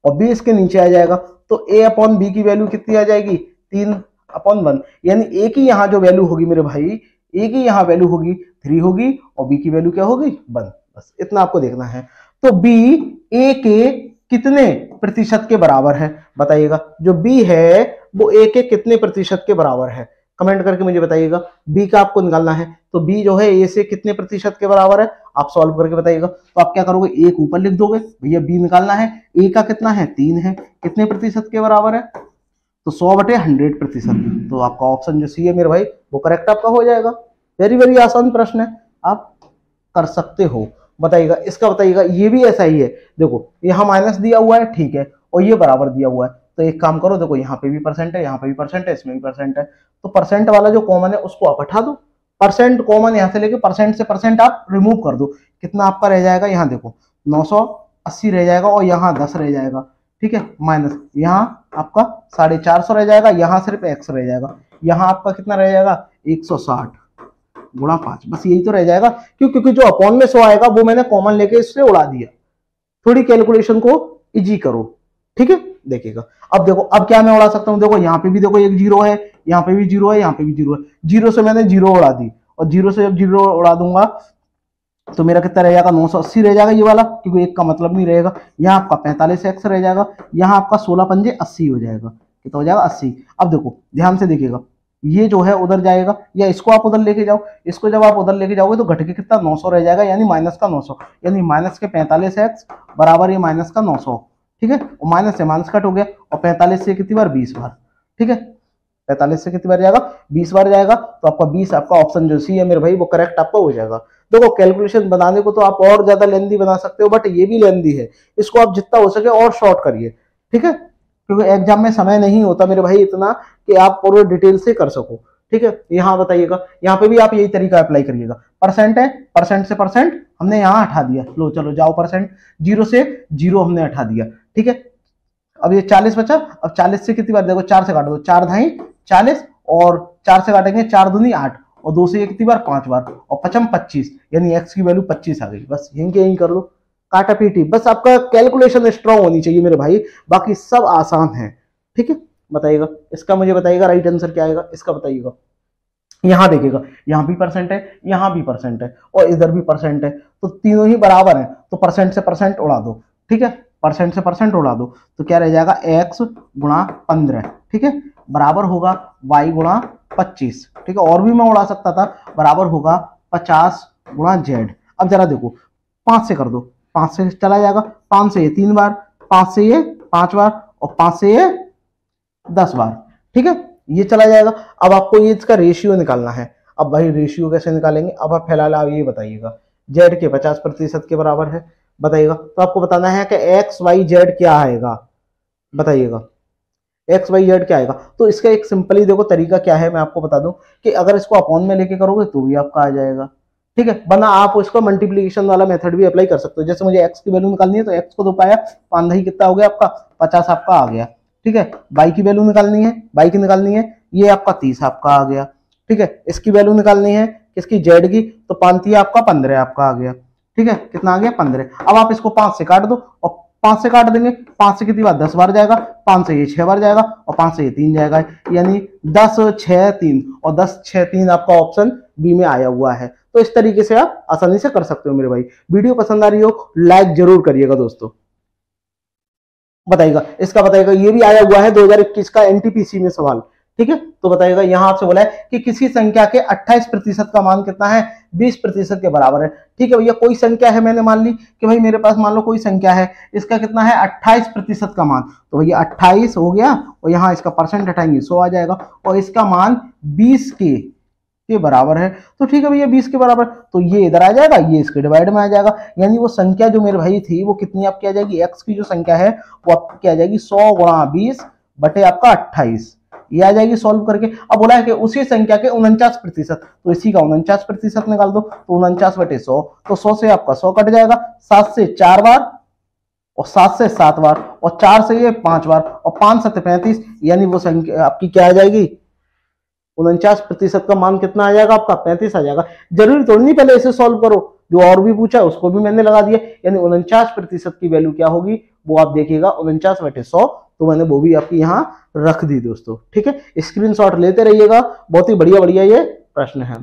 और b इसके नीचे आ जाएगा, तो a/b की वैल्यू कितनी आ जाएगी 3/1, यानी a की यहाँ जो वैल्यू होगी मेरे भाई, a की यहाँ वैल्यू होगी 3 होगी और b की वैल्यू क्या होगी 1, बस इतना आपको देखना है। तो b a के कितने प्रतिशत के बराबर है, बताइएगा, जो b है वो a के कितने प्रतिशत के बराबर है, कमेंट करके मुझे बताइएगा। b का आपको निकालना है, तो b जो है a से कितने प्रतिशत के बराबर है, आप सॉल्व करके बताइएगा। तो आप क्या करोगे, एक ऊपर लिख दोगे, भैया b निकालना है, a का कितना है 3 है, कितने प्रतिशत के बराबर है, तो 100/100%, तो आपका ऑप्शन जो सी है मेरे भाई वो करेक्ट आपका हो जाएगा। वेरी वेरी आसान प्रश्न है, आप कर सकते हो। बताइएगा, इसका बताइएगा, ये भी ऐसा ही है, देखो यहाँ माइनस दिया हुआ है, ठीक है, और ये बराबर दिया हुआ है, तो एक काम करो, देखो यहाँ पे भी परसेंट है, यहाँ पे भी परसेंट है, इसमें भी परसेंट है, तो परसेंट वाला जो कॉमन है उसको आप हटा दो, परसेंट कॉमन यहाँ से लेके परसेंट से परसेंट आप रिमूव कर दो, कितना आपका रह जाएगा, यहाँ देखो 980 रह जाएगा और यहाँ 10 रह जाएगा, ठीक है, माइनस यहाँ आपका 450 रह जाएगा, यहाँ सिर्फ x रह जाएगा, यहाँ आपका कितना रह जाएगा 160 गुणा 5, बस यही तो रह जाएगा। क्यों? क्योंकि जो अपॉन में 100 आएगा वो मैंने कॉमन लेके इससे उड़ा दिया। थोड़ी कैलकुलेशन को इजी करो, ठीक है, देखिएगा। अब देखो, अब क्या मैं उड़ा सकता हूँ, देखो यहाँ पे भी देखो एक 0 है, यहाँ पे भी 0 है, यहाँ पे भी 0 है, 0 से मैंने 0 उड़ा दी, और 0 से जब 0 उड़ा दूंगा तो मेरा कितना रह जाएगा 980 रह जाएगा ये वाला, क्योंकि एक का मतलब नहीं रहेगा, यहाँ आपका 45x रह जाएगा, यहाँ आपका 16 पंजे 80 हो जाएगा, कितना हो जाएगा 80। अब देखो ध्यान से देखिएगा, ये जो है उधर जाएगा, या इसको आप उधर लेके जाओ, इसको जब आप उधर लेके जाओगे तो घट के कितना 900 रह जाएगा, यानी माइनस का 900, यानी माइनस के 45x बराबर ये माइनस का 900, ठीक है, और माइनस से माइनस कट हो गया, और 45 से कितनी बार 20 बार, ठीक है, 45 से कितनी बार जाएगा 20 बार जाएगा, तो आपका 20 आपका ऑप्शन जो सी है मेरे भाई वो करेक्ट आपका हो जाएगा। देखो कैलकुलेशन बनाने को तो आप और ज्यादा लेंदी बना सकते हो, बट ये भी लेंदी है, इसको आप जितना हो सके और शॉर्ट करिए, ठीक है, क्योंकि एग्जाम में समय नहीं होता मेरे भाई इतना कि आप पूरे डिटेल से कर सको, ठीक है। यहाँ बताइएगा, यहाँ पे भी आप यही तरीका अप्लाई करिएगा, परसेंट है, परसेंट से परसेंट हमने यहाँ हटा दिया, लो चलो जाओ परसेंट, 0 से 0 हमने हटा दिया, ठीक है। अब ये 40 बचा, अब 40 से कितनी बार, देखो 4 से काट दो, 4 धाई 40, और 4 से काटेंगे 4 दूनी 8, और 2 से कितनी बार 5 बार, और 5 25, यानी x की वैल्यू 25 आ गई, बस यहीं के यहीं कर लो, काटा पीटी, बस आपका कैलकुलेशन स्ट्रांग होनी चाहिए मेरे भाई, बाकी सब आसान है, ठीक है। बताइएगा, इसका मुझे बताइएगा राइट आंसर क्या आएगा, इसका बताइएगा। यहाँ देखिएगा, यहाँ भी परसेंट है, यहाँ भी परसेंट है और इधर भी परसेंट है, तो तीनों ही बराबर है, तो परसेंट से परसेंट उड़ा दो। ठीक है, परसेंट से परसेंट उड़ा दो तो क्या रह जाएगा, x गुणा 15। ठीक है, बराबर होगा y गुणा 25। ठीक है, और भी मैं उड़ा सकता था, बराबर होगा 50 गुणा z। अब जरा देखो, 5 से कर दो, 5 से चला जाएगा, 5 से ये 3 बार, 5 से ये 5 बार और 5 से ये 10 बार। ठीक है, ये चला जाएगा। अब आपको ये इसका रेशियो निकालना है। अब भाई रेशियो कैसे निकालेंगे, अब आप फिलहाल आप ये बताइएगा, जेड के 50% के बराबर है, बताइएगा। तो आपको बताना है कि एक्स वाई जेड क्या आएगा, बताइएगा एक्स वाई जेड क्या आएगा। तो इसका एक सिंपली देखो तरीका क्या है, मैं आपको बता दूं कि अगर इसको अपॉन में लेके करोगे तो भी आपका आ जाएगा। ठीक है, वरना आप इसको मल्टीप्लीकेशन वाला मेथड भी अप्लाई कर सकते हो। जैसे मुझे एक्स की वैल्यू निकालनी है तो एक्स को 2 पाया, 5 दही कितना हो गया आपका, 50 आपका आ गया। ठीक है, बाई की वैल्यू निकालनी है, बाई की निकालनी है, ये आपका 30 आपका आ गया। ठीक है, इसकी वैल्यू निकालनी है किसकी, जेड की, तो 5 आपका 15 आपका आ गया। ठीक है, कितना आ गया, 15। अब आप इसको 5 से काट दो और 5 से काट देंगे, 5 से कितनी बार 10 बार जाएगा, 5 से ये 6 बार जाएगा और 5 से ये 3 जाएगा, यानी 10 6 3 और 10 6 3 आपका ऑप्शन बी में आया हुआ है। तो इस तरीके से आप आसानी से कर सकते हो मेरे भाई। वीडियो पसंद आ रही हो लाइक जरूर करिएगा दोस्तों। बताइएगा इसका, बताइएगा ये भी आया हुआ है 2021 का एनटीपीसी में सवाल। ठीक है, तो बताइएगा यहां आपसे बोला है कि किसी संख्या के 28% का मान कितना है, 20% के बराबर है। ठीक है भैया, कोई संख्या है, मैंने मान ली कि भाई मेरे पास मान लो कोई संख्या है, इसका कितना है 28% का मान, तो भैया 28 हो गया और यहाँ इसका परसेंट हटाएंगे 100 आ जाएगा और इसका मान 20 के बराबर है। तो ठीक है भैया 20 के बराबर, तो ये इधर आ जाएगा, ये इसके डिवाइड में आ जाएगा, यानी वो संख्या जो मेरे भाई थी वो कितनी आपकी आ जाएगी, एक्स की जो संख्या है वो आपकी क्या आ जाएगी, 100 गुणा 20 बटे आपका 28, ये आ जाएगी सॉल्व करके। अब बोला है कि उसी संख्या के 49%, तो इसी का 49% निकाल दो, तो 49 बटे 100, तो 100 से आपका 100 कट जाएगा, 7 से 4 बार और 7 से 7 बार और 4 से ये 5 बार और 5 7 35, यानी वो संख्या आपकी क्या आ जाएगी, 49% का मान कितना आ जाएगा आपका, 35 आ जाएगा। जरूरी तो नहीं पहले इसे सॉल्व करो, जो और भी पूछा उसको भी मैंने लगा दिया, यानी 49% की वैल्यू क्या होगी वो आप देखिएगा 49 बटे 100, तो मैंने वो भी आपकी यहाँ रख दी दोस्तों। ठीक है, स्क्रीनशॉट लेते रहिएगा, बहुत ही बढ़िया बढ़िया ये प्रश्न है।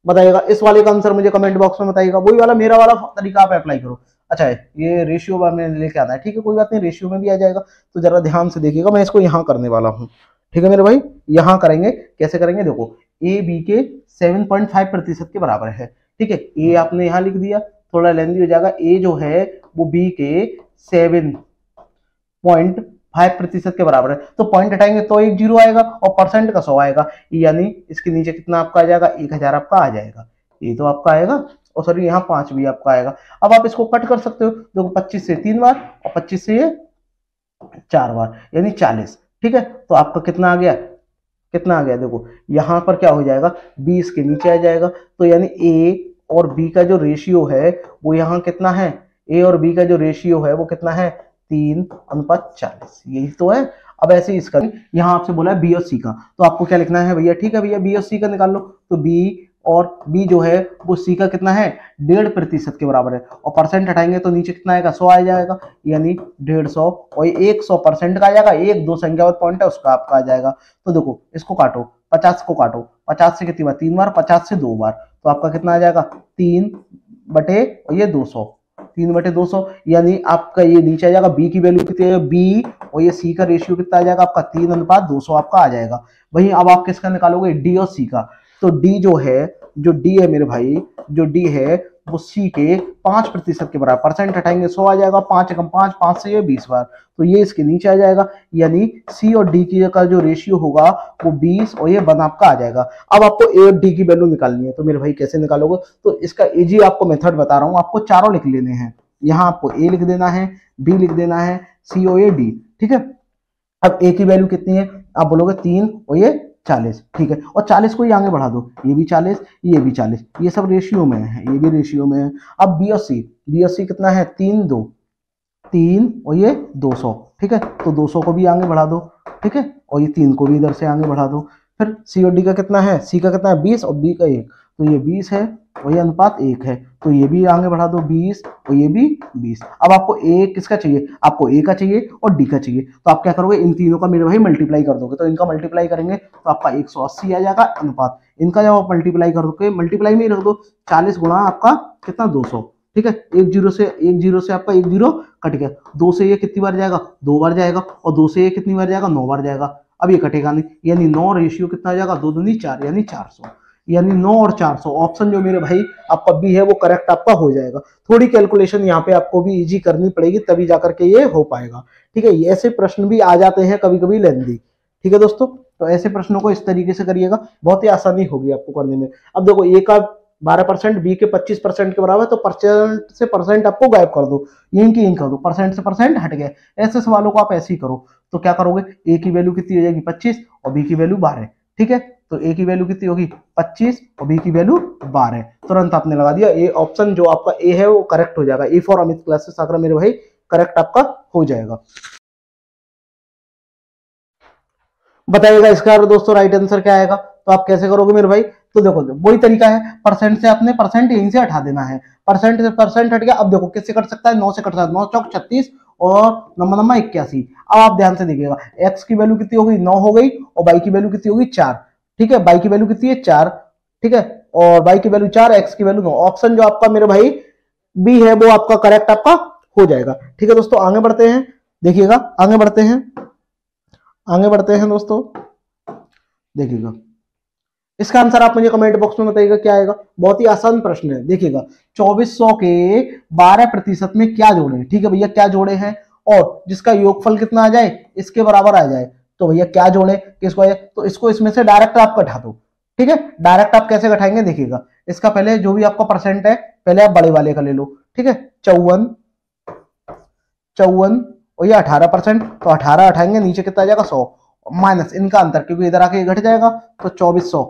बताइएगा इस वाले का आंसर मुझे कमेंट बॉक्स में बताइएगा, वही वाला मेरा वाला तरीका आप अप्लाई करो। अच्छा है, ये रेशियो मैंने लेके आना है, ठीक है कोई बात नहीं, रेशियो में भी आ जाएगा, तो जरा ध्यान से देखिएगा, मैं इसको यहाँ करने वाला हूँ। ठीक है मेरे भाई, यहां करेंगे, कैसे करेंगे देखो, ए बी के 7.5% के बराबर है। ठीक है, ए आपने यहां लिख दिया, थोड़ा लेंदी हो जाएगा, ए जो है वो बी के 7.5% के बराबर है, तो पॉइंट हटाएंगे तो एक जीरो आएगा और परसेंट का 100 आएगा, यानी इसके नीचे कितना आपका आ जाएगा, 1000 आपका आ जाएगा, ये तो आपका आएगा और सॉरी यहाँ 5 भी आपका आएगा। अब आप इसको कट कर सकते हो, देखो 25 से 3 बार और 25 से 4 बार, यानी 40। ठीक है, तो आपका कितना आ गया, कितना आ गया, देखो यहां पर क्या हो जाएगा, 20 के नीचे आ जाएगा, तो यानी ए और बी का जो रेशियो है वो यहाँ कितना है, ए और बी का जो रेशियो है वो कितना है, 3:40, यही तो है। अब ऐसे इसका यहाँ आपसे बोला है बी और सी का, तो आपको क्या लिखना है भैया, ठीक है भैया बी और सी का निकाल लो, तो बी और बी जो है वो सी का कितना है, 1.5% के बराबर है और परसेंट हटाएंगे तो नीचे कितना आएगा, 100 आ जाएगा, यानी 150 और 100% का आ जाएगा, एक दो संख्यावाचक पॉइंट है उसका आपका आ जाएगा। तो देखो इसको काटो, 50 को काटो, 50 से कितनी बार 3 बार, 50 से 2 बार, तो आपका कितना आ जाएगा 3 बटे और ये 200, 3 बटे 200, यानी आपका ये नीचे आ जाएगा, बी की वैल्यू कितनी है, बी और ये सी का रेशियो कितना आ जाएगा आपका 3:200 आपका आ जाएगा। वहीं अब आप किसका निकालोगे, डी और सी का, तो डी जो है, जो डी है मेरे भाई, जो डी है वो सी के 5% के बराबर, परसेंट हटाएंगे 100 आ जाएगा, 5 एकम 5, 5 से ये 20 बार, तो ये इसके नीचे आ जाएगा, यानी सी और डी की का जो रेशियो होगा वो 20 और ये 1 आपका आ जाएगा। अब आपको ए और डी की वैल्यू निकालनी है, तो मेरे भाई कैसे निकालोगे, तो इसका इजी आपको मेथड बता रहा हूं, आपको चारों लिख लेने हैं, यहाँ आपको ए लिख देना है, बी लिख देना है, सी और ये डी। ठीक है, अब ए की वैल्यू कितनी है, आप बोलोगे 3 और ये 40, ठीक है, और 40 को ही आगे बढ़ा दो, ये भी 40 ये भी 40, ये सब रेशियो में है, ये भी रेशियो में है। अब बी और सी कितना है, 3 2 3 और ये 200, ठीक है, तो 200 को भी आगे बढ़ा दो, ठीक है, और ये 3 को भी इधर से आगे बढ़ा दो। फिर सी और डी का कितना है, सी का कितना है 20 और बी का 1, तो ये 20 है और ये अनुपात 1 है, तो ये भी आगे बढ़ा दो 20 और ये भी 20। अब आपको ए किसका चाहिए, आपको ए का चाहिए और डी का चाहिए, तो आप क्या करोगे, इन तीनों का मेरे भाई मल्टीप्लाई कर दोगे, तो इनका मल्टीप्लाई करेंगे तो आपका 180 आ जाएगा अनुपात, इनका जब आप मल्टीप्लाई कर दोगे मल्टीप्लाई में ही रख दो, 40 गुणा आपका कितना 200, ठीक है। एक जीरो से आपका एक जीरो कट गया, 2 से ये कितनी बार जाएगा, 2 बार जाएगा, और 2 से ये कितनी बार जाएगा, 9 बार जाएगा। अब ये कटेगा नहीं, यानी 9 रेशियो कितना आ जाएगा, 2 दूनी 4 यानी 400, यानी 9 और 400 ऑप्शन जो मेरे भाई आपका बी है वो करेक्ट आपका हो जाएगा। थोड़ी कैलकुलेशन यहाँ पे आपको भी इजी करनी पड़ेगी तभी जाकर के ये हो पाएगा, ठीक है। ऐसे प्रश्न भी आ जाते हैं कभी कभी लेंदी, ठीक है दोस्तों। तो ऐसे प्रश्नों को इस तरीके से करिएगा, बहुत ही आसानी होगी आपको करने में। अब देखो ए का 12%, बी के 25% के बराबर, तो परसेंट से परसेंट आपको गायब कर दो, यहीं की यहीं कर दो, परसेंट से परसेंट हट गए। ऐसे सवालों को आप ऐसे ही करो, तो क्या करोगे, ए की वैल्यू कितनी हो जाएगी 25 और बी की वैल्यू 12, ठीक है। तो ए की वैल्यू कितनी होगी 25 और बी की वैल्यू 12, तुरंत आपने लगा दिया, ए ऑप्शन जो आपका ए है वो करेक्ट हो जाएगा। ए फॉर अमित क्लासेस आकर मेरे भाई करेक्ट आपका हो जाएगा। बताइएगा इसका दोस्तों राइट आंसर क्या आएगा, तो आप कैसे करोगे मेरे भाई, तो देखो वही तरीका है, परसेंट से आपने परसेंट यहीं से हटा देना है, परसेंट से परसेंट हट गया। अब देखो किससे कट सकता है, 9 से कट सकता है, 9 चौक 36 और नंबर नंबर 81। अब आप ध्यान से देखिएगा, एक्स की वैल्यू कितनी हो गई 9 हो गई, और वाई की वैल्यू कितनी होगी 4, ठीक है। वाई की वैल्यू कितनी है 4, ठीक है, और वाई की वैल्यू 4, एक्स की वैल्यू 9। ऑप्शन जो आपका मेरे भाई बी है वो आपका करेक्ट आपका हो जाएगा, ठीक है दोस्तों। आगे बढ़ते हैं, देखिएगा आगे बढ़ते हैं, आगे बढ़ते हैं दोस्तों, देखिएगा इसका आंसर आप मुझे कमेंट बॉक्स में बताइएगा क्या आएगा। बहुत ही आसान प्रश्न है, देखिएगा 2400 के 12% में क्या जोड़े, ठीक है भैया, क्या जोड़े हैं, और जिसका योगफल कितना आ जाए इसके बराबर आ जाए, तो भैया क्या जोड़े किसको आए, तो इसको इसमें से डायरेक्ट आप घटा दो, ठीक है। डायरेक्ट आप कैसे घटाएंगे, देखिएगा इसका पहले जो भी आपका परसेंट है पहले आप बड़े वाले का ले लो, ठीक है। 54 और ये 18%, तो 18 हटाएंगे नीचे कितना आ जाएगा 100, माइनस इनका अंतर क्योंकि इधर आके घट जाएगा, तो 2400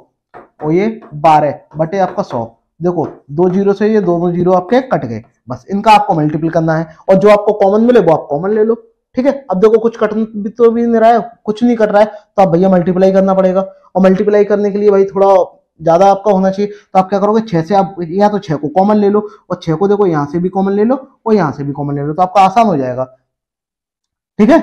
और ये 12 बटे आपका 100। देखो 2 जीरो से ये दोनों जीरो आपके कट गए, बस इनका आपको मल्टीपल करना है, और जो आपको कॉमन मिले वो आप कॉमन ले लो, ठीक है। अब देखो कुछ कट भी तो भी नहीं रहा है, कुछ नहीं कट रहा है, तो आप भैया मल्टीप्लाई करना पड़ेगा, और मल्टीप्लाई करने के लिए भाई थोड़ा ज्यादा आपका होना चाहिए, तो आप क्या करोगे 6 से आप या तो 6 को कॉमन ले लो, और 6 को देखो यहाँ से भी कॉमन ले लो और यहाँ से भी कॉमन ले लो, तो आपका आसान हो जाएगा, ठीक है।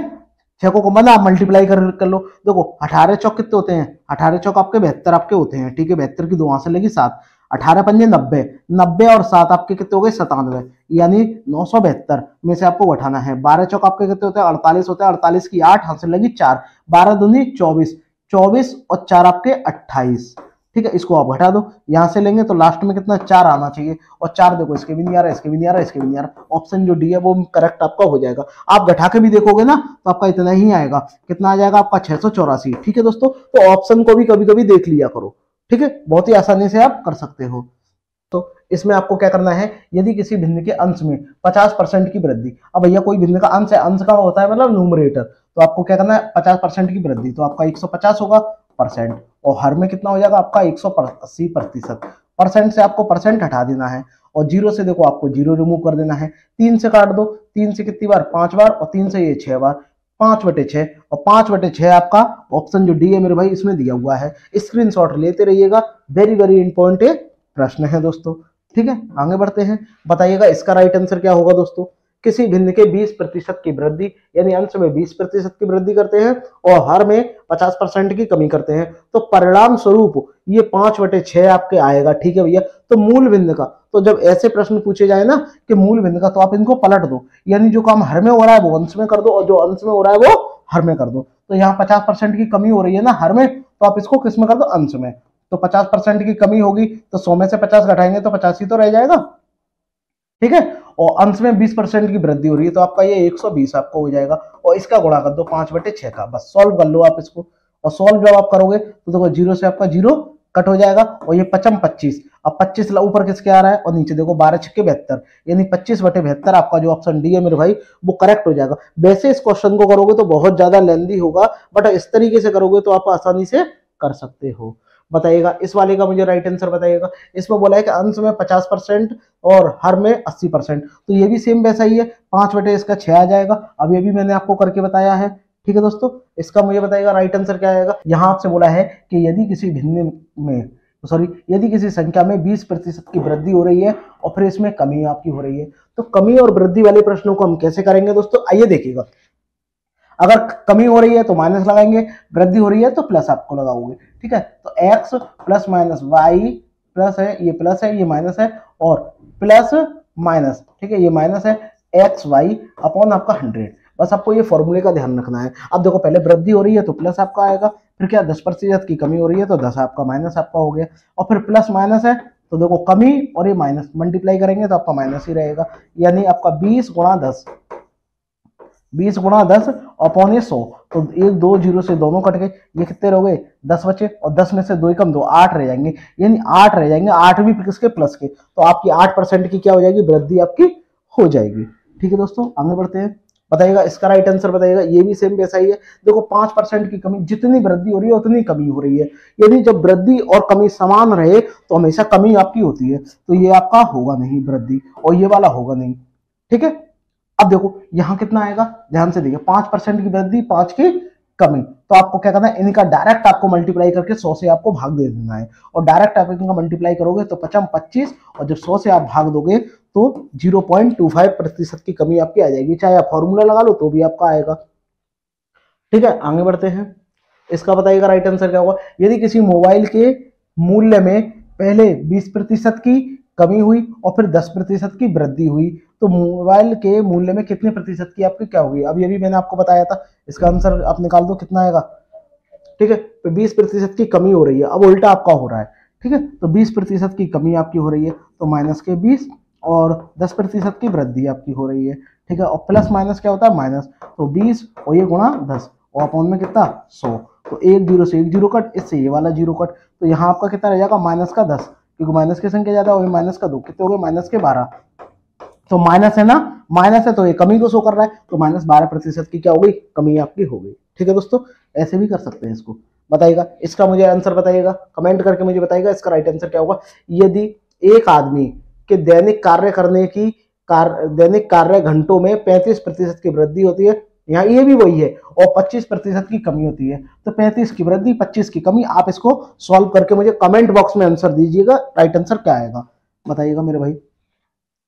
6 को कॉमन आप मल्टीप्लाई कर लो, देखो 18 चौक कितने होते हैं, 18 चौक आपके 72 आपके होते हैं, ठीक है। 72 की 2 वहां से लगी 7, 18 पंजे 90, 90 और 7 आपके कितने हो गए 97, यानी 972 में से आपको उठाना है। 12 चौक आपके कितने होते हैं 48 होते हैं, 48 की 8 हाथ से लगी 4, 12 दूनी 24, 24 और 4 आपके 28, ठीक है। इसको आप हटा दो, यहां से लेंगे तो लास्ट में कितना 4 आना चाहिए, और 4 देखो इसके भी नहीं आ रहा, इसके भी नहीं आ रहा, इसके भी नहीं आ रहा, ऑप्शन जो डी है वो करेक्ट आपका हो जाएगा। आप घटा के भी देखोगे ना तो आपका इतना ही आएगा, कितना आ जाएगा आपका 684, ठीक है दोस्तों। तो ऑप्शन को भी कभी कभी देख लिया करो, ठीक है, बहुत ही आसानी से आप कर सकते हो। तो इसमें आपको क्या करना है, यदि किसी भिन्न के अंश में 50% की वृद्धि, अब भैया कोई भिन्न का अंश है, अंश का होता है मतलब न्यूमरेटर, तो आपको क्या करना है 50% की वृद्धि, तो आपका 150 होगा परसेंट, और हर में कितना हो जाएगा आपका 180%, परसेंट से आपको परसेंट हटा देना है, और जीरो से देखो आपको जीरो रिमूव कर देना है, 3 से काट दो, 3 से कितनी बार 5 बार, और 3 से ये 6 बार, 5/6, और 5/6 आपका ऑप्शन जो डी है मेरे भाई इसमें दिया हुआ है, स्क्रीनशॉट लेते रहिएगा, वेरी वेरी इंपॉर्टेंट प्रश्न है दोस्तों, ठीक है। आगे बढ़ते हैं, बताइएगा इसका राइट आंसर क्या होगा दोस्तों। किसी भिन्न के 20% की वृद्धि, यानी अंश में 20% की वृद्धि करते हैं और हर में 50% की कमी करते हैं, तो परिणाम स्वरूप ये 5/6 आपके आएगा, ठीक है भैया। तो मूल भिन्न का, तो जब ऐसे प्रश्न पूछे जाए ना कि मूल भिन्न का, तो आप इनको पलट दो, यानी जो काम हर में हो रहा है वो अंश में कर दो, और जो अंश में हो रहा है वो हर में कर दो। तो यहाँ 50% की कमी हो रही है ना हर में, तो आप इसको किस में कर दो, अंश में। तो 50% की कमी होगी तो 100 में से 50 घटाएंगे तो 85 तो रह जाएगा, ठीक है। और अंश में 20% की वृद्धि हो रही है, तो आपका ये 120 आपको हो जाएगा, और इसका गुणा कर दो 5/6 का, बस सॉल्व कर लो आप इसको। और सॉल्व जब आप करोगे तो देखो जीरो से आपका जीरो कट हो जाएगा, और ये 25, अब 25 ऊपर किसके आ रहा है, और नीचे देखो 12×6 यानी 25/72 आपका जो ऑप्शन डी है मेरे भाई वो करेक्ट हो जाएगा। वैसे इस क्वेश्चन को करोगे तो बहुत ज्यादा लेंदी होगा, बट इस तरीके से करोगे तो आप आसानी से कर सकते हो। बताइएगा इस वाले का मुझे राइट आंसर बताइएगा। इसमें बोला है कि अंश में 50% और हर में 80%, तो ये भी सेम वैसा ही है, 5/6 आ जाएगा। अब ये भी मैंने आपको करके बताया है, ठीक है दोस्तों। इसका मुझे बताइएगा राइट आंसर क्या आएगा। यहाँ आपसे बोला है कि यदि किसी भिन्न में सॉरी, यदि किसी संख्या में 20% की वृद्धि हो रही है और फिर इसमें कमी आपकी हो रही है, तो कमी और वृद्धि वाले प्रश्नों को हम कैसे करेंगे दोस्तों, आइए देखिएगा। अगर कमी हो रही है तो माइनस लगाएंगे, वृद्धि हो रही है तो प्लस आपको लगाओगे, ठीक है। तो x plus minus Y plus है, ये माइनस है, और प्लस माइनस, ठीक है, ये माइनस है एक्स वाई अपॉन आपका 100। बस आपको ये फॉर्मूले का ध्यान रखना है। अब देखो, पहले वृद्धि हो रही है तो प्लस आपका आएगा, फिर क्या 10% की कमी हो रही है तो 10 आपका माइनस आपका हो गया, और फिर प्लस माइनस है तो देखो कमी और ये माइनस मल्टीप्लाई करेंगे तो आपका माइनस ही रहेगा, यानी आपका 20 गुणा 10, 20 गुणा 10 अपॉन ये 100। तो 1 2 0 से दोनों कट गए, ये कितने रह गए, 10 बचे, और 10 में से 2 कम 2, 8 रह जाएंगे, यानी 8 रह जाएंगे, 8 भी किसके, प्लस के। तो आपकी 8% की क्या हो जाएगी, वृद्धि आपकी हो जाएगी। ठीक है दोस्तों, आगे बढ़ते हैं। बताइएगा इसका राइट आंसर बताइएगा। ये भी सेम वैसा ही है। देखो 5% की कमी, जितनी वृद्धि हो रही है उतनी कमी हो रही है, यदि जब वृद्धि और कमी समान रहे तो हमेशा कमी आपकी होती है, तो ये आपका होगा नहीं वृद्धि, और ये वाला होगा नहीं। ठीक है, अब देखो यहां कितना आएगा, ध्यान से देखिए, 5% की वृद्धि, 5 की कमी, तो आपको क्या करना है, इनका डायरेक्ट आपको मल्टीप्लाई करके 100 से आपको भाग दे देना है, और डायरेक्ट आप इनका मल्टीप्लाई करोगे तो 55 25, और जब 100 से आप भाग दोगे तो 0.25% की कमी आपकी आ जाएगी, चाहे आप फॉर्मूला लगा लो तो भी आपका आएगा। ठीक है, आगे बढ़ते हैं। इसका बताइएगा राइट आंसर क्या होगा। यदि किसी मोबाइल के मूल्य में पहले 20% की कमी हुई और फिर 10% की वृद्धि हुई, तो मोबाइल के मूल्य में कितने प्रतिशत की आपकी क्या होगी। अब ये भी मैंने आपको बताया था, इसका आंसर आप निकाल दो कितना आएगा। ठीक है, तो 20% की कमी हो रही है, अब उल्टा आपका हो रहा है। ठीक है, तो 20% की कमी आपकी हो रही है तो माइनस के 20, और 10% की वृद्धि आपकी हो रही है। ठीक है, और प्लस माइनस क्या होता है, माइनस, तो 20 और ये गुणा 10, और अपॉन में कितना 100, तो 1 0 से 1 0 कट, इससे ये वाला 0 कट, तो यहाँ आपका कितना रह जाएगा, माइनस का 10, क्योंकि माइनस की संख्या ज्यादा हो गई, माइनस का 2, कितने हो गए, माइनस के 12, तो माइनस है ना, माइनस है तो ये कमी को शो कर रहा है, तो -12% की क्या हो गई, कमी आपकी हो गई। ठीक है दोस्तों, ऐसे भी कर सकते हैं इसको। बताइएगा इसका मुझे आंसर बताइएगा, कमेंट करके मुझे बताइएगा इसका राइट आंसर क्या होगा। यदि एक आदमी के दैनिक कार्य करने की दैनिक कार्य घंटों में 35% की वृद्धि होती है, यहाँ ये भी वही है, और 25% की कमी होती है, तो 35 की वृद्धि 25 की कमी। आप इसको सॉल्व करके मुझे कमेंट बॉक्स में आंसर दीजिएगा, राइट आंसर क्या आएगा बताइएगा मेरे भाई।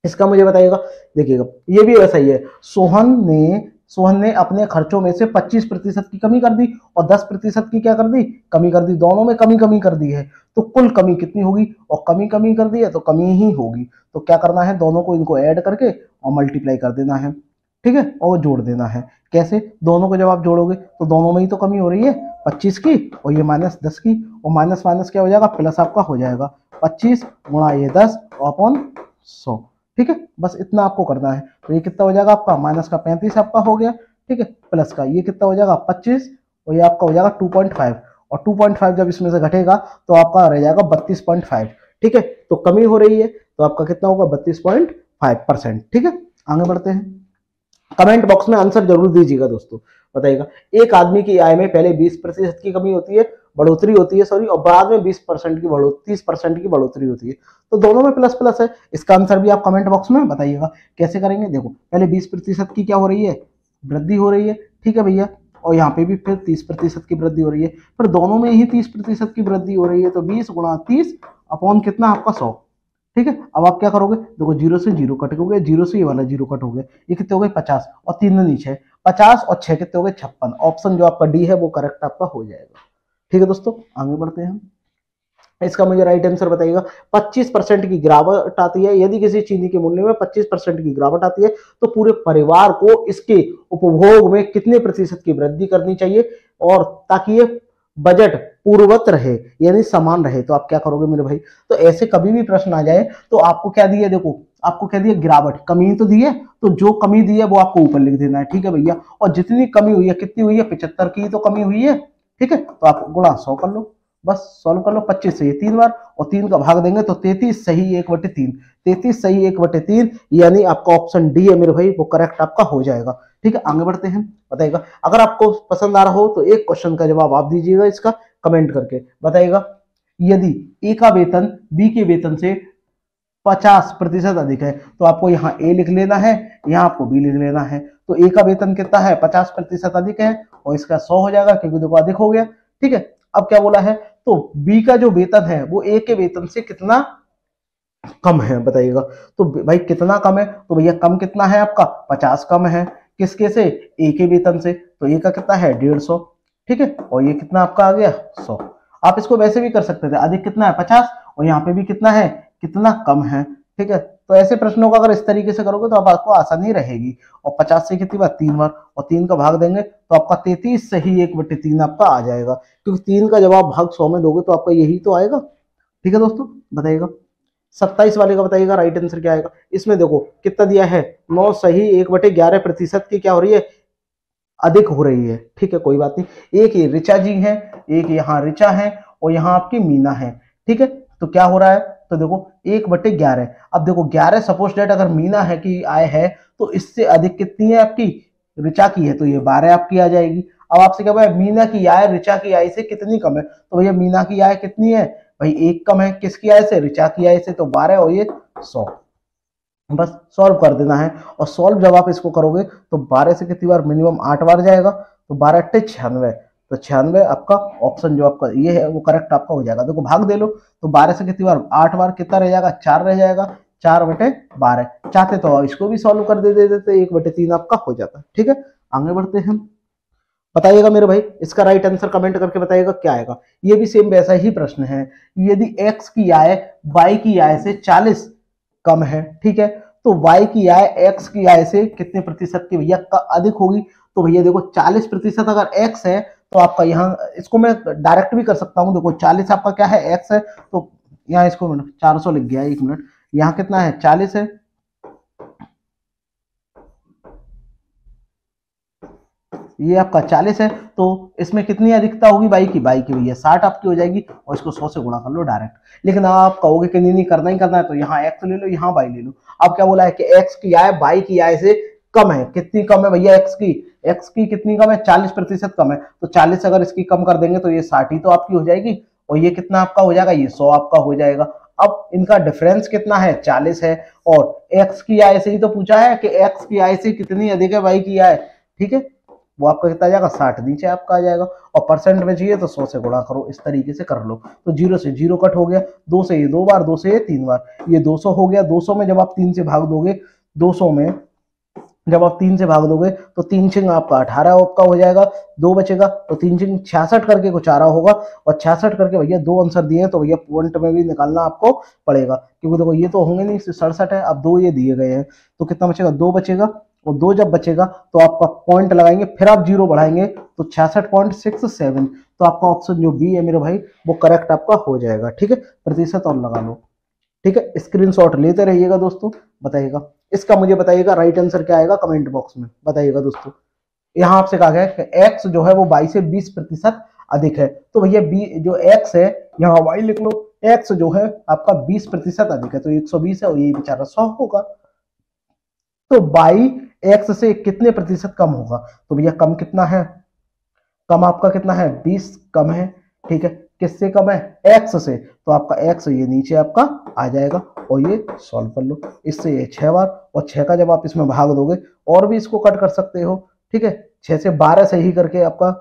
इसका मुझे बताइएगा, देखिएगा ये भी वैसा ही है। सोहन ने अपने खर्चों में से 25% की कमी कर दी और 10% की क्या कर दी, कमी कर दी, दोनों में कमी कमी कर दी है, तो कुल कमी कितनी होगी, और कमी कमी कर दी है तो कमी ही होगी। तो क्या करना है, दोनों को इनको ऐड करके और मल्टीप्लाई कर देना है। ठीक है, और जोड़ देना है। कैसे, दोनों को जब आप जोड़ोगे तो दोनों में ही तो कमी हो रही है 25 की, और ये -10 की, और माइनस माइनस क्या हो जाएगा, प्लस आपका हो जाएगा 25 गुणा ये 10 अपॉन 100। ठीक है, बस इतना आपको करना है। तो ये कितना हो जाएगा आपका, माइनस का 35 आपका हो गया, ठीक है, प्लस का ये कितना हो जाएगा 25, और ये आपका हो जाएगा 2.5, और 2.5 जब इसमें से घटेगा तो आपका रह जाएगा 32.5। ठीक है, तो कमी हो रही है तो आपका कितना होगा, 32.5%। ठीक है, आगे बढ़ते हैं। कमेंट बॉक्स में आंसर जरूर दीजिएगा दोस्तों। बताइएगा, एक आदमी की आय में पहले 20% की कमी होती है, बढ़ोतरी होती है सॉरी, और बाद में 20% की 30% की बढ़ोतरी होती है, तो दोनों में प्लस प्लस है। इसका आंसर भी आप कमेंट बॉक्स में बताइएगा कैसे करेंगे। देखो पहले 20% की क्या हो रही है, वृद्धि हो रही है, ठीक है भैया, और यहाँ पे भी फिर 30% की वृद्धि हो रही है, फिर दोनों में ही 30% की वृद्धि हो रही है, तो 20 गुणा 30 अपॉन कितना आपका 100। ठीक है, अब आप क्या करोगे, देखो 0 से 0 कट हो गया, 0 से ये वाला 0 कट हो गया, ये कितने हो गए 50, और 3 नीचे 50 और 6 कितने हो गए 56। ऑप्शन जो आपका डी है वो करेक्ट आपका हो जाएगा। ठीक है दोस्तों, आगे बढ़ते हैं। इसका मुझे राइट आंसर बताइएगा। 25% की गिरावट आती है, यदि किसी चीज के मूल्य में 25% की गिरावट आती है तो पूरे परिवार को इसके उपभोग में कितने प्रतिशत की वृद्धि करनी चाहिए, और ताकि ये बजट पूर्ववत रहे यानी समान रहे। तो आप क्या करोगे मेरे भाई, तो ऐसे कभी भी प्रश्न आ जाए तो आपको क्या दिया, देखो आपको क्या दिया, गिरावट, कमी तो दी है, तो जो कमी दी है वो आपको ऊपर लिख देना है। ठीक है भैया, और जितनी कमी हुई है, कितनी हुई है, 75 की तो कमी हुई है। ठीक है, तो आप गुणा 100 कर लो, बस सॉल्व कर लो। 25 से ये 3 बार, और 3 का भाग देंगे तो 33 सही 1/3, 33 सही 1/3, यानी आपका ऑप्शन डी है मेरे भाई, वो करेक्ट आपका हो जाएगा। ठीक है, आगे बढ़ते हैं। बताइएगा, अगर आपको पसंद आ रहा हो तो एक क्वेश्चन का जवाब आप दीजिएगा इसका कमेंट करके। बताइएगा, यदि ए का वेतन बी के वेतन से 50% अधिक है, तो आपको यहाँ ए लिख लेना है, यहाँ आपको बी लिख लेना है। तो ए का वेतन कितना है, 50% अधिक है, और इसका 100 हो जाएगा क्योंकि देखो अधिक हो गया। ठीक है, अब क्या बोला है, तो बी का जो वेतन है वो ए के वेतन से कितना कम है बताइएगा। तो भाई कितना कम है, तो भैया कम कितना है आपका 50 कम है, किसके से, ए के वेतन से, तो ए का कितना है 150, ठीक है, और ये कितना आपका आ गया 100। आप इसको वैसे भी कर सकते थे, अधिक कितना है 50 और यहाँ पे भी कितना है, कितना कम है, ठीक है। तो ऐसे प्रश्नों को अगर इस तरीके से करोगे तो अब आपको आसानी रहेगी। और 50 से कितनी बार 3 बार, और 3 का भाग देंगे तो आपका 33 से ही 1/3 आपका आ जाएगा, क्योंकि 3 का जब आप भाग 100 में दोगे तो आपका यही तो आएगा, ठीक है दोस्तों। बताइएगा 27 वाले का बताइएगा राइट आंसर क्या आएगा। इसमें देखो कितना दिया है 9 सही 1/11% की क्या हो रही है, अधिक हो रही है, ठीक है, कोई बात नहीं। एक ये ऋचा जी है, एक यहाँ ऋचा है और यहाँ आपकी मीना है, ठीक है। तो क्या हो रहा है, तो देखो 1/11। अब देखो 11 सपोज डेट अगर मीना है कि आय है तो इससे अधिक कितनी है आपकी ऋचा की है, तो ये 12 आपकी आ जाएगी। अब आपसे क्या भाई मीना की आय ऋचा की आय से कितनी कम है, तो भैया मीना की आय कितनी है भाई, 1 कम है, किसकी आय से, ऋचा की आय से, तो 12 और ये 100, बस सॉल्व कर देना है। और सॉल्व जब आप इसको करोगे तो 12 से कितनी बार, मिनिमम 8 बार जाएगा, तो 12 8 96, तो 96 आपका ऑप्शन जो आपका ये है वो करेक्ट आपका हो जाएगा। देखो भाग दे लो तो 12 से कितनी बार 8 बार कितना रह जाएगा, 4 रह जाएगा, 4/12। चाहते तो इसको भी सॉल्व कर दे देते, 1/3 आपका हो जाता, ठीक है। आगे बढ़ते हैं, बताइएगा मेरे भाई इसका राइट आंसर कमेंट करके बताइएगा क्या आएगा। ये भी सेम वैसा ही प्रश्न है, यदि x की आय y की आय से 40 कम है, ठीक है, तो y की आय x की आय से कितने प्रतिशत की भैया अधिक होगी, तो भैया देखो 40% अगर x है तो आपका यहाँ, इसको मैं डायरेक्ट भी कर सकता हूँ, देखो 40 आपका क्या है x है, तो यहाँ इसको 400 लिख गया, 1 मिनट, यहाँ कितना है 40 है, ये आपका 40 है, तो इसमें कितनी अधिकता होगी बाई की भैया 60 आपकी हो जाएगी, और इसको 100 से गुणा कर लो डायरेक्ट। लेकिन आप कहोगे कि नहीं करना ही करना है, तो यहाँ x ले लो, यहाँ बाई ले लो। अब क्या बोला है कि x की आय बाई की आय से कम है, कितनी कम है भैया, x की कितनी कम है, 40% कम है, तो 40 अगर इसकी कम कर देंगे तो ये 60 ही तो आपकी हो जाएगी, और ये कितना आपका हो जाएगा, ये 100 आपका हो जाएगा। अब इनका डिफरेंस कितना है 40 है, और x की आय से ही तो पूछा है कि x की आय से कितनी अधिक है वाई की आय, ठीक है, वो आपका कितना आ जाएगा 60, नीचे आपका आ जाएगा। और परसेंट में चाहिए तो 100 से गुणा करो, इस तरीके से कर लो। तो 0 से 0 कट हो गया, 2 से ये 2 बार, 2 से ये 3 बार, ये 200 हो गया। 200 में जब आप 3 से भाग दोगे, 200 में जब आप 3 से भाग दोगे तो 3 छिंग आपका 18 आपका हो जाएगा, 2 बचेगा, तो 3 छिंग 66 करके कुछ आ रहा होगा, और 66 करके भैया 2 आंसर दिए हैं, तो भैया पॉइंट में भी निकालना आपको पड़ेगा, क्योंकि देखो ये तो होंगे नहीं, 67 है, अब 2 ये दिए गए हैं, तो कितना बचेगा 2 बचेगा, और 2 जब बचेगा तो आपका पॉइंट लगाएंगे, फिर आप 0 बढ़ाएंगे तो 66.67, तो आपका ऑप्शन जो बी है मेरे भाई वो करेक्ट आपका हो जाएगा, ठीक है। प्रतिशत और लगा लो, ठीक है, स्क्रीनशॉट लेते रहिएगा दोस्तों। बताइएगा इसका मुझे बताइएगा राइट आंसर क्या आएगा कमेंट बॉक्स में, बताइएगा दोस्तों। यहाँ आपसे कहा गया है कि x जो है वो y से 20% अधिक है, तो भैया b जो x है यहाँ y लिख लो, x जो है आपका 20% अधिक है, तो 120 है और ये बेचारा 100 होगा। तो y x से कितने प्रतिशत कम होगा, तो भैया कम कितना है, कम आपका कितना है 20 कम है, ठीक है, किससे कम है x से, तो आपका x ये नीचे आपका आ जाएगा, और ये सॉल्व कर लो, इससे ये 6 बार, और 6 का जब आप इसमें भाग दोगे और भी इसको कट कर सकते हो, ठीक है, 6 से 12 सही करके आपका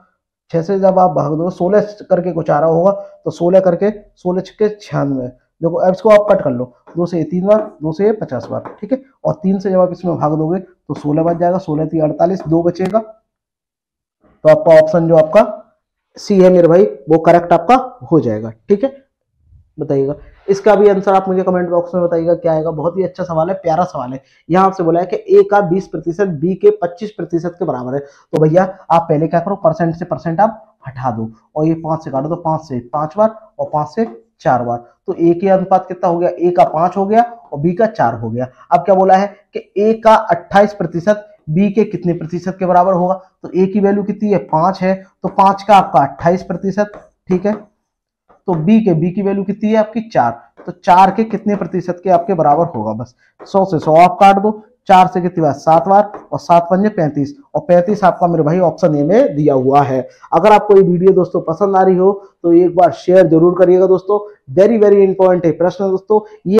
6 से जब आप भाग दोगे 16 करके कुछ आ रहा होगा, तो 16 करके 16 छक्के 96, देखो अब इसको आप कट कर लो, 2 से 3 बार, 2 से 50 बार, ठीक है, और 3 से जब आप इसमें भाग दोगे तो 16 बच जाएगा, 16 3 48, 2 बचेगा, तो आपका ऑप्शन जो आपका सी है मेरे भाई वो करेक्ट आपका हो जाएगा, ठीक है। बताइएगा इसका भी आंसर आप मुझे कमेंट बॉक्स में बताइएगा क्या आएगा। बहुत ही अच्छा सवाल है, प्यारा सवाल है। यहाँ आपसे बोला है कि ए का 20%, बी के 25% के बराबर है, तो भैया आप पहले क्या करो, परसेंट से परसेंट आप हटा दो, और ये 5 से काटो, तो 5 से 5 बार और 5 से 4 बार, तो ए के अनुपात कितना हो गया, ए का 5 हो गया और बी का 4 हो गया। अब क्या बोला है कि ए का 28% बी के कितने प्रतिशत के बराबर होगा, तो ए की वैल्यू कितनी है 5 है, तो 5 का आपका 28%, ठीक है, तो बी की वैल्यू कितनी है आपकी 4, तो 4 के कितने प्रतिशत के आपके बराबर होगा, बस 100 से 100 आप काट दो, 4 से कितनी बार 7 बार, और 7 पंजे 35, और 35 आपका मेरे भाई ऑप्शन ए में दिया हुआ है। अगर आपको ये वीडियो दोस्तों पसंद आ रही हो तो एक बार शेयर जरूर करिएगा दोस्तों, वेरी वेरी इंपॉर्टेंट है प्रश्न दोस्तों ये।